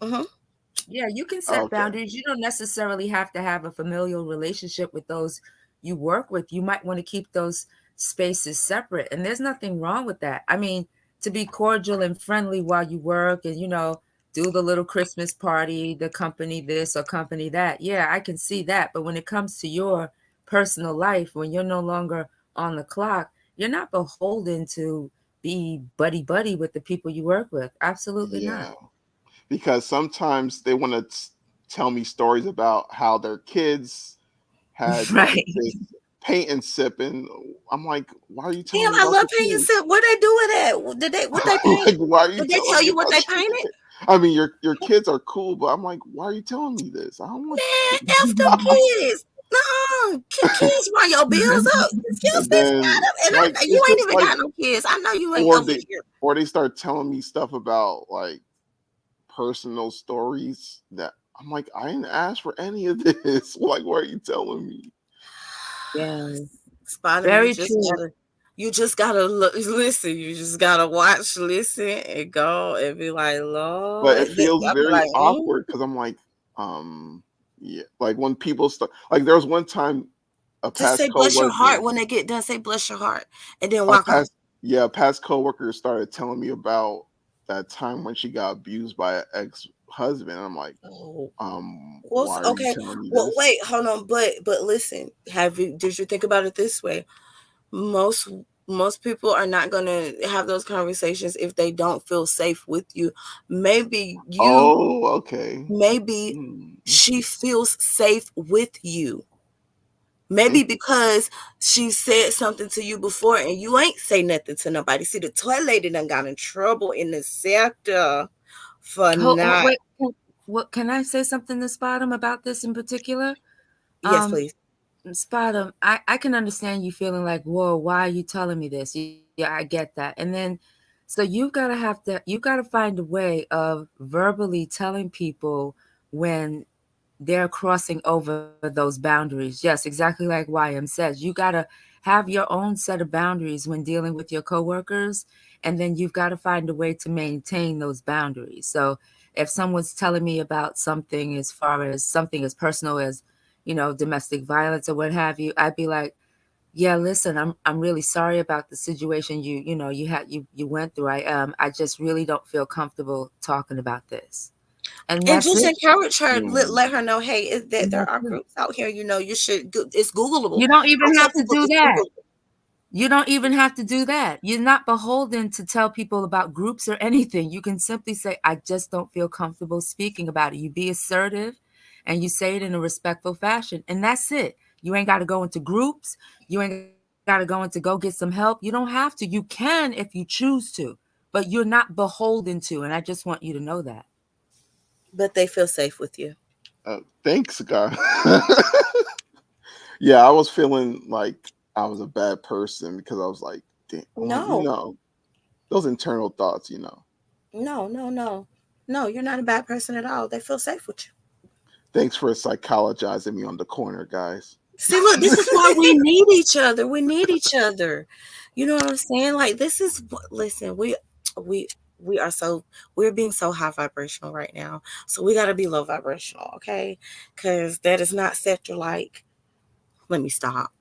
Yeah, you can set boundaries. You don't necessarily have to have a familial relationship with those you work with. You might want to keep those spaces separate, and there's nothing wrong with that. I mean, to be cordial and friendly while you work and, do the little Christmas party, the company this or company that. Yeah, I can see that. But when it comes to your personal life, when you're no longer on the clock, you're not beholden to be buddy with the people you work with. Absolutely not. Because sometimes they want to tell me stories about how their kids had like this paint and sip, and I'm like, why are you telling me? I love paint and sip. What they do with that? Did they paint? Like, why are you Did they tell you what they painted? I mean, your kids are cool, but I'm like, why are you telling me this? I don't want. Man, F them kids. No, kids run your bills up. Excuse me, and you ain't even got no kids. I know you ain't over here. Or they start telling me stuff about like personal stories that I'm like, I didn't ask for any of this. Like, why are you telling me? Yeah, very true. You just gotta listen. You just gotta watch, listen, and go and be like, Lord. But it feels very awkward because I'm like, yeah, like when people start, like there was one time just say bless your heart when they get done. Say bless your heart, and then walk off. Yeah, past coworker started telling me about that time when she got abused by an ex-husband. I'm like, why are you telling me this? Wait, hold on, but listen, did you think about it this way? Most people are not going to have those conversations if they don't feel safe with you. Maybe she feels safe with you. Maybe because she said something to you before and you ain't say nothing to nobody. See, the toy lady done got in trouble in the sector for not. Wait, what can I say something to Spottum about this in particular? Yes, please. Spottum, I can understand you feeling like, whoa, why are you telling me this? Yeah, I get that. And then, so you got to find a way of verbally telling people when they're crossing over those boundaries. Yes, exactly like YM says. You got to have your own set of boundaries when dealing with your coworkers, and then you've got to find a way to maintain those boundaries. So if someone's telling me about something as far as something as personal as, domestic violence or what have you, I'd be like, yeah, listen, I'm really sorry about the situation you went through. I just really don't feel comfortable talking about this. And And that's just it. encourage her, Mm. let her know, hey, that there That's are it. groups out here, you should, it's Googleable. You don't even I tell have to people do it's that. Googleable. You don't even have to do that. You're not beholden to tell people about groups or anything. You can simply say, I just don't feel comfortable speaking about it. You be assertive and you say it in a respectful fashion. And that's it. You ain't got to go into groups. You ain't got to go into go get some help. You don't have to. You can if you choose to, but you're not beholden to. And I just want you to know that. But they feel safe with you. Thanks, guy. Yeah, I was feeling like I was a bad person because I was like, damn, No. those internal thoughts, No, you're not a bad person at all. They feel safe with you. Thanks for psychologizing me on the corner, guys. See, look, this is why we need each other. We need each other. You know what I'm saying? Like, this is listen, we we're being so high vibrational right now. So we gotta be low vibrational, okay? Because that is not set your like. Let me stop.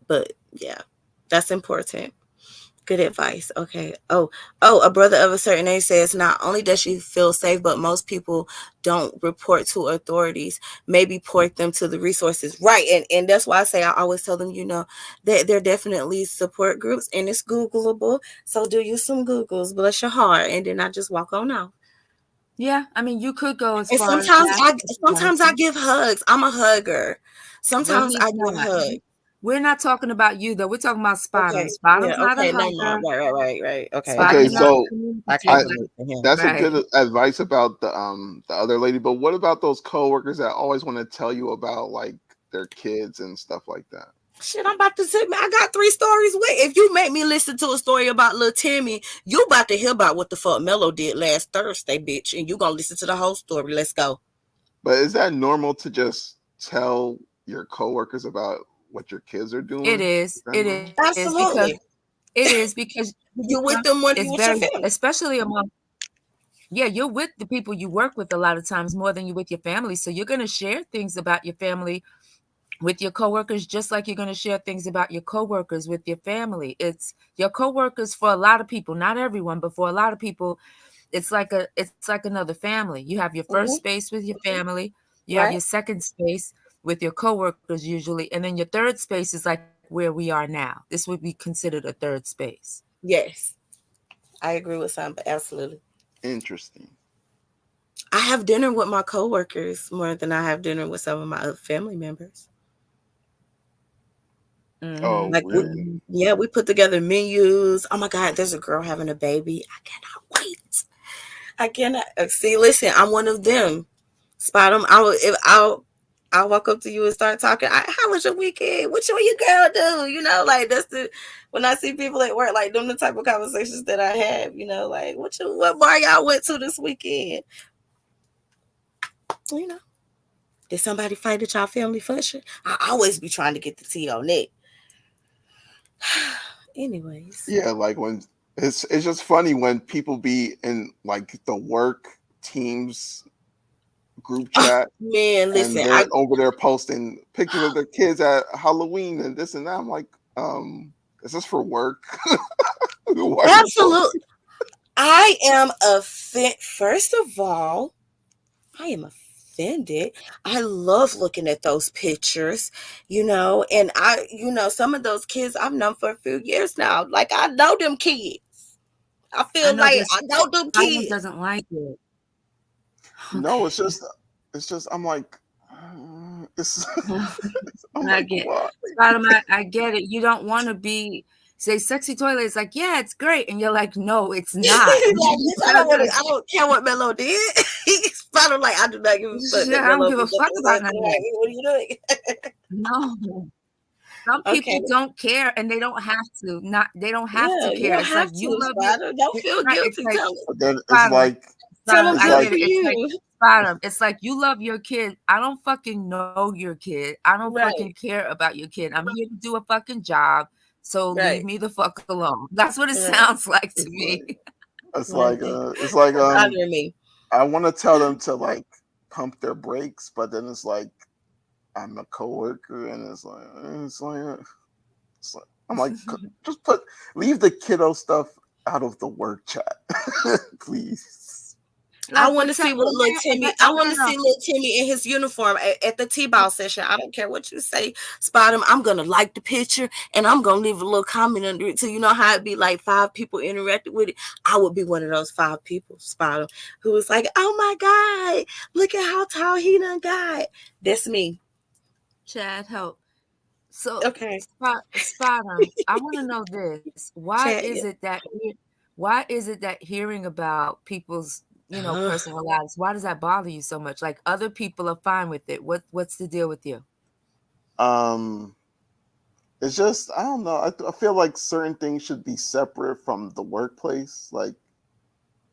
But yeah, that's important. Good advice. Okay. Oh, a brother of a certain age says not only does she feel safe, but most people don't report to authorities, maybe port them to the resources. Right. And that's why I always tell them, that there are definitely support groups and it's Googleable. So do you some Googles, bless your heart. And then I just walk on out. Yeah. I mean, you could go as And far as sometimes I give hugs. I'm a hugger. Sometimes he's I give not. hugs. We're not talking about you, though. We're talking about Spottum. Okay. Spottum's Yeah. not a Okay. No. hugger. Right. Okay. Okay, Spottum's not so I can't communicative. relate to him. that's a Right. good advice about the other lady. But what about those coworkers that always want to tell you about like their kids and stuff like that? Shit, I'm about to say, man, I got 3 stories. Wait, if you make me listen to a story about little Timmy, you about to hear about what the fuck Mello did last Thursday, bitch, and you gonna listen to the whole story. Let's go. But is that normal to just tell your coworkers about what your kids are doing? It is. that It normal? is Absolutely. because You with them when you it's with your very, family. especially among, you're with the people you work with a lot of times more than you're with your family. So you're going to share things about your family with your coworkers, just like you're going to share things about your coworkers with your family. It's your coworkers for a lot of people, not everyone, but for a lot of people, it's like another family. You have your first space with your family, you have Right? your second space with your coworkers usually, and then your third space is like where we are now. This would be considered a third space. Yes. I agree with Sam, but absolutely. Interesting. I have dinner with my coworkers more than I have dinner with some of my other family members. Oh, Like really? we put together menus. Oh my God, there's a girl having a baby. I cannot wait. I cannot see. Listen, I'm one of them. Spot 'em. I'll walk up to you and start talking. How was your weekend? What you and your girl do? Like that's when I see people at work, like them the type of conversations that I have. Like what bar y'all went to this weekend? Did somebody fight at y'all family function? I always be trying to get the tea on it. Anyways. Yeah, like when it's just funny when people be in like the work teams group chat Man, and listen, they're over there posting pictures of their kids at Halloween and this and that. I'm like, is this for work? Absolutely. I am offended. First of all, I am offended. I love looking at those pictures, and some of those kids I've known for a few years now. Like I know them kids. I feel like I know them kids. Doesn't like it. No, it's just I'm like, I get it. You don't want to be say sexy toilet. It's like, yeah, it's great, and you're like, no, it's not. I don't care what Mello did. He's probably like, I do not give a fuck. Yeah, I don't give a fuck about that. What are you doing? No. Some people don't care, and they don't have to. They don't have to care. You don't it's have like to, you love Spider. Don't feel guilty. But then it's like Tell them it's good like for you. Bottom. It's like you love your kid. I don't fucking know your kid. I don't Right. fucking care about your kid. I'm here to do a fucking job. So Right. leave me the fuck alone. That's what it Right. sounds like to It's me. like it's Right. like Bothering me. I want to tell them to like pump their brakes, but then it's like I'm a coworker, and it's like I'm like just leave the kiddo stuff out of the work chat, please. I Like, want to but see what little but Timmy. but I no, want no, to no. see little Timmy in his uniform at the T-ball session. I don't care what you say, Spot him. I'm gonna like the picture and I'm gonna leave a little comment under it. So you know how it'd be like 5 people interacted with it. I would be one of those 5 people, Spot him, who was like, "Oh my God, look at how tall he done got." That's me. Chad, help. So Okay, spot on. I want to know this. Why Chad. is it that hearing about people's, Ugh. personal lives, why does that bother you so much? Like other people are fine with it. What's the deal with you? It's just I don't know. I feel like certain things should be separate from the workplace. Like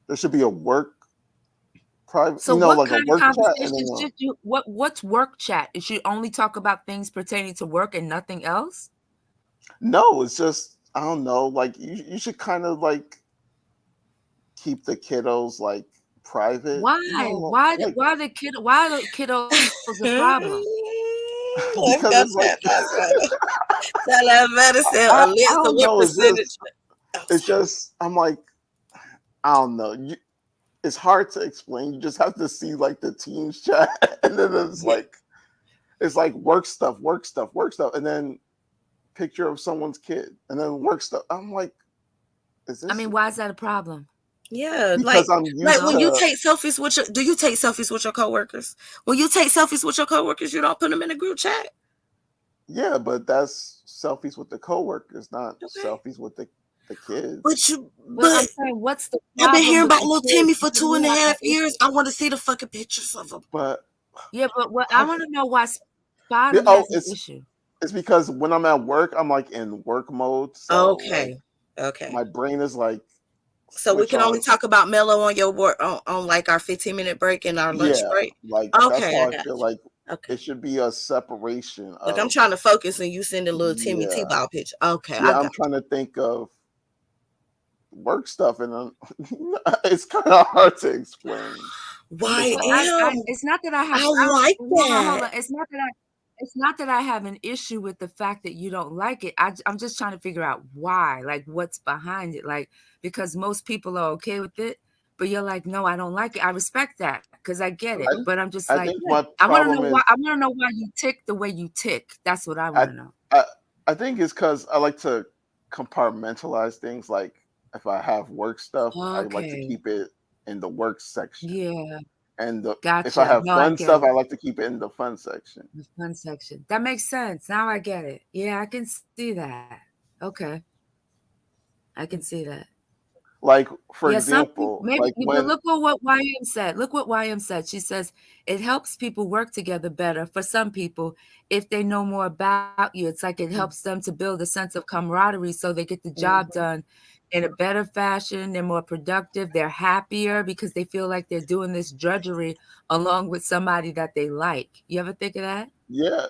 there should be a work private, So what like a kind of work chat, and conversations then should you what's work chat? It should only talk about things pertaining to work and nothing else? no, it's just I don't know. Like you should kind of like keep the kiddos like private. Why? Like Why are the kiddos a problem? Let's because go it's like tell that medicine. I Alexa, don't what know. percentage? It's just I'm like I don't know. It's hard to explain. You just have to see like the teams chat, and then it's like work stuff, and then picture of someone's kid, and then work stuff. I'm like, is this? I mean, why is that a problem? Yeah, because I'm used like when you to. take selfies with do you take selfies with your coworkers? When you take selfies with your coworkers, you don't put them in a group chat. Yeah, but that's selfies with the coworkers, not Okay. selfies with the kids. But I'm saying, what's the I've been problem hearing with about the little kids? Timmy for Do you 2.5 have an years. I want to see the fucking pictures of him. But Yeah, but what I want to know why Yeah, Spottum has an issue. it's because when I'm at work, I'm like in work mode. So Okay. my brain is like. So we switch can only on. talk about Mello on your work on like our 15-minute break and our lunch Yeah, break. like Okay, that's why I I got feel you. like Okay. it should be a separation. Look, I'm Of, trying to focus and you sending little Timmy Yeah. T-ball picture. Okay, yeah, I I'm got trying to think of work stuff, and it's kind of hard to explain. why But it's not that I have. I like Hold on. that. It's not that I have an issue with the fact that you don't like it. I'm just trying to figure out why, like what's behind it, like because most people are okay with it, but you're like, no, I don't like it. I respect that because I get it, but I'm just I like, think my I want to problem know is why. I want to know why you tick the way you tick. That's what I want to know. I think it's because I like to compartmentalize things. Like if I have work stuff, I like to Okay. keep it in the work section. Yeah, And if gotcha. I have No, I fun get stuff, it. I like to keep it in the fun section. The fun section. That makes sense. Now I get it. Yeah, I can see that. Okay. I can see that. Like for Yeah, some people, example, maybe, like but when look at what YM said. Look what YM said. She says it helps people work together better for some people if they know more about you. It's like it helps them to build a sense of camaraderie so they get the job done in a better fashion. They're more productive. They're happier because they feel like they're doing this drudgery along with somebody that they like. You ever think of that? yeah,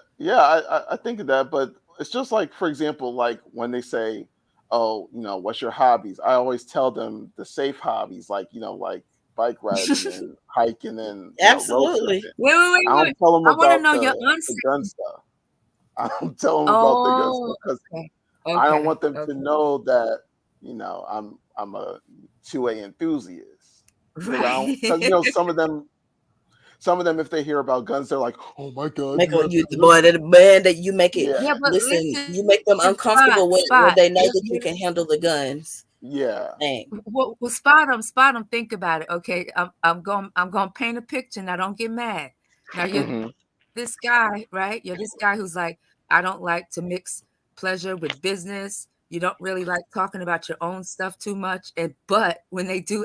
I think of that, but it's just like for example, like when they say, "Oh, what's your hobbies?" I always tell them the safe hobbies, like like bike riding and hiking and road Absolutely. tripping. Wait. I don't tell them I want to about know your the answer. gun stuff. I don't tell them about the gun stuff because Okay. I don't want them Okay. to know that I'm a 2A enthusiast. Right. Because some of them if they hear about guns, they're like, "Oh my god, Make you have you to the know." boy that the man that you make it. Yeah, Yeah, but Listen, listen, you make them uncomfortable when Spot. they know that you can handle the guns. yeah. Dang. Well, spot 'em. Think about it. Okay, I'm going to paint a picture. Now, don't get mad. Now, you're Mhm. this guy, right? You're this guy who's like, I don't like to mix pleasure with business. You don't really like talking about your own stuff too much. But when they do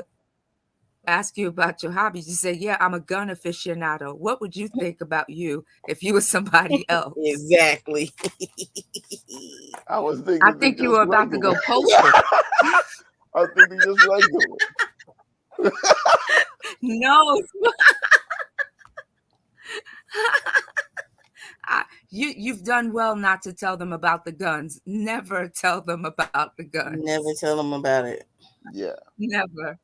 ask you about your hobbies, you say, "Yeah, I'm a gun aficionado." What would you think about you if you were somebody else? Exactly. I was I thinking think you just were about to regular. go postal. I was thinking just regular. No, You've done well not to tell them about the guns. Never tell them about the guns. Never tell them about it. Yeah. Never.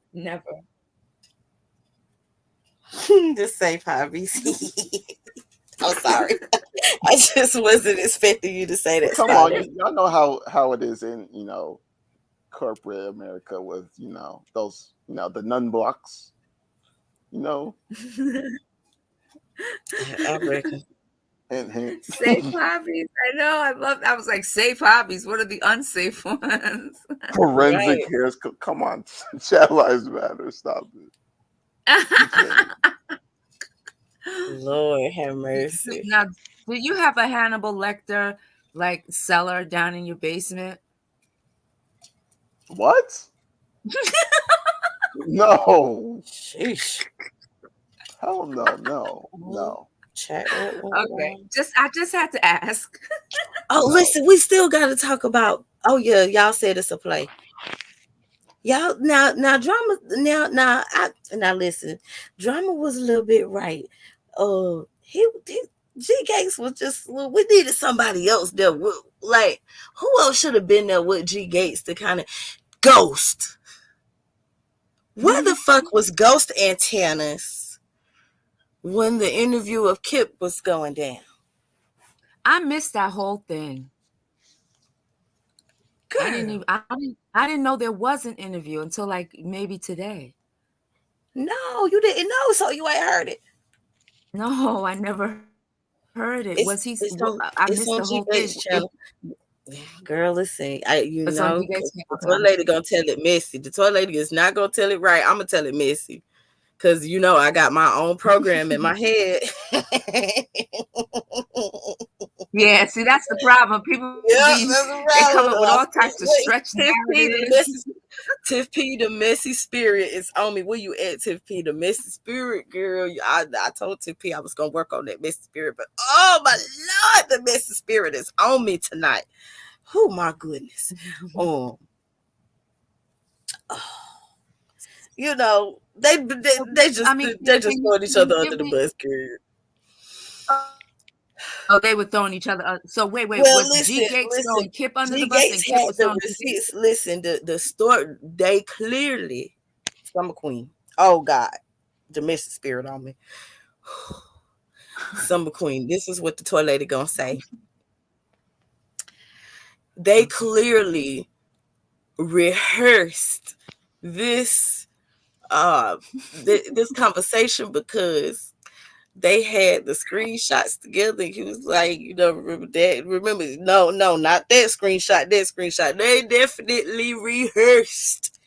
The safe hobbies. I'm sorry. I just wasn't expecting you to say that. Come on, y'all know how it is in corporate America with those the nun blocks. I reckon. Hint. Safe hobbies. I know. I was like, safe hobbies. What are the unsafe ones? Forensic hairs. Come on, Chat Lives Matter. Stop it. Lord have mercy. Now, do you have a Hannibal Lecter cellar down in your basement? What? No. Sheesh. Hell no. Chat. Okay. I just had to ask. Oh, listen, we still got to talk about. Oh yeah, y'all said it's a play. Y'all now drama now listen. Drama was a little bit right. G Gates was just, we needed somebody else there. Like, who else should have been there with G Gates to kind of Ghost? Where the fuck was Ghost Antennas when the interview of Kip was going down? I missed that whole thing. Girl. I didn't know there was an interview until maybe today. No, you didn't know, so you ain't heard it. No, I never heard it. I missed the whole thing. Channel. Girl, listen, the toy lady gonna tell it messy. The toy lady is not gonna tell it right. I'm gonna tell it messy. Cause I got my own program in my head. Yeah, see, that's the problem. People they come up with all types of stretch narratives. Tiff P, the messy spirit is on me. Where you at, Tiff P? The messy spirit, girl. I told Tiff P I was gonna work on that messy spirit, but oh my Lord, the messy spirit is on me tonight. Oh my goodness. They just throwing each other under the bus, girl. Oh, they were throwing each other. So wait. Well, was G Gates throwing Kip under the bus? And Kip was throwing receipts. Listen, the story, they clearly, Summer Queen. Oh God, the messy spirit on me. Summer Queen. This is what the toy lady gonna say. They clearly rehearsed this this conversation because they had the screenshots together. He was like, remember that? Remember, no, not that screenshot, that screenshot. They definitely rehearsed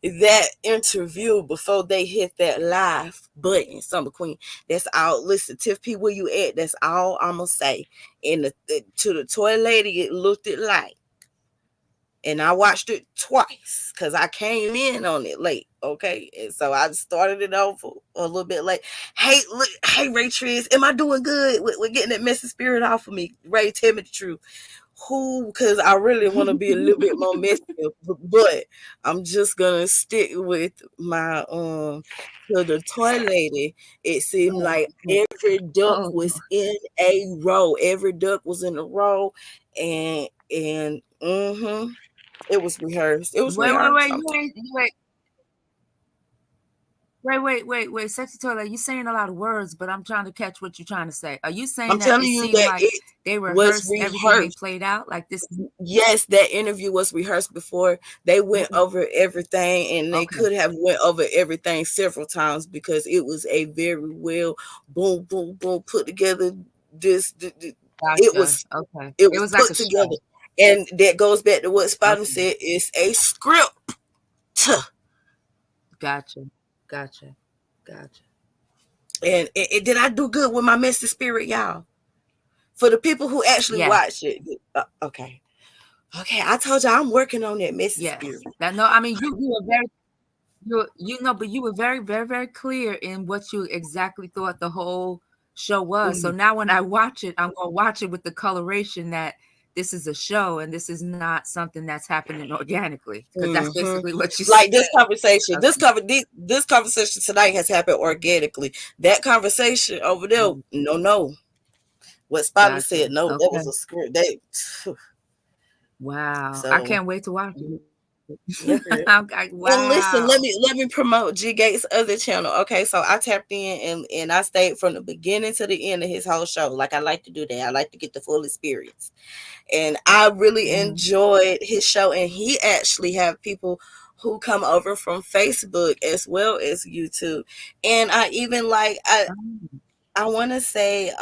that interview before they hit that live button. Summer Queen. That's all. Listen, Tiff P, where you at? That's all I'm gonna say. And to the toy lady, it looked it like. And I watched it twice because I came in on it late. Okay. And so I started it off a little bit late. Hey, Ray Triz, am I doing good with getting that messy spirit off of me? Ray, tell me the truth. Because I really want to be a little bit more messy, but I'm just gonna stick with my to the toy lady. It seemed like every duck was in a row. Every duck was in a row, and it was rehearsed. It was rehearsed. Wait. Sexy toilet. You're saying a lot of words, but I'm trying to catch what you're trying to say. Are you saying that it seemed like they rehearsed everything they played out? Like this? Yes, that interview was rehearsed before. They went over everything, and they could have went over everything several times because it was a very well boom put together. It was like put together. And that goes back to what Spider said. It's a script. Gotcha. And did I do good with my messy spirit, y'all? For the people who actually watch it. Okay. I told y'all I'm working on that messy spirit. You were very, very, very clear in what you exactly thought the whole show was. So now when I watch it, I'm gonna watch it with the coloration that this is a show and this is not something that's happening organically, because that's basically what you like said. this conversation. This conversation tonight has happened organically. That conversation over there, no. What Spider Gotcha. said, no, that Okay. was a script. They Wow. so I can't wait to watch it. wow. Wow. And listen, let me promote G Gates' other channel. Okay, so I tapped in and I stayed from the beginning to the end of his whole show. Like I like to do that. I like to get the full experience. And I really enjoyed his show. And he actually have people who come over from Facebook as well as YouTube. And I even like I want to say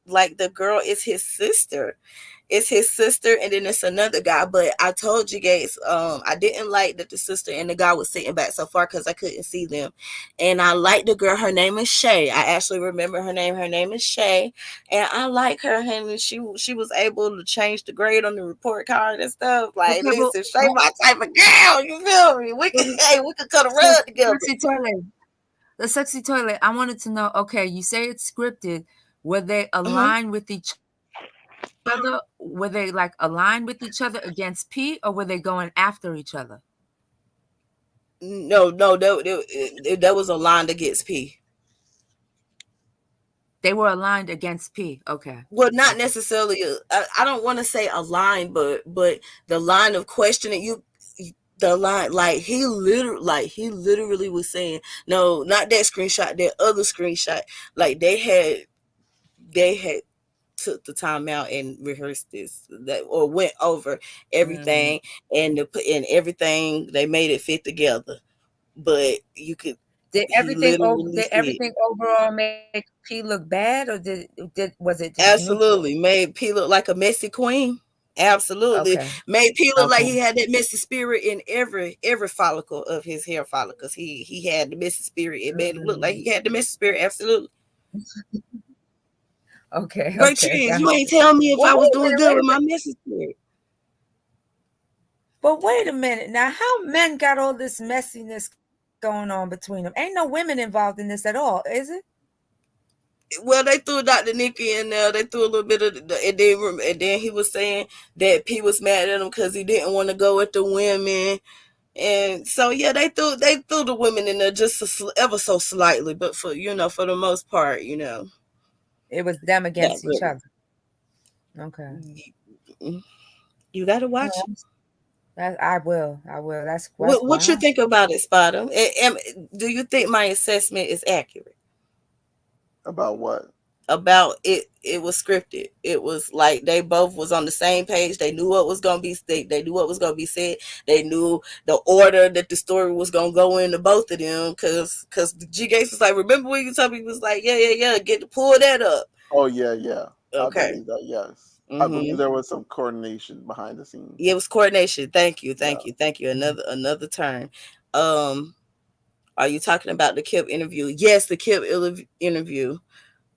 like the girl is his sister. It's his sister, and then it's another guy. But I told you guys, I didn't like that the sister and the guy was sitting back so far because I couldn't see them. And I like the girl. Her name is Shay. I actually remember her name. Her name is Shay, and I like her. And she was able to change the grade on the report card and stuff. Like, Okay, listen, Shay, my type of girl. You feel me? We could cut a rug together. The sexy toilet. I wanted to know. Okay, you say it's scripted. Were they aligned with each other? Were they like aligned with each other against P, or were they going after each other? No, that was aligned against P. They were aligned against P. Okay. Well, not necessarily. I don't want to say aligned, but the line of questioning the line, like he literally was saying, no, not that screenshot, that other screenshot. Like they had took the time out and rehearsed this, that or went over everything and everything. They made it fit together, but you could. Did everything overall make P look bad, or was it just absolutely neutral? Made P look like a messy queen? Absolutely. Okay. Made P look like he had that messy spirit in every follicle of his hair follicles. He had the messy spirit. It made it look like he had the messy spirit. Absolutely. Okay. Great cheese. You ain't tell me if I was doing good with my messy spirit. But wait a minute. Now, how men got all this messiness going on between them? Ain't no women involved in this at all, is it? Well, they threw Dr. Nikki in there. They threw a little bit of and then he was saying that P was mad at him because he didn't want to go with the women. And so yeah, they threw the women in there just ever so slightly, but for the most part, it was them against each other. Okay. You gotta watch it. I will. That's what you think about it, Spider? Do you think my assessment is accurate? About what? About it. It was scripted. It was like they both was on the same page. They knew what was gonna be said. They knew what was gonna be said. They knew the order that the story was gonna go into both of them. Because G Gates was like, remember when you told me? He was like, yeah, get to pull that up. Oh yeah. Okay. I believe that, yes. I believe there was some coordination behind the scenes. Yeah, it was coordination. Thank you. Another term. Are you talking about the Kip interview? Yes, the Kip interview.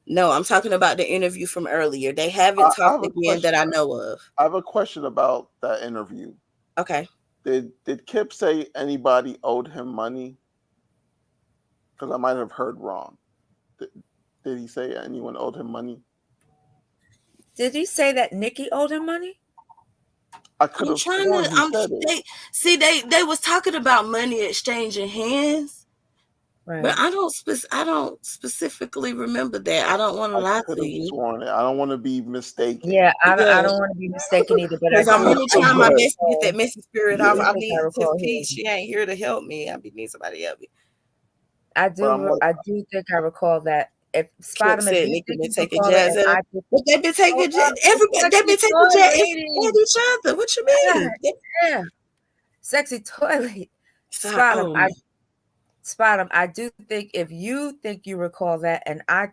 No, I'm talking about the interview from earlier. They haven't talked again that I know of. I have a question about that interview. Okay. Did Kip say anybody owed him money? Because I might have heard wrong. Did he say anyone owed him money? Did he say that Nikki owed him money? I could have sworn he said it. They was talking about money exchanging hands, right. But I don't specifically remember that. I don't want to lie to you. Sworn it. I don't want to be mistaken. Yeah, I don't want to be mistaken either. But I'm really trying my best to get that messy spirit off. I need Tiff P. She ain't here to help me. I need somebody to help me. I do think I recall that. If Spider-Man been taking jazz at, but they've been taking jazz. Everybody, they've been taking jazz at each other. What you mean? Yeah. Sexy toilet. Spot 'em. I do think if you think you recall that, and I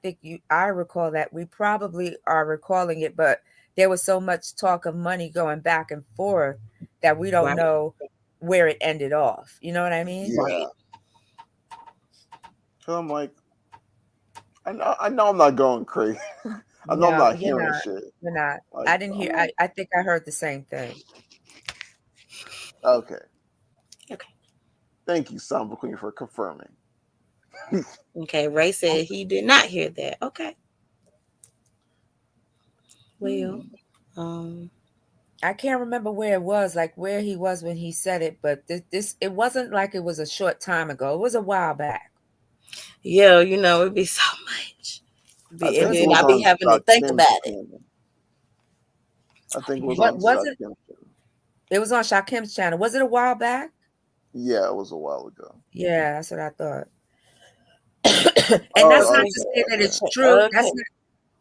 recall that, we probably are recalling it, but there was so much talk of money going back and forth that we don't know where it ended off. You know what I mean? Yeah. So I'm like, I know I'm not going crazy. I know I'm not hearing shit. You're not. Like, I didn't hear. I think I heard the same thing. Okay. Thank you, Samba Queen, for confirming. Okay, Ray said he did not hear that. Okay. Well, I can't remember where it was, like where he was when he said it, but this it wasn't like it was a short time ago. It was a while back. Yeah, you know, it'd be so much. I And think it then was I be on having to think Kim's about it. channel. I think it was What on was it? Kim's channel. It was on Shakim's channel. Was it a while back? Yeah, it was a while ago. Yeah, that's what I thought. And that's not to say that it's true.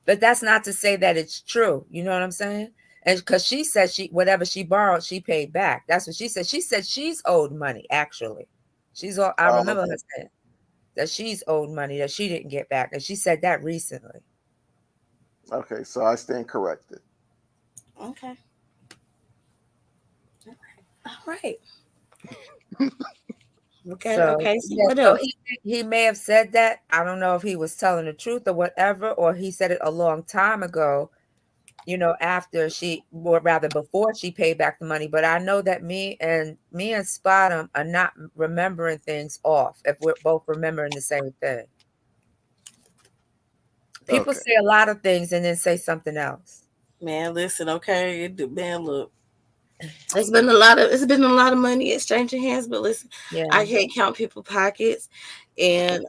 But that's not to say that it's true. You know what I'm saying? And because she said whatever she borrowed, she paid back. That's what she said. She said she's owed money, actually. I remember her saying that she's owed money that she didn't get back. And she said that recently. Okay, so I stand corrected. Okay. All right. Okay. So, Okay. So yeah, what so else? he may have said that. I don't know if he was telling the truth or whatever, or he said it a long time ago, you know, after or rather before she paid back the money. But I know that me and Spottum are not remembering things off if we're both remembering the same thing. People say a lot of things and then say something else. Man, listen, okay. Man, look. It's been a lot of money exchanging hands, but listen, Yeah. I can't count people's pockets, and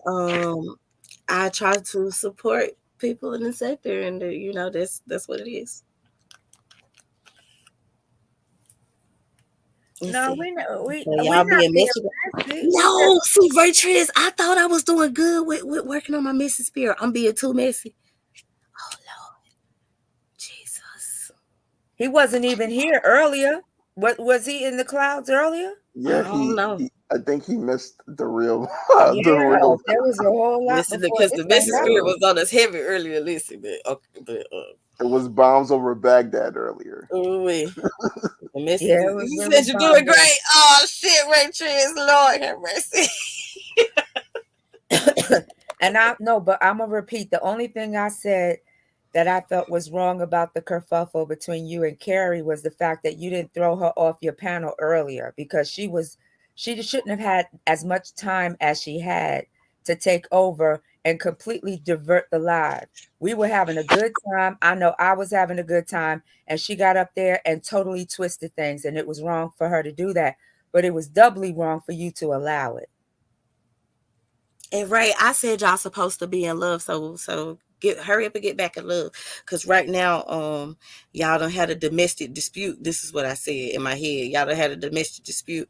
I try to support people in the sector, and you know that's what it is. No, we know y'all being messy. No, see, Raytrez, I thought I was doing good with working on my messy spirit. I'm being too messy. Oh Lord, Jesus! He wasn't even here earlier. What was he in the clouds earlier? Yeah, I don't know. I think he missed the real. There was a whole lot because the messy spirit was on us heavy earlier. Listen, but it was bombs over Baghdad earlier. You said really you're doing great. Oh shit, Raytrez, Lord have mercy. And but I'm gonna repeat. The only thing I said that I felt was wrong about the kerfuffle between you and Carrie was the fact that you didn't throw her off your panel earlier, because she shouldn't have had as much time as she had to take over and completely divert the live. We were having a good time. I know I was having a good time, and she got up there and totally twisted things, and it was wrong for her to do that, but it was doubly wrong for you to allow it. And Ray, I said y'all supposed to be in love, so hurry up and get back in love, because right now y'all done had a domestic dispute. This is what I said in my head. Y'all done had a domestic dispute,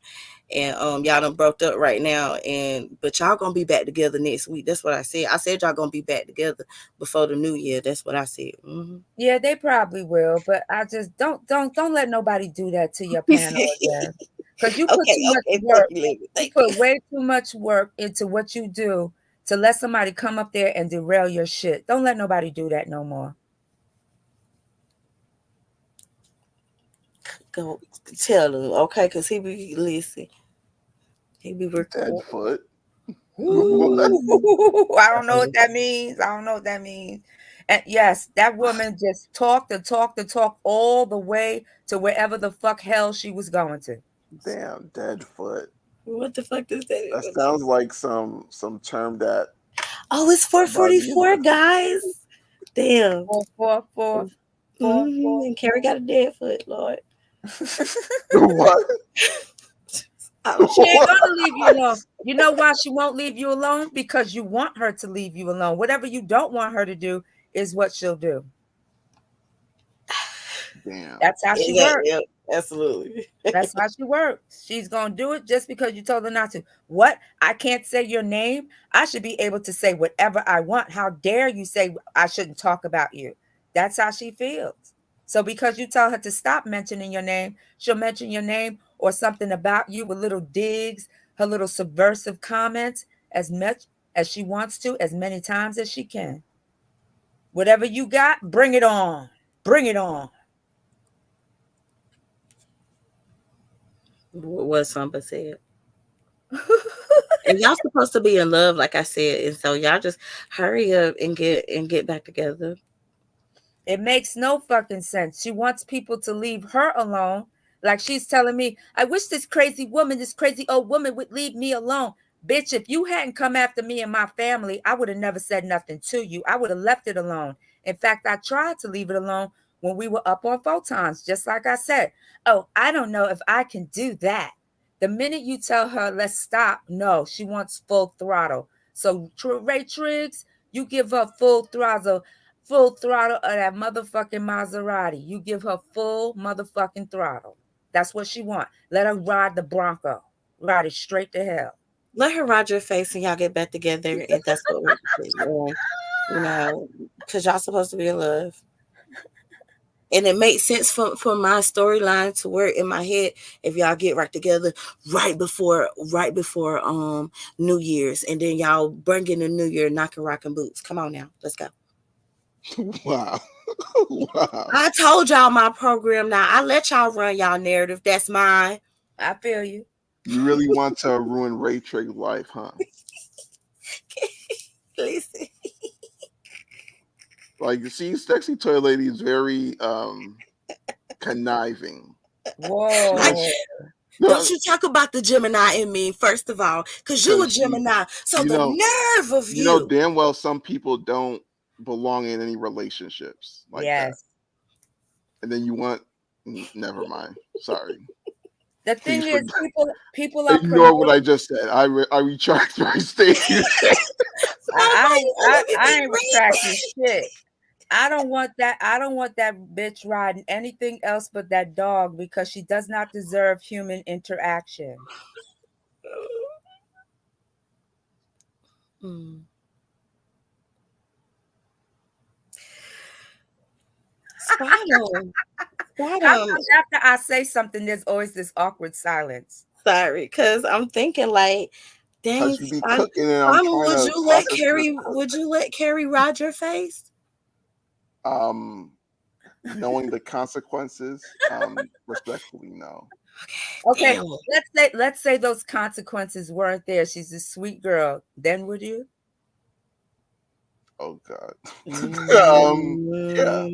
and y'all done broke up right now, but y'all gonna be back together next week. That's what I said. I said y'all gonna be back together before the new year. That's what I said. Mm-hmm. Yeah, they probably will, but I just don't let nobody do that to your panel again. Because you put too much work. You put way too much work into what you do to let somebody come up there and derail your shit. Don't let nobody do that no more. Go tell him, okay? Because he be listening. He be dead foot. I don't know what that means. And yes, that woman just talked all the way to wherever the fuck hell she was going to. Damn, dead foot. What the fuck is that? That sounds like some term that. Oh, it's 444, guys. Damn. 444. And Carrie got a dead foot, Lord. What? She ain't gonna leave you alone. You know why she won't leave you alone? Because you want her to leave you alone. Whatever you don't want her to do is what she'll do. Damn. That's how she works. Yeah, absolutely. That's how she works. She's gonna do it just because you told her not to. What? I can't say your name. I should be able to say whatever I want. How dare you say I shouldn't talk about you? That's how she feels. So because you tell her to stop mentioning your name, she'll mention your name or something about you with little digs, her little subversive comments, as much as she wants to, as many times as she can. Whatever you got, bring it on. Bring it on. What Samba said. And y'all supposed to be in love, like I said, and so y'all just hurry up and get back together. It makes no fucking sense. She wants people to leave her alone. Like she's telling me, I wish this crazy old woman would leave me alone. Bitch, if you hadn't come after me and my family, I would have never said nothing to you. I would have left it alone. In fact, I tried to leave it alone when we were up on photons, just like I said. Oh, I don't know if I can do that. The minute you tell her, let's stop, no, she wants full throttle. So Ray Triggs, you give her full throttle of that motherfucking Maserati. You give her full motherfucking throttle. That's what she want. Let her ride the Bronco. Ride it straight to hell. Let her ride your face and y'all get back together, and that's what we're doing. You know, because y'all supposed to be in love. And it makes sense for my storyline to work in my head if y'all get right together right before New Year's, and then y'all bring in the New Year knocking rocking boots. Come on now, let's go. Wow. Wow. I told y'all my program now. I let y'all run y'all narrative. That's mine. I feel you. You really want to ruin Ray Trigg's life, huh? Listen. Like, see, Sexy Toy Lady is very conniving. Whoa. Don't you talk about the Gemini in me, first of all, because you a Gemini. So the nerve of you. You know damn well some people don't belong in any relationships like that. And then you want, never mind. Sorry. The thing is, people are ignore what I just said. I retract my statement. I ain't retracting shit. I don't want that bitch riding anything else but that dog, because she does not deserve human interaction. After I say something, there's always this awkward silence. Sorry, because I'm thinking like, dang, would you let Carrie ride your face? Knowing the consequences, respectfully, no. Okay, let's say those consequences weren't there. She's a sweet girl. Then would you? Oh God. Yeah.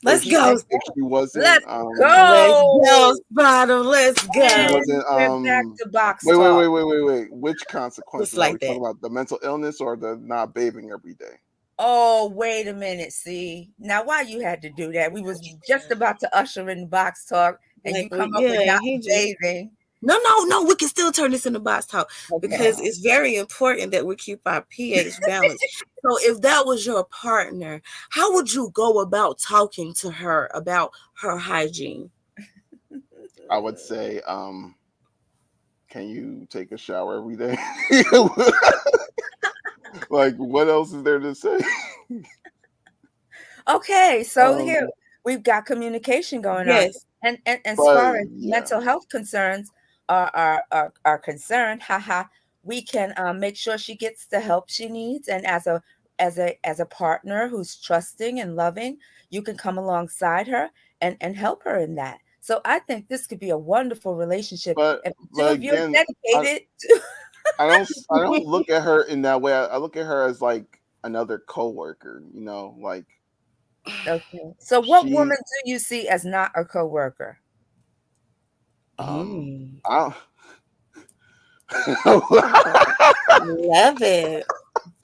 Let's go. If she wasn't, let's go. Bottom. Let's go. She wasn't. We're back to box wait. talk. Which consequences like are we that? talking about? The mental illness or the not bathing every day? Oh, wait a minute. See, now why you had to do that? We was just about to usher in box talk, and you come up with not bathing. No. We can still turn this into box talk, because it's very important that we keep our pH balanced. So if that was your partner, how would you go about talking to her about her hygiene? I would say, can you take a shower every day? Like, what else is there to say? Okay, so here we've got communication going on, and as far as mental health concerns are concerned, we can make sure she gets the help she needs, and as a partner who's trusting and loving, you can come alongside her and help her in that. So I think this could be a wonderful relationship. But you're dedicated. I don't look at her in that way. I look at her as like another coworker, you know, like. Okay. So what woman do you see as not a coworker? Love it.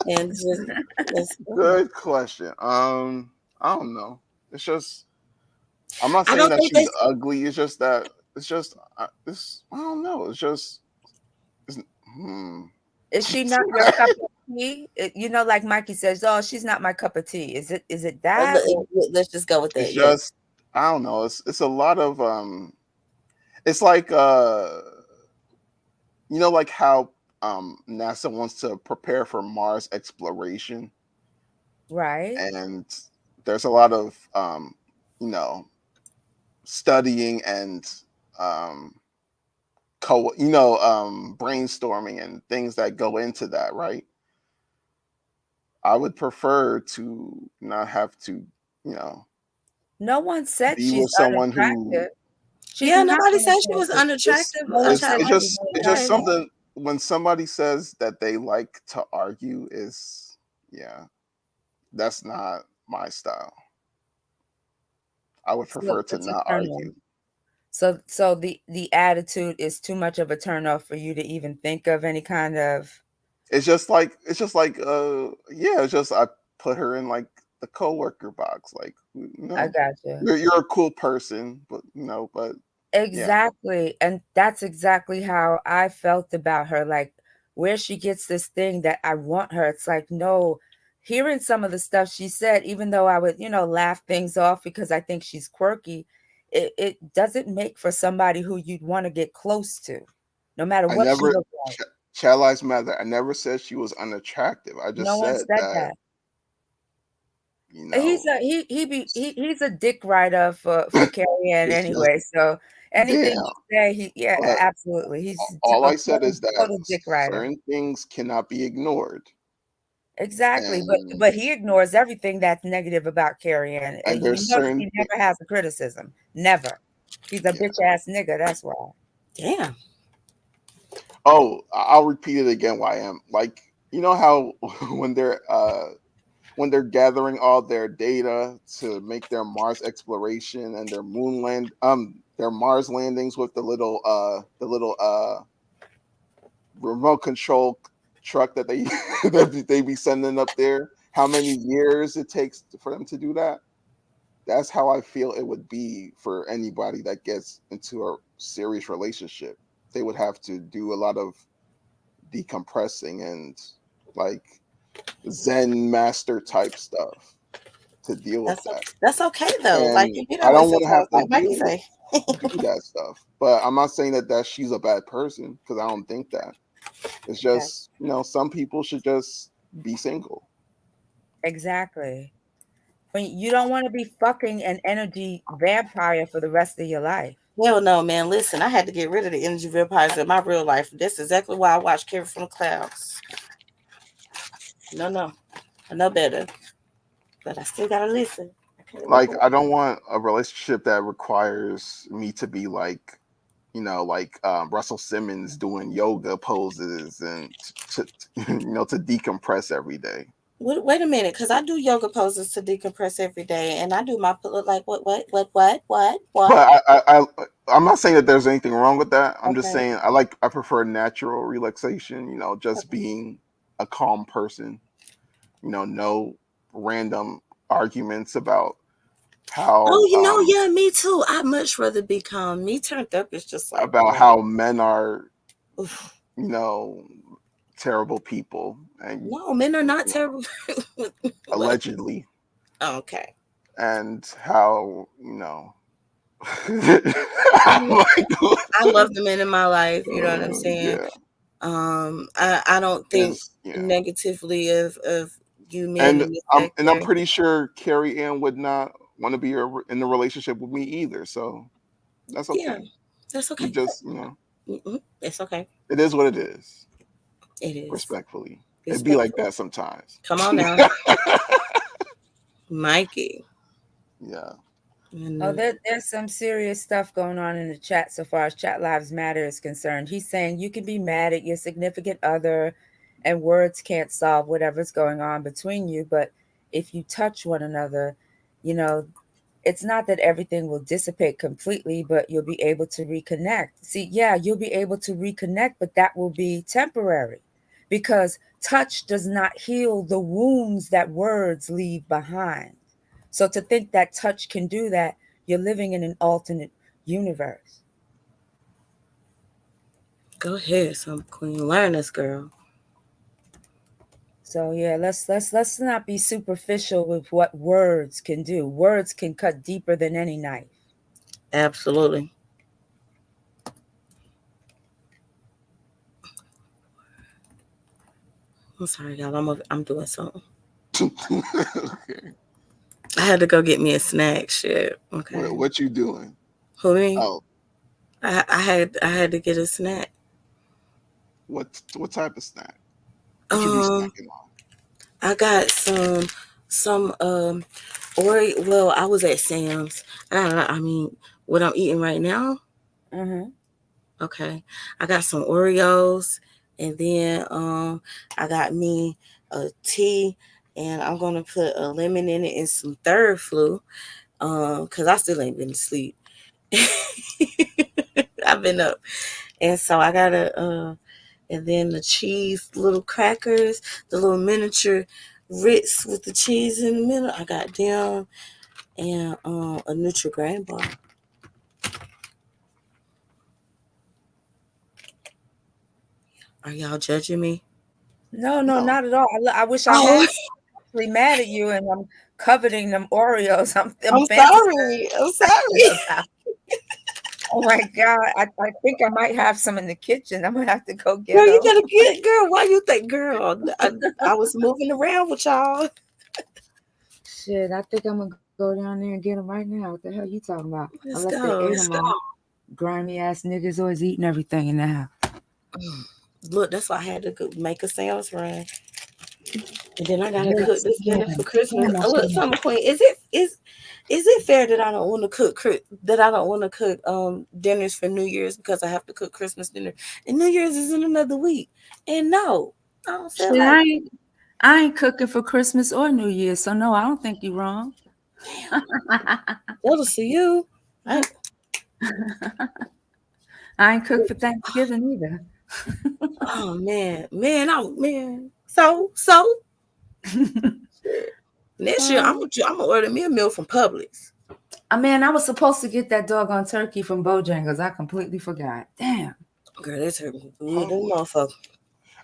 And just good question. I don't know. It's just, I'm not saying that she's ugly. It's just that I don't know. It's just. Is she not your cup of tea? You know, like Mikey says, "Oh, she's not my cup of tea." Is it that? Let's just go with that. It's just, I don't know. It's a lot of it's like you know, like how NASA wants to prepare for Mars exploration, right? And there's a lot of you know, studying and brainstorming and things that go into that, right? I would prefer to not have to, you know. No one said be she's with someone unattractive. Nobody said she was unattractive. It's just something when somebody says that they like to argue is, that's not my style. I would prefer to not argue. So the attitude is too much of a turnoff for you to even think of any kind of. It's just like I put her in like the coworker box. Like, I got you. you're a cool person, but but yeah, Exactly. And that's exactly how I felt about her. Like, where she gets this thing that I want her, it's like, no, hearing some of the stuff she said, even though I would, laugh things off because I think she's quirky, it doesn't make for somebody who you'd want to get close to, no matter I what she never. looks like. Child Lives Matter. I never said she was unattractive. I No just one said said that that. you He's know. he's a dick rider for Carrie Ann It's just anyway. So anything damn. you say, But absolutely. He's all a I said is that total dick rider. certain things cannot be ignored, Exactly. and But he ignores everything that's negative about Carrie Ann. and You there's notice certain he never has a criticism. Never. He's a yeah. bitch ass nigga. That's why. Damn. Oh, I'll repeat it again. Why I am like how when they're gathering all their data to make their Mars exploration and their Mars landings with the little remote control truck that they that they be sending up there, how many years it takes for them to do that. That's how I feel it would be for anybody that gets into a serious relationship. They would have to do a lot of decompressing and like Zen master type stuff to deal with that. That's okay though. Like And you get I that don't waste want of to time, have to like Mikey say. do that stuff. But I'm not saying that she's a bad person because I don't think that. It's just, some people should just be single. Exactly. When you don't want to be fucking an energy vampire for the rest of your life. Hell no, man. Listen, I had to get rid of the energy vampires in my real life. That's exactly why I watch Carrie from the Clouds. No. I know better. But I still gotta listen. Like, I don't want a relationship that requires me to be like, Russell Simmons doing yoga poses and to decompress every day. Wait a minute, because I do yoga poses to decompress every day, and I do my like what? But I'm not saying that there's anything wrong with that. I'm just Okay. saying I prefer natural relaxation. Just being a calm person. No random arguments about how Yeah, me too. I'd much rather be calm. Me turned up is just like about how men are oof. terrible people and No, men are not terrible. allegedly. Okay. And how I love the men in my life. You know what I'm saying? Yeah. I don't think negatively of you men in this and I'm pretty sure Carrie Ann would not want to be in a relationship with me either. So that's okay. Yeah, that's okay. You just it's okay. It is what it is. It is. Respectfully. It'd be like that sometimes. Come on now. Mikey. Yeah. Oh, there's some serious stuff going on in the chat so far as Chat Lives Matter is concerned. He's saying you can be mad at your significant other and words can't solve whatever's going on between you. But if you touch one another, it's not that everything will dissipate completely, but you'll be able to reconnect. See, yeah, you'll be able to reconnect, but that will be temporary because touch does not heal the wounds that words leave behind. So to think that touch can do that, you're living in an alternate universe. Go ahead, some queen. Learn this, girl. So yeah, let's not be superficial with what words can do. Words can cut deeper than any knife. Absolutely. I'm sorry, y'all. I'm doing something. Okay. I had to go get me a snack. Shit. Okay. What you doing? Who me? Oh. I had to get a snack. What type of snack? What you be snacking on? I got some Oreo. Well, I was at Sam's. I mean, what I'm eating right now. Mm-hmm. Okay, I got some Oreos, and then I got me a tea, and I'm gonna put a lemon in it and some Third Flu, cause I still ain't been to sleep. I've been up, and so I got and then the cheese little crackers, the little miniature Ritz with the cheese in the middle. I got them and a Nutri-Grain bar. Are y'all judging me? No, No. not at all. I wish I Oh, had actually mad at you and I'm coveting them Oreos. I'm I'm fantasizing sorry. I'm sorry. about. Oh my God. I think I might have some in the kitchen. I'm gonna have to go get Girl, you them. gotta get it, girl. Why you think, girl? I was moving around with y'all. Shit, I think I'm gonna go down there and get them right now. What the hell you talking about? Let's Unless go. they ate them all. Grimy ass niggas always eating everything in the house. Look, that's why I had to make a sales run. And then I gotta cook this dinner for Christmas. Look, Summer Queen, is it fair that I don't want to cook dinners for New Year's because I have to cook Christmas dinner and New Year's is in another week? And no, I don't feel Shit, like I ain't cooking for Christmas or New Year's, so no, I don't think you're wrong. that'll see you. I ain't cooked for Thanksgiving either. Oh man. So next year I'm gonna order me a meal from Publix. I mean, I was supposed to get that doggone turkey from Bojangles. I completely forgot. Damn. Girl, that's hurt me. Them motherfucker.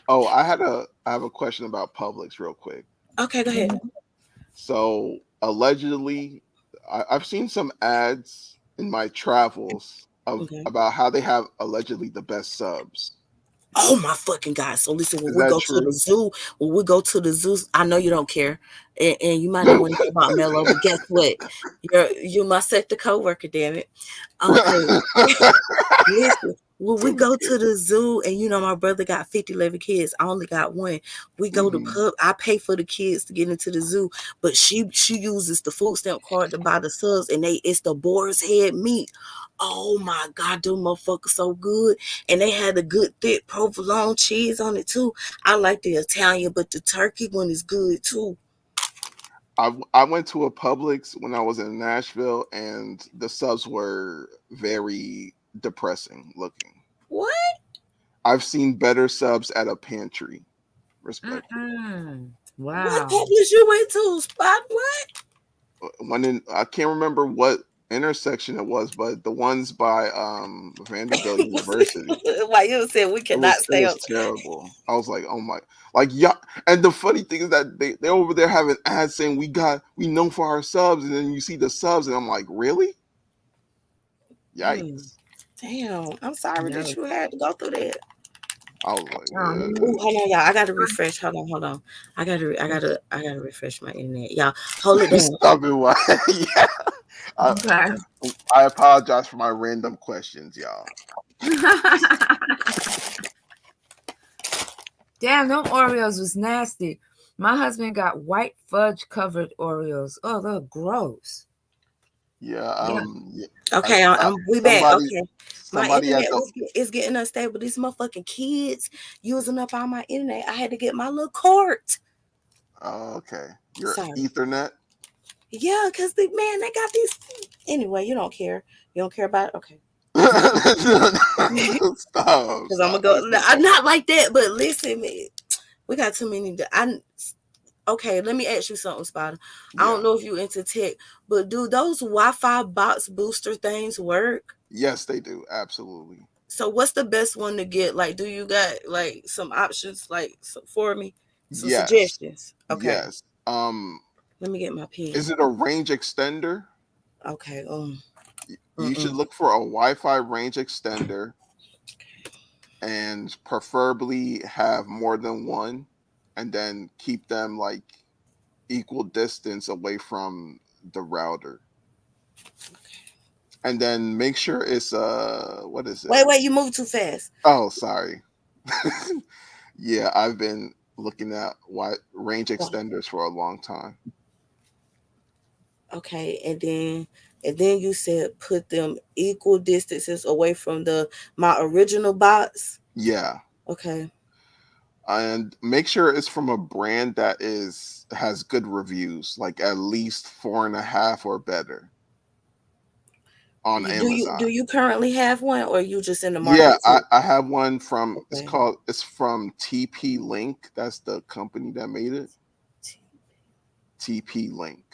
Oh, I have a question about Publix real quick. Okay, go ahead. So allegedly, I've seen some ads in my travels about how they have allegedly the best subs. Oh my fucking God. So listen, Is that true? I know you don't care. And you might not want to hear about Mello, but guess what? You're my sector co-worker, damn it. Okay. Listen, when we go to the zoo, and you know my brother got 11 kids, I only got one. We go to pub. I pay for the kids to get into the zoo, but she uses the food stamp card to buy the subs, and it's the boar's head meat. Oh my God, them motherfuckers so good, and they had a good thick provolone cheese on it too. I like the Italian, but the turkey one is good too. I went to a Publix when I was in Nashville, and the subs were very depressing looking. What? I've seen better subs at a pantry. Respect. Wow. What Publix you went to? Spot what? I can't remember what intersection it was, but the ones by Vanderbilt University. Why you said we cannot stay it on? was terrible. I was like, oh my, like yeah. And the funny thing is that they're over there having ads saying we know for our subs, and then you see the subs, and I'm like, really? Yikes! Damn, I'm sorry that you had to go through that. I was like, Ooh, hold on, y'all. I gotta refresh. Hold on. I gotta refresh my internet. Y'all, hold it down. Stop it, why? Yeah. I apologize for my random questions, y'all. Damn, them Oreos was nasty. My husband got white fudge covered Oreos. Oh, they're gross. Yeah. Okay, we back. Okay. My internet is getting unstable. These motherfucking kids using up all my internet. I had to get my little cord. Oh, okay. Your Ethernet? Yeah, because they got these. Anyway, you don't care. You don't care about it? Okay. Stop. Because I'm going to go. Not like that, but listen, man. We got too many. Okay, let me ask you something, Spider. Yeah. I don't know if you into tech, but do those Wi-Fi box booster things work? Yes, they do. Absolutely. So what's the best one to get? Like, do you got like some options for me? Some suggestions? Okay. Yes. Let me get my pen. Is it a range extender? Okay. You should look for a Wi-Fi range extender, and preferably have more than one, and then keep them like equal distance away from the router. Okay. And then make sure it's what is it? Wait, you moved too fast. Oh, sorry. Yeah, I've been looking at range extenders for a long time. Okay, and then you said put them equal distances away from my original box. Yeah. Okay. And make sure it's from a brand that has good reviews, like at least 4.5 or better on Amazon. Do you currently have one, or are you just in the market? Yeah, I have one from it's from TP Link. That's the company that made it. TP-Link.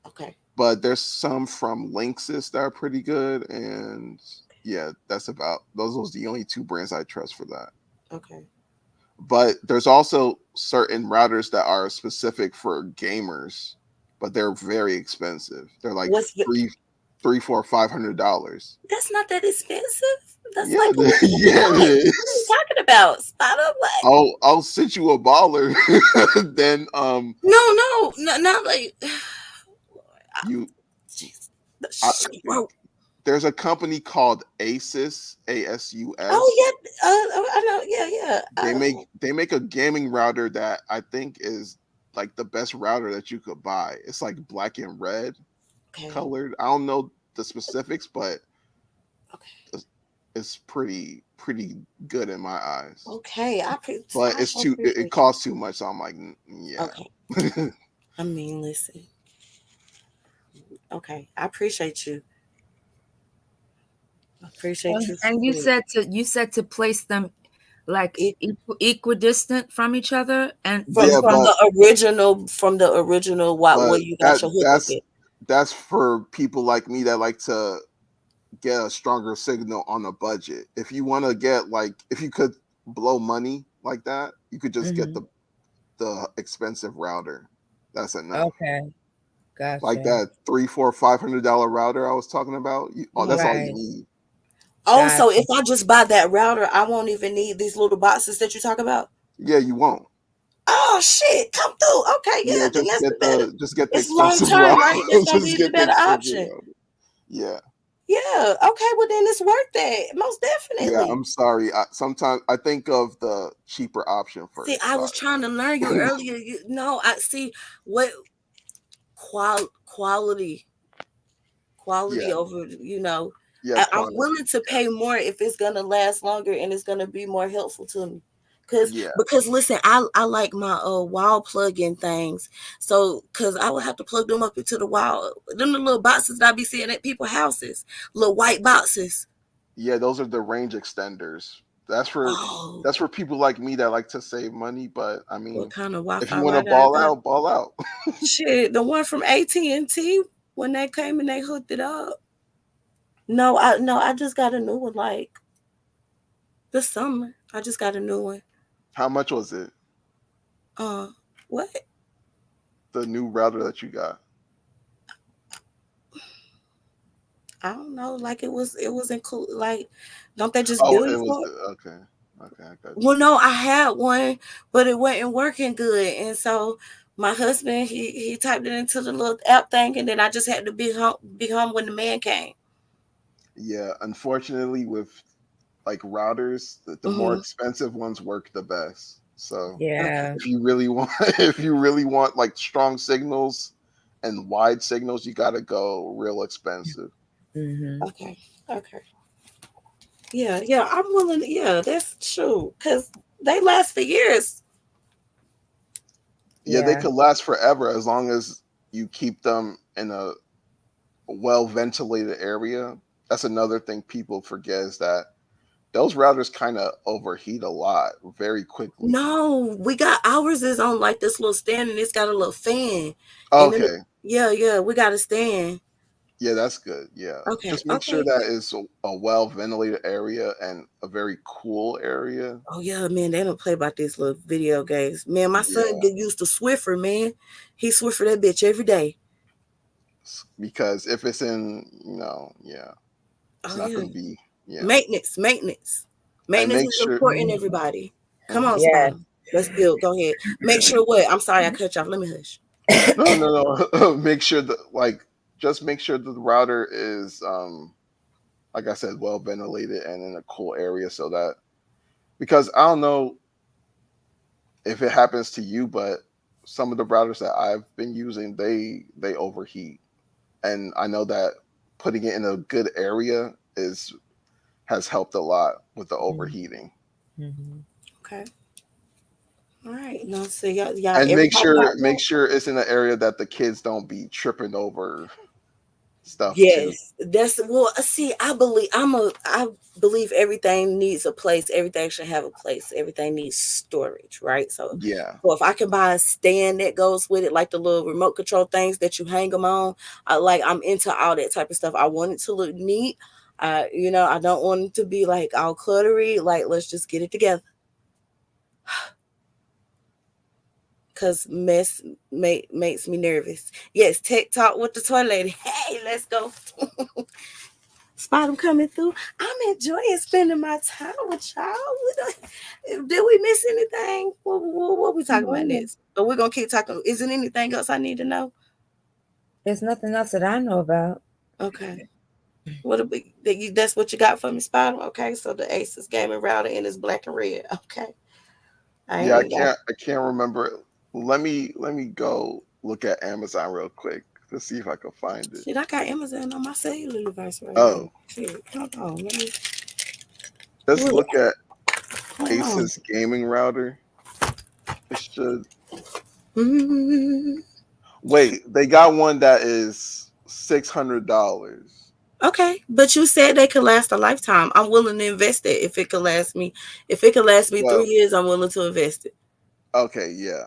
Okay. But there's some from Linksys that are pretty good, and yeah, those are the only two brands I trust for that. Okay. But there's also certain routers that are specific for gamers, but they're very expensive. They're like What's the, $500. that's not that expensive. That's Yeah, like a little bit yeah, price. it What are you is. talking about? Spot up like I'll send you a baller. Then no, not like you jeez. I, Whoa. there's a company called Asus, ASUS. Oh yeah, I know. Yeah. They make a gaming router that I think is like the best router that you could buy. It's like black and red Okay. colored. I don't know the specifics, but Okay. it's pretty good in my eyes. Okay. But I it's too it costs too much, so I'm like, yeah. Okay. I mean, listen. Okay, I appreciate you. I appreciate you. And you said to place them like equidistant from each other, and from Yeah, the original where you got your hookup at. that's for people like me that like to get a stronger signal on a budget. If you want to get like, if you could blow money like that, you could just get the expensive router. That's enough. Okay, gotcha. Like that $300-$500 router I was talking about. That's all you need. Oh, Gotcha. so if I just buy that router, I won't even need these little boxes that you talk about? Yeah, you won't. Oh shit, come through. Okay, yeah, then that's the better. Just get the It's long expensive term, router. right? That's gonna Just be get the better expensive option. router. Yeah. Yeah. Okay. Well, then it's worth that. Most definitely. Yeah, I'm sorry. Sometimes I think of the cheaper option first. See, I was trying to learn you earlier. I see what quality over. Yeah, I'm willing to pay more if it's gonna last longer and it's gonna be more helpful to me. Because listen, I like my wall plug-in things. So because I would have to plug them up into the wall. Them the little boxes that I be seeing at people's houses, little white boxes. Yeah, those are the range extenders. That's for people like me that like to save money. But I mean, what kind of Wi-Fi if you want to ball out. Shit, the one from AT&T when they came and they hooked it up. No, I just got a new one like this summer. I just got a new one. How much was it? What? The new router that you got? I don't know. Like it was included. Like, don't they just build it for it? Okay. I got you. Well, no, I had one, but it wasn't working good, and so my husband he typed it into the little app thing, and then I just had to be home when the man came. Yeah, unfortunately, with like routers, the more expensive ones work the best. So yeah, if you really want like strong signals and wide signals, you got to go real expensive. Okay. Yeah, I'm willing. Yeah, that's true because they last for years. Yeah, they could last forever as long as you keep them in a well ventilated area. That's another thing people forget is that those routers kind of overheat a lot very quickly. No, we got ours is on like this little stand and it's got a little fan. Okay. Yeah, we got a stand. Yeah, that's good. Yeah. Okay. Just make sure that is a well ventilated area and a very cool area. Oh yeah, man, they don't play about these little video games. Man, my son get used to Swiffer, man. He Swiffer that bitch every day. Because if it's in, it's not going to be. Yeah. Maintenance is important, everybody. Come on, yeah. Let's build. Go ahead. Make sure what? I'm sorry, I cut you off. Let me hush. No. Make sure that just make sure that the router is like I said, well ventilated and in a cool area so that, because I don't know if it happens to you, but some of the routers that I've been using, they overheat. And I know that putting it in a good area has helped a lot with the overheating. Okay. All right. No, so y'all and make sure it's in an area that the kids don't be tripping over stuff too. Yes, that's well. See, I believe everything needs a place. Everything should have a place. Everything needs storage, right? So, Yeah. so if I can buy a stand that goes with it, like the little remote control things that you hang them on, I'm into all that type of stuff. I want it to look neat. I don't want it to be like all cluttery. Like, let's just get it together. Cause makes me nervous. Yes, tech talk with the toy lady. Hey, let's go. Spot them coming through. I'm enjoying spending my time with y'all. Did we miss anything? What we talking about No, next? But we're gonna keep talking. Isn't anything else I need to know? there's nothing else that I know about. Okay. What that's what you got for me, Spider? Okay, so the Asus gaming router and it's black and red. Okay. I Yeah, ain't got I can't remember. Let me go look at Amazon real quick to see if I can find it. shit. I got Amazon on my cellular device right Oh, here. Shit. Hold on. Let me let's look. look at Hold on. Asus gaming router. It should Mm, wait. They got one that is $600. okay, but you said they could last a lifetime. I'm willing to invest it if it could last me. If it could last me Well, 3 years, I'm willing to invest it. okay, yeah.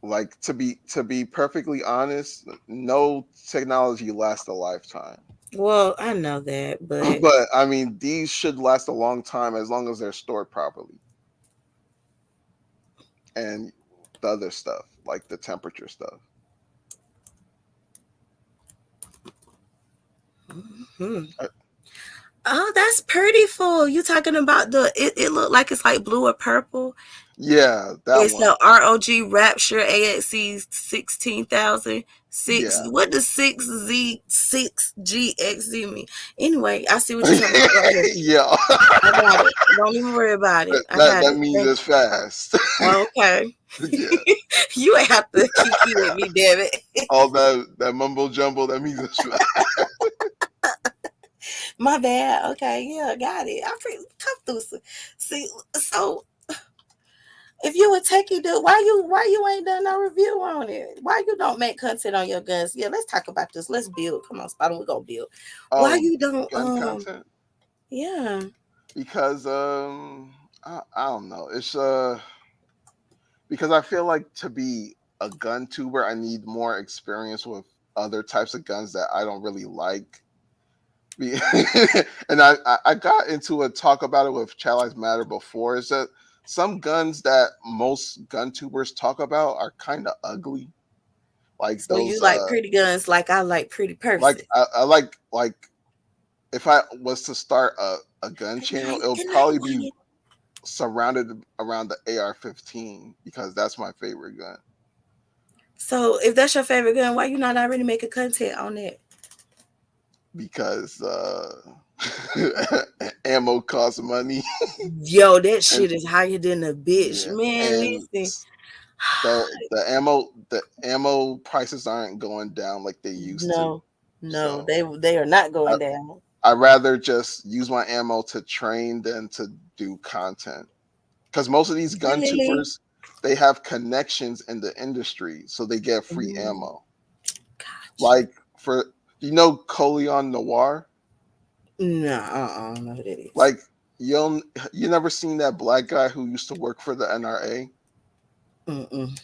Like to be perfectly honest, no technology lasts a lifetime. Well, I know that, but But I mean, these should last a long time as long as they're stored properly, and the other stuff like the temperature stuff. hmm. Uh, Oh, that's prettiful. You talking about it looked like it's like blue or purple. Yeah, that It's one. the ROG Rapture AXC 16,006. Yeah. What does 6Z6GXZ mean? Anyway, I see what you're talking about right here. Yeah. I got it. Don't even worry about it. I got That it. means Thank it's fast. you. Okay. Yeah. You ain't have to keep with me, damn it. All that mumbo jumbo, that means it's fast. My bad. Okay, yeah, got it. I come through. See, so if you a techie dude, why you ain't done no review on it? Why you don't make content on your guns? Yeah, let's talk about this. Let's build. Come on, Spot, we're gonna build. Why Oh, you don't gun content? yeah. Because I don't know. It's because I feel like to be a gun tuber, I need more experience with other types of guns that I don't really like. And I got into a talk about it with Chat Lives Matter before. Is that some guns that most gun tubers talk about are kind of ugly, like So you those. like pretty guns like I like pretty Like person. I like if I was to start a gun channel, it would And I probably want be it. surrounded around the AR-15 because that's my favorite gun. So if that's your favorite gun, why you not already making content on that? Because ammo costs money. Yo, that and shit is higher than a bitch. yeah, Man, and listen. the ammo prices aren't going down like they used to. No, no, So they are not I going down. I rather just use my ammo to train than to do content. Because most of these gun Really? tubers, they have connections in the industry, so they get free Mm, ammo. gotcha. Like Coleon Noir? No, I don't know who that is. Like you never seen that black guy who used to work for the NRA?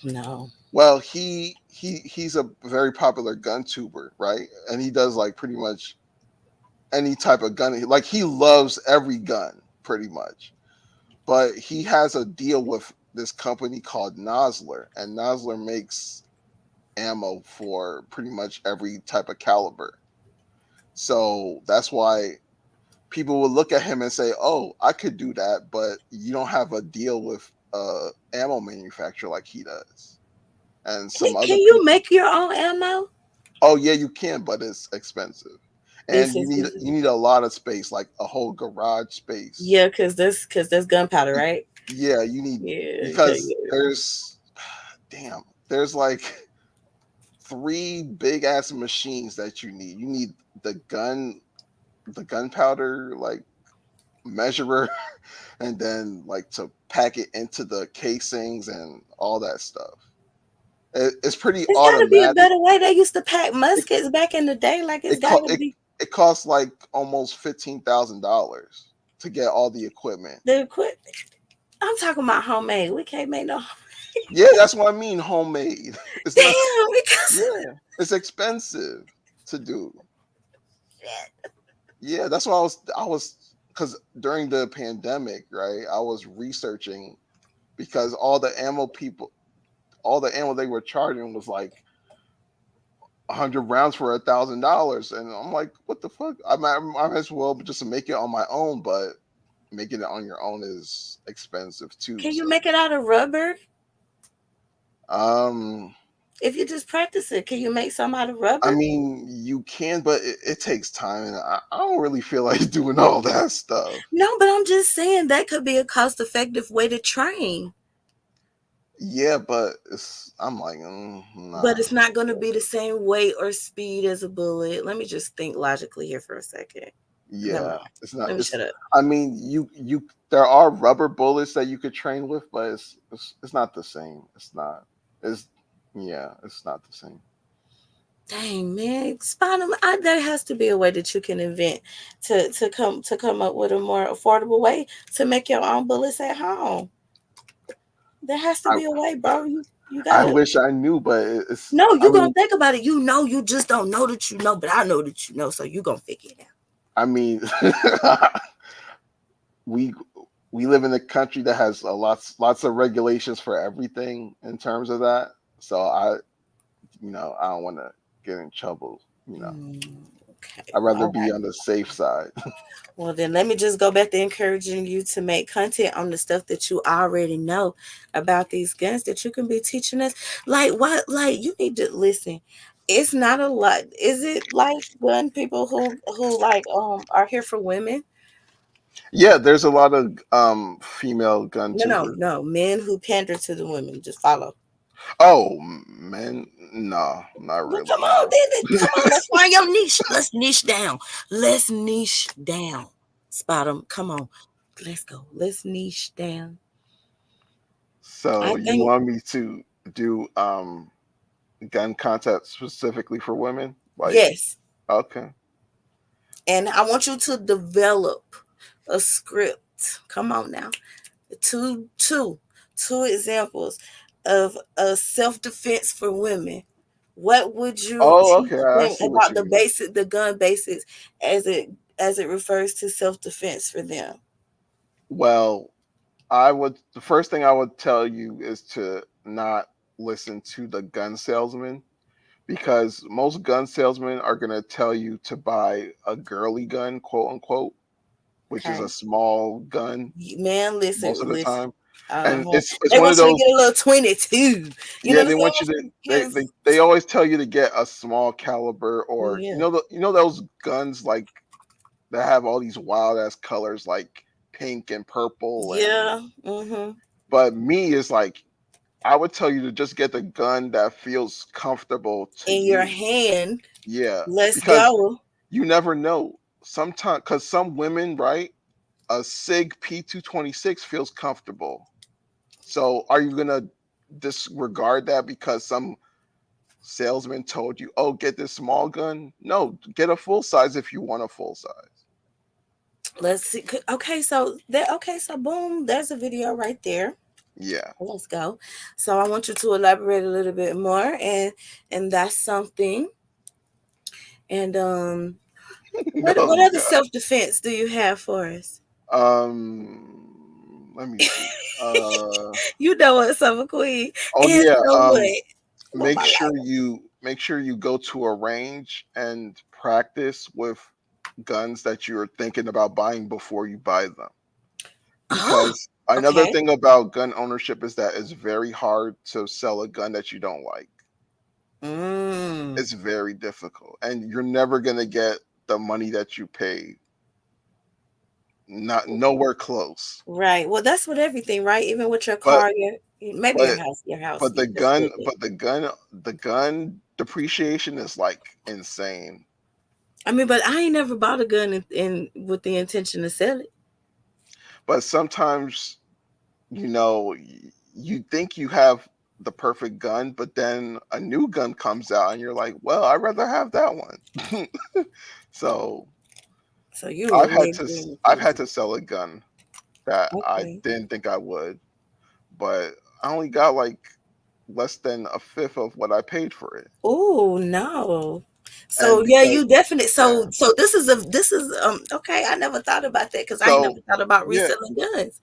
No. Well, he's a very popular gun tuber, right? And he does like pretty much any type of gun. Like he loves every gun, pretty much. But he has a deal with this company called Nosler, and Nosler makes ammo for pretty much every type of caliber. So that's why people will look at him and say, "Oh, I could do that," but you don't have a deal with ammo manufacturer like he does, and some other Can you people. make your own ammo? Oh yeah, you can, but it's expensive, It's and you need expensive. you need a lot of space, like a whole garage space. Yeah, cause that's gunpowder, right? Yeah, you need Yeah, okay, because yeah. there's like three big ass machines that you need. You need the gunpowder like measurer, and then like to pack it into the casings and all that stuff. It's pretty It's gotta be a automatic. better way. They used to pack muskets back in the day. Like it's It co- gotta it, be it costs like almost $15,000 to get all the equipment. the equipment. I'm talking about homemade. We can't make no Yeah, that's what I mean. Homemade. It's not. damn because Yeah, it's expensive to do. Yeah, that's why I was because during the pandemic, right? I was researching because all the ammo they were charging was like 100 rounds for $1,000, and I'm like, what the fuck? I might as well just make it on my own, but making it on your own is expensive too. can you So, make it out of rubber? um, If you just practice it, can you make some out of I rubber? mean, you can, but it takes time, and I don't really feel like doing all that stuff. No, but I'm just saying that could be a cost-effective way to train. Yeah, but I'm like, But nah. it's not going to be the same weight or speed as a bullet. Let me just think logically here for a second. Never Yeah, mind. it's not. Let me shut up. I mean, there are rubber bullets that you could train with, but it's not the same. It's not. It's yeah, it's not the same. Dang man, Spider, there has to be a way that you can invent to come up with a more affordable way to make your own bullets at home. There has to I be a way, bro. You I gotta. wish I knew, but it's. No, I you gonna mean, think about it. You know, you just don't know that you know, but I know that you know, so you gonna figure it out. I mean, we we live in a country that has lots of regulations for everything in terms of that. So I don't want to get in trouble. Okay. I'd rather All be right. on the safe side. Well, then let me just go back to encouraging you to make content on the stuff that you already know about these guns that you can be teaching us. Like what? Like you need to listen. It's not a lot. Is it like gun people who like are here for women? Yeah, there's a lot of female gun No, no, tubers. no. Men who pander to the women. Just follow. Oh man, no, not Well, really. come on, then. Come on. Let's find your niche. Let's niche down. Let's niche down. Spot 'em. Come on. Let's go. Let's niche down. I So you think want me to do gun content specifically for women? Like, yes. okay. And I want you to develop a script. Come on now. Two examples of a self-defense for women. What would you Oh, teach okay. I them see what about you mean. the gun basics as it refers to self-defense for them? Well, the first thing I would tell you is to not listen to the gun salesman because most gun salesmen are going to tell you to buy a girly gun, quote unquote, which is Okay. a small gun Man, most of the listen. time. And Uh-huh. it's They one of want you to those. get a little 22. You know Yeah, what I'm they saying? want you to. They, Because they they always tell you to get a small caliber, or yeah. those guns like that have all these wild ass colors like pink and purple and. Yeah. Mm-hmm. But me is like I would tell you to just get the gun that feels comfortable to In your you. hand. Yeah, Let's because go. you never know. Sometimes, because some women, right, a Sig P226 feels comfortable. So are you gonna disregard that because some salesman told you, "Oh, get this small gun"? No, get a full size if you want a full size. Let's see. Okay, so boom, there's a video right there. Yeah. Let's go. So I want you to elaborate a little bit more and that's something. And what Oh other God. self-defense do you have for us? Let me see. Uh. You know what, Summer Queen. Oh And yeah. so what? What Make my sure life? you go to a range and practice with guns that you're thinking about buying before you buy them. Oh, Because another okay. thing about gun ownership is that it's very hard to sell a gun that you don't like. Mm. It's very difficult, and you're never gonna get the money that you paid. Not nowhere close. Right. Well, that's with everything, right? Even with your But car, maybe but your house, but you just did it. the gun depreciation is like insane. I mean, but I ain't never bought a gun in with the intention to sell it. But sometimes you think you have the perfect gun, but then a new gun comes out and you're like, well, I'd rather have that one. So So you were maybe I've had to sell a gun that I okay. didn't think I would, but I only got like less than a fifth of what I paid for it. Oh no. And So yeah, because you definitely yeah, so this is okay. I never thought about that because I ain't so never thought about yeah, reselling guns.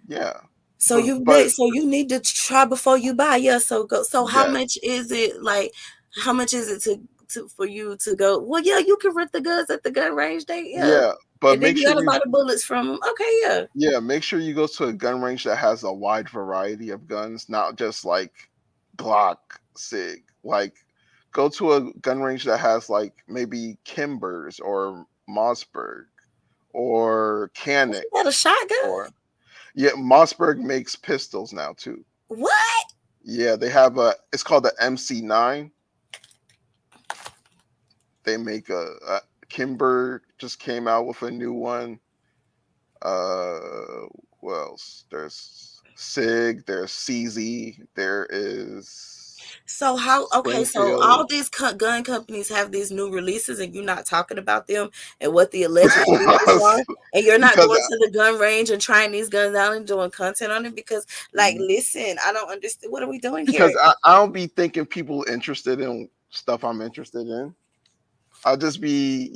yeah. So But so you need to try before you buy. Yeah. So go. So how yes, much is it? Like, how much is it to for you to go? Well, yeah, you can rent the guns at the gun range. They yeah, yeah. But and then make you sure gotta you buy the bullets from them. Okay, yeah. make sure you go to a gun range that has a wide variety of guns, not just like Glock, Sig. Like go to a gun range that has like maybe Kimbers or Mossberg or You Canik got a shotgun? or yeah, Mossberg makes pistols now too. What? Yeah, they have it's called the MC9. They make a Kimber just came out with a new one. Uh, what else? There's Sig, there's CZ, there is So how? Okay, so Springfield. all these gun companies have these new releases, and you're not talking about them and what the alleged features are, and you're not Because going to the gun range and trying these guns out and doing content on it because, like, listen, I don't understand. What are we doing here? I don't be thinking people interested in stuff I'm interested in. I'll just be,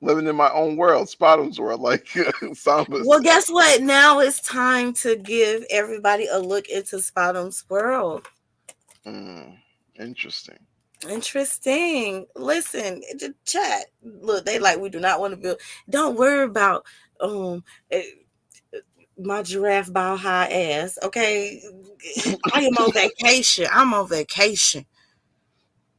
living in my own world, Spotum's world, like Samba Well, said. guess what? Now it's time to give everybody a look into Spotum's world. Mm, interesting. Interesting. Listen, the chat. Look, they like we do not want to build. Don't worry about eh, my giraffe ball high ass. Okay, I am on vacation. I'm on vacation.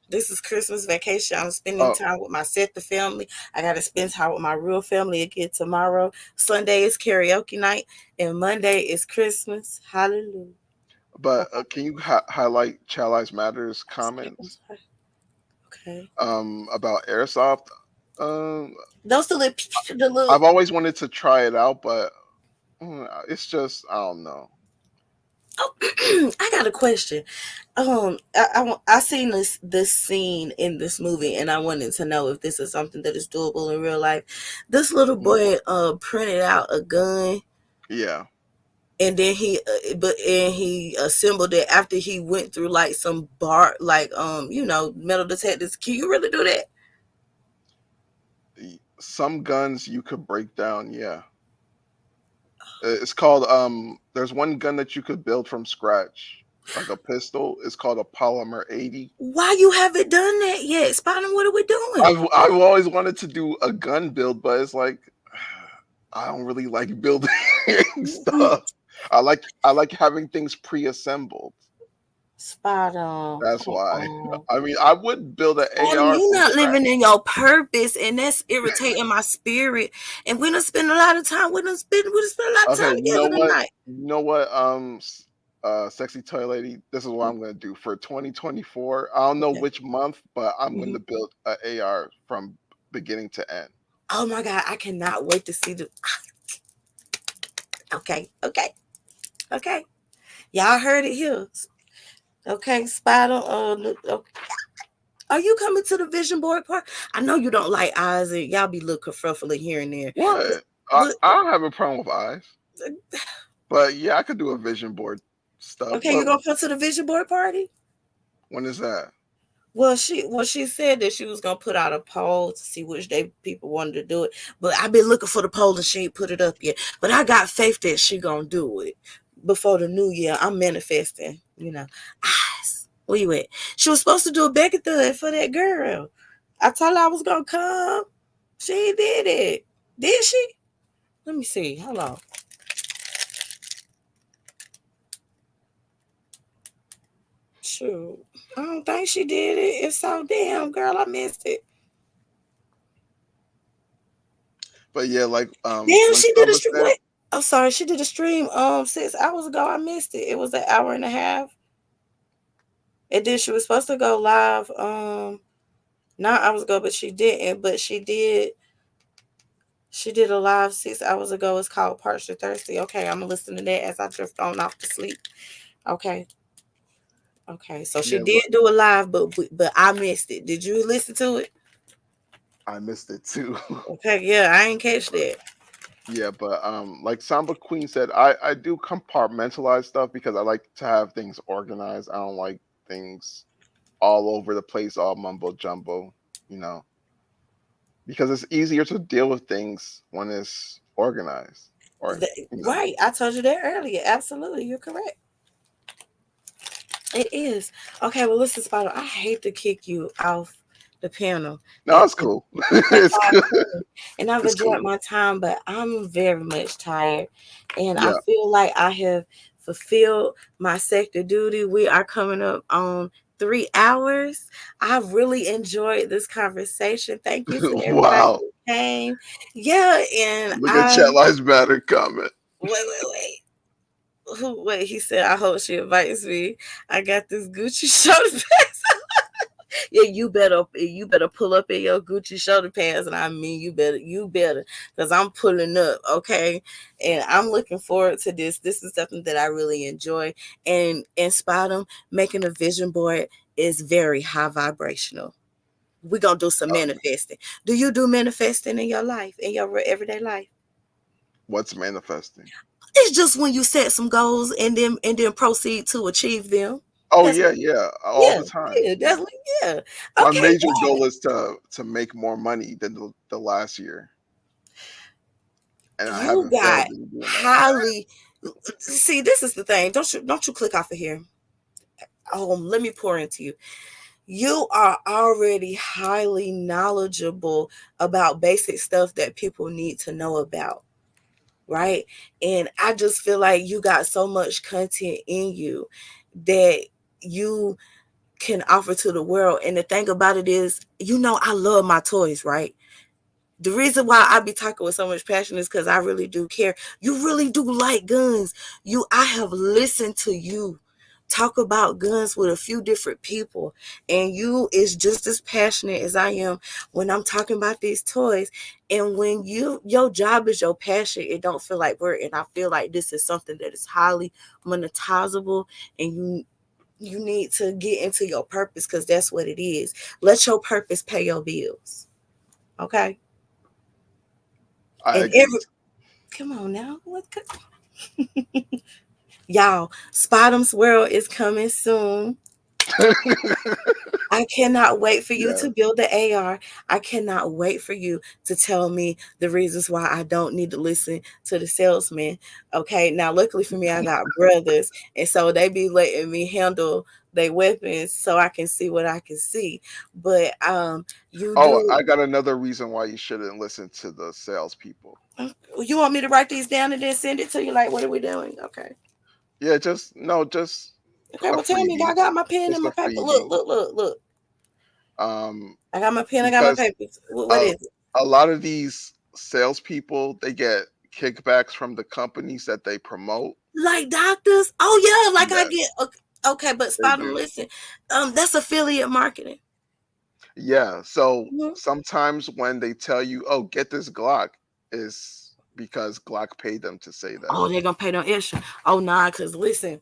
This is Christmas vacation. I'm spending Oh, time with my Seth family. I got to spend time with my real family again tomorrow. Sunday is karaoke night, and Monday is Christmas. Hallelujah. but can you highlight Child Lives Matters comments Okay. about airsoft? Um, Those the little I've always wanted to try it out, but it's just I don't know. Oh, I got a question. I seen this scene in this movie, and I wanted to know if this is something that is doable in real life. This little Mm, boy printed out a gun, yeah. and then he assembled it after he went through like some bar like metal detectors. Can you really do that? Some guns you could break down, yeah. It's called there's one gun that you could build from scratch, like a pistol. It's called a Polymer 80. Why you haven't done that yet, Spider? What are we doing? I've always wanted to do a gun build, but it's like I don't really like building stuff. I like having things pre-assembled. Spider, That's come why. on. I mean, I would build an Adam, AR you from not scratch. living in your purpose, and that's irritating my spirit. And we don't spend a lot of time. We done spend a lot of Okay, time together tonight. You know what? Sexy toy lady. This is what I'm gonna do for 2024. I don't know Okay. which month, but I'm Mhm. gonna build a AR from beginning to end. Oh my God, I cannot wait to see the. Okay, okay, okay. Y'all heard it here. Okay, Spider. Okay. Are you coming to the vision board part? I know you don't like eyes, and y'all be looking kerfuffle here and there. What? But I don't have a problem with eyes, but yeah, I could do a vision board stuff. okay, you gonna come to the vision board party? When is that? Well, she said that she was gonna put out a poll to see which day people wanted to do it. But I've been looking for the poll and she ain't put it up yet. But I got faith that she gonna do it before the new year. I'm manifesting, Eyes. Where you at? She was supposed to do a Beckathon for that girl. I told her I was gonna come. She did it. Did she? Let me see. Hold on. Shoot. I don't think she did it. It's so damn girl, I missed it. But yeah, like Damn, when she did a Samba stream. said, Wait, I'm sorry, she did a stream 6 hours ago. I missed it. It was an hour and a half. And then she was supposed to go live 9 hours ago, but she didn't. But she did. She did a live 6 hours ago. It's called Partial Thirsty. Okay, I'm gonna listen to that as I drift on off to sleep. Okay. Okay, so she Yeah, did do a live, but I missed it. Did you listen to it? I missed it too. Okay, yeah, I ain't catch that. Yeah, but like Samba Queen said, I do compartmentalize stuff because I like to have things organized. I don't like things all over the place, all mumbo jumbo, you know, because it's easier to deal with things when it's organized. Or you know, Right, I told you that earlier. Absolutely, you're correct. It is. Okay, well, listen, Spider, I hate to kick you off the panel no, at, it's cool. at It's good. 5:20, and I've It's enjoyed cool. my time, but I'm very much tired, and I Yeah. feel like I have fulfilled my sector duty. We are coming up on 3 hours. I've really enjoyed this conversation. Thank you to everybody Wow. who came. Yeah, and Look at Chat Lives Matter comment. wait. Wait, he said, I hope she invites me. I got this Gucci shoulder pads. Yeah, you better pull up in your Gucci shoulder pads, and I mean you better, because I'm pulling up, okay? And I'm looking forward to this. This is something that I really enjoy. And in Spot'em, making a vision board is very high vibrational. We're gonna do some manifesting. Do you do manifesting in your life, in your everyday life? What's manifesting? It's just when you set some goals and then proceed to achieve them. Oh That's yeah, all Yeah, the time. yeah, Yeah. definitely, yeah. My Okay, major yeah. goal is to make more money than the last year, and I You haven't got failed in doing that. highly. See, this is the thing. Don't you click off of here. Let me pour into you. You are already highly knowledgeable about basic stuff that people need to know about, right? And I just feel like you got so much content in you that you can offer to the world. And the thing about it is, I love my toys, right? The reason why I be talking with so much passion is because I really do care. You really do like guns. I have listened to you talk about guns with a few different people, and you is just as passionate as I am when I'm talking about these toys. And when your job is your passion, it don't feel like work. And I feel like this is something that is highly monetizable, and you need to get into your purpose, because that's what it is. Let your purpose pay your bills. Okay. I And agree. come on now. Y'all, Spot'em's World is coming soon. I cannot wait for you Yeah. to build the AR. I cannot wait for you to tell me the reasons why I don't need to listen to the salesman. Okay. Now, luckily for me, I got brothers, and so they be letting me handle their weapons so I can see what I can see. But you Oh, do. I got another reason why you shouldn't listen to the salespeople. You want me to write these down and then send it to you? Like, what are we doing? Okay. Yeah, just Okay, a well, tell me. freebie. I got my pen and Just my a paper. freebie. Look. Um, I got my pen. I got my because papers. What a, is it? a lot of these salespeople they get kickbacks from the companies that they promote. Like doctors? Oh yeah, like I Yeah, get. Okay, but they spot them. do. Listen, that's affiliate marketing. Yeah. So Mhm. sometimes when they tell you, "Oh, get this Glock," is because Glock paid them to say that. Oh, they're gonna pay no extra. Oh nah, cause listen,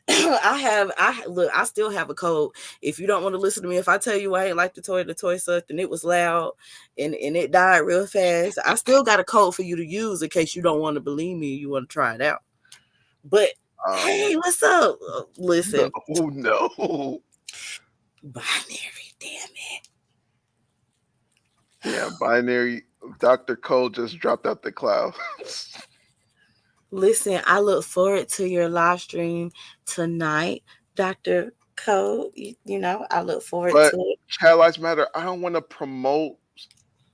I still have a code. If you don't want to listen to me, if I tell you I ain't like the toy sucked and it was loud and it died real fast, I still got a code for you to use in case you don't want to believe me, you want to try it out. But Um, hey, what's up? no, Listen, no. binary, damn it. Yeah, binary. Dr. Cole just dropped out the cloud. Listen, I look forward to your live stream tonight, Dr. Cole. I look forward But to it. Chat Lives Matter, I don't want to promote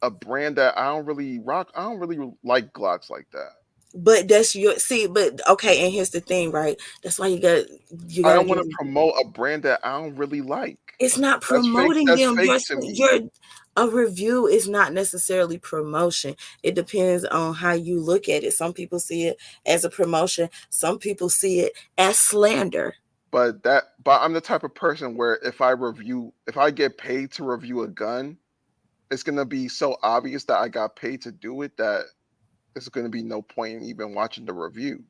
a brand that I don't really rock. I don't really like Glocks like that. But that's your see, but okay, and here's the thing, right? That's why you I gotta don't give want to promote a brand that I don't really like. it's not That's fake. promoting That's them. fake to me. Your a review is not necessarily promotion. It depends on how you look at it. Some people see it as a promotion, some people see it as slander. But I'm the type of person where if I get paid to review a gun, it's gonna be so obvious that I got paid to do it that there's gonna be no point in even watching the review.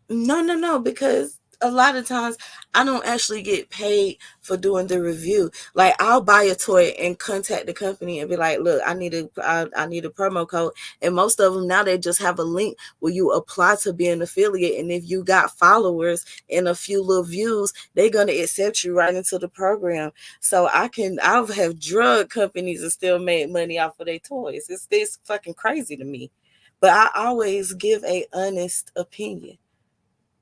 No, because a lot of times I don't actually get paid for doing the review. Like I'll buy a toy and contact the company and be like, look, I need a promo code. And most of them now, they just have a link where you apply to be an affiliate. And if you got followers and a few little views, they're gonna accept you right into the program. So I'll have drug companies and still make money off of their toys. It's fucking crazy to me. But I always give a honest opinion.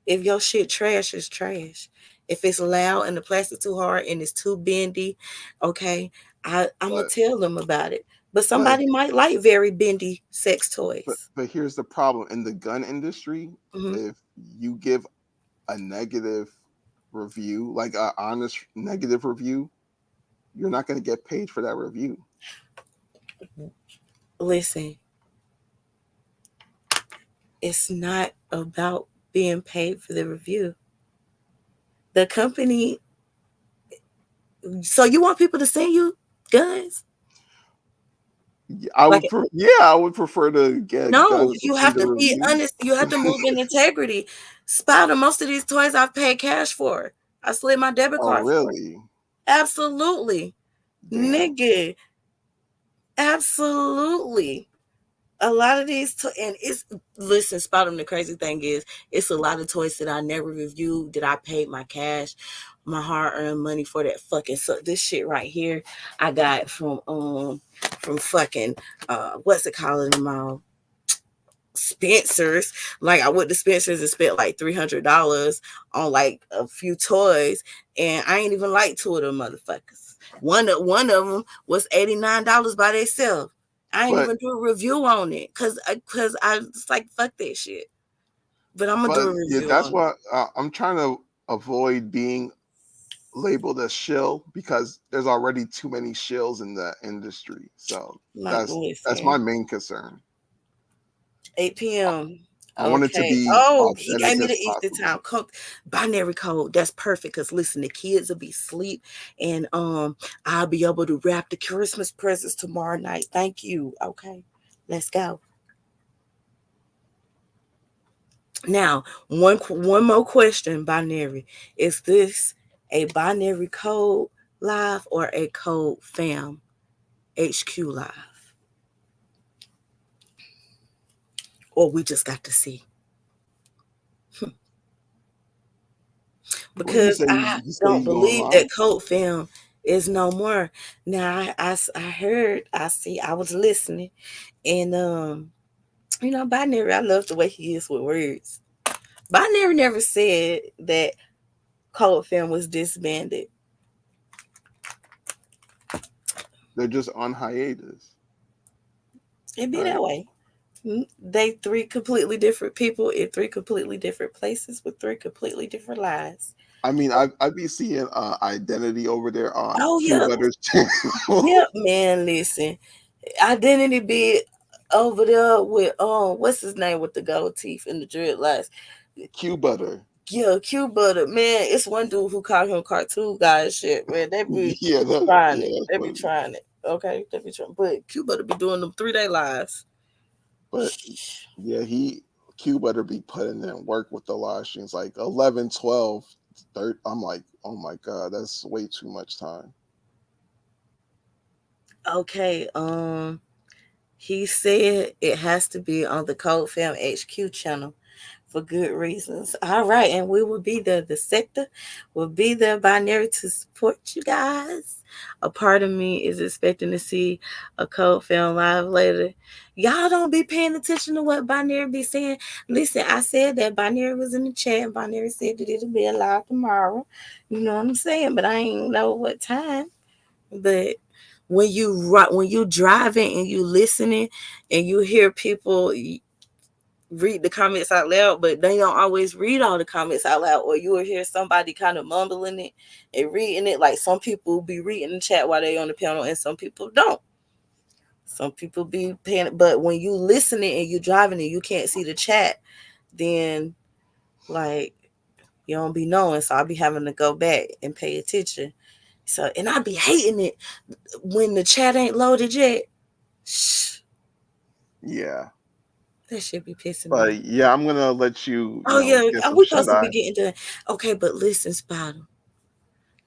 If your shit trash, it's trash. If it's loud and the plastic too hard and it's too bendy, okay, I'm gonna But tell them about it. But but somebody might like very bendy sex toys. but here's the problem in the gun industry. Mhm. If you give a negative review, like an honest negative review, you're not going to get paid for that review. Listen, it's not about being paid for the review. The company. So you want people to send you guns? I Like would, I would prefer to get no, guns you from have the to be review. honest. You have to move in integrity. Spider, most of these toys I've paid cash for. I slid my debit Oh, card for it. really? Absolutely. Damn. Nigga. Absolutely. A lot of these and it's listen, Spider, the crazy thing is it's a lot of toys that I never reviewed, that I paid my cash, my hard-earned money for that fucking this shit right here I got from fucking what's it called in the mall? Spencer's. Like I went to Spencer's and spent like $300 on like a few toys, and I ain't even like two of them motherfuckers. One of them was $89 by themselves. I ain't But even do a review on it because I was like, fuck that shit. But I'm gonna do a yeah, review that's on it. what I'm trying to avoid being labeled as shill, because there's already too many shills in the industry. So Like, that's my listen, main concern. 8 p.m. I want it to Okay. be Oh, he authentic gave me as the Easter possible. time code, binary code. That's perfect because listen, the kids will be asleep, and I'll be able to wrap the Christmas presents tomorrow night. Thank you. Okay, let's go. Now, one more question, binary. Is this a binary code live or a code fam HQ live? Or we just got to see? Well, you Because say I you don't going believe that live? code film is no more. Now I heard, I was listening, and Binary, I love the way he is with words. Binary never said that code film was disbanded. They're just on hiatus. It be Right. that way. They three completely different people in three completely different places with three completely different lives. I mean, I be seeing Identity over there on Oh Q yeah, Butter's channel. yeah, man. Listen, Identity be over there with what's his name with the gold teeth and the dreadlocks. Q Butter. Yeah, Q Butter, man. It's one dude who called him cartoon guy and shit, man. They be Yeah, trying it. yeah, that's They be funny. trying it. Okay, they be trying. But Q Butter be doing them 3-day lives. But yeah, Q Butter be putting in work with the live streams like 11, 12, 13. I'm like, oh my god, that's way too much time. Okay, he said it has to be on the Code Fam HQ channel for good reasons. All right, and we will be there. The sector will be there, binary, to support you guys. A part of me is expecting to see a Code Fam live later. Y'all don't be paying attention to what binary be saying. Listen, I said that binary was in the chat, and binary said that it'll be live tomorrow. You know what I'm saying? But I ain't know what time. But when you driving and you listening and you hear people read the comments out loud, but they don't always read all the comments out loud, or you will hear somebody kind of mumbling it and reading it. Like some people be reading the chat while they on the panel, and some people don't. Some people be paying, but when you listening and you driving and you can't see the chat, then like you don't be knowing. So I'll be having to go back and pay attention. So, and I be hating it when the chat ain't loaded yet. Shh. Yeah. That should be pissing me. But yeah, I'm gonna let you. Oh yeah, get some we shut supposed to be eye. getting done. Okay, but listen, Spider,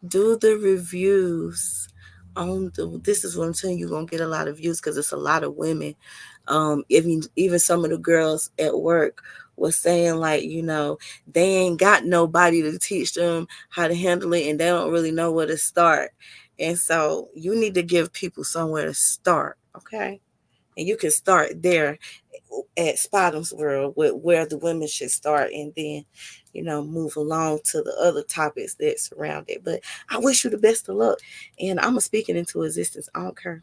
do the reviews on the. This is what I'm telling you. You're gonna get a lot of views because it's a lot of women. Even some of the girls at work was saying like, they ain't got nobody to teach them how to handle it, and they don't really know where to start. And so you need to give people somewhere to start, okay? And you can start there at Spottom's World with where the women should start, and then move along to the other topics that surround it. But I wish you the best of luck, and I'm gonna speak it into existence. I don't care.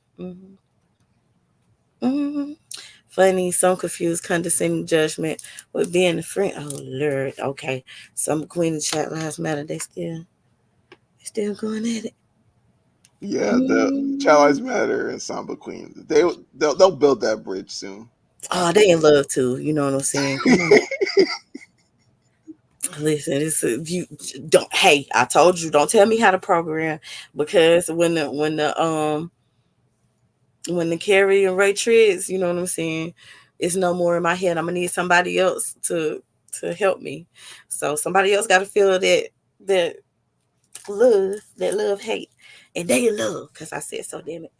Funny, some confused, condescending judgment with being a friend. Oh Lord, okay. Some Queen of Chat Lives Matter. They still going at it. Yeah, the Child Lives Matter and Samba Queen. They'll build that bridge soon. Oh, they in love too. You know what I'm saying? Come on. Listen, you don't. Hey, I told you, don't tell me how to program, because when the Carrie and Ray Triggs, you know what I'm saying, it's no more in my head. I'm gonna need somebody else to help me. So somebody else got to feel that love hate, and they in love because I said so. Damn it.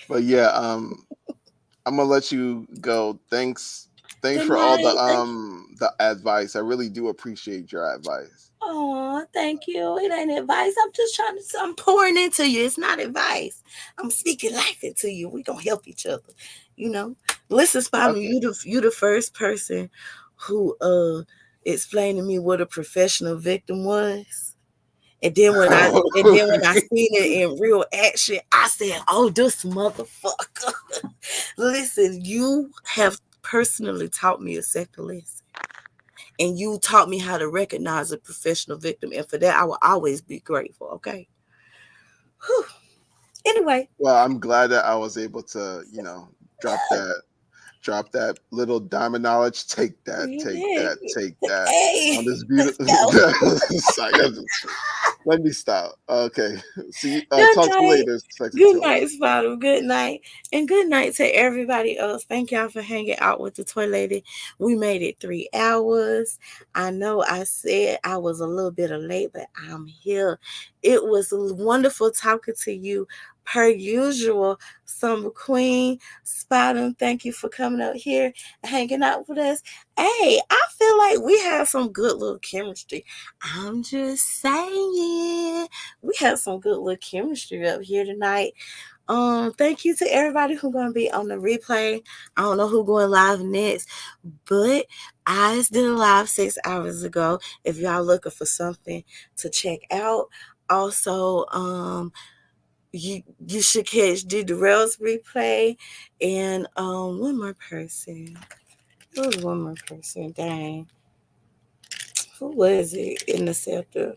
But yeah, I'm gonna let you go. Thanks Good for all night. Thank you. the advice. I really do appreciate your advice. Oh, thank you. It ain't advice. I'm just I'm pouring into you. It's not advice. I'm speaking life into you. We gonna help each other. Listen, Spot, Okay. you the first person who explained to me what a professional victim was. And then when I seen it in real action, I said, "Oh, this motherfucker!" Listen, you have personally taught me a second lesson, and you taught me how to recognize a professional victim, and for that, I will always be grateful. Okay. Whew. Anyway, Well, I'm glad that I was able to, drop that little diamond knowledge. Take that, you take did. that, take that Hey, on this let's beautiful. go. Let me stop. Okay. See. Good Talk to you night. later, Sexy Good Toy. night, Spider. Good night. And good night to everybody else. Thank y'all for hanging out with the Toy Lady. We made it 3 hours. I know I said I was a little bit late, but I'm here. It was wonderful talking to you per usual. Summer Queen, Spider, thank you for coming out here and hanging out with us. Hey, I feel like we have some good little chemistry. I'm just saying. We have some good little chemistry up here tonight. Thank you to everybody who's gonna be on the replay. I don't know who going live next, but I just did a live 6 hours ago. If y'all looking for something to check out, also, you should catch D Darrell's replay, and one more person. There was one more person. Dang, who was it in the sector?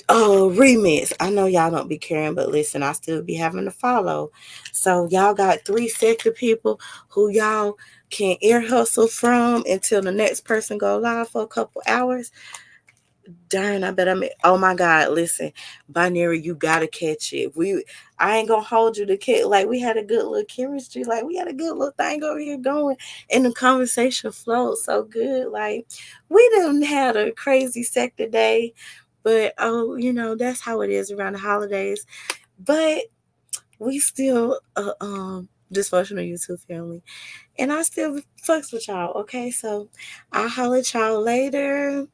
Oh, remix. I know y'all don't be caring, but listen, I still be having to follow. So y'all got 3 sector people who y'all can ear hustle from until the next person go live for a couple hours. Darn, I bet oh my God, listen, Binary, you gotta catch it. I ain't gonna hold you to catch. Like, we had a good little chemistry, like we had a good little thing over here going, and the conversation flowed so good. Like, we didn't had a crazy sector day, but that's how it is around the holidays. But we still dysfunctional YouTube family, and I still fucks with y'all. Okay, so I'll holler at y'all later.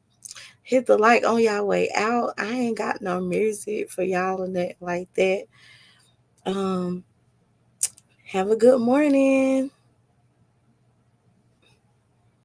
Hit the like on y'all way out. I ain't got no music for y'all and that like that. Have a good morning.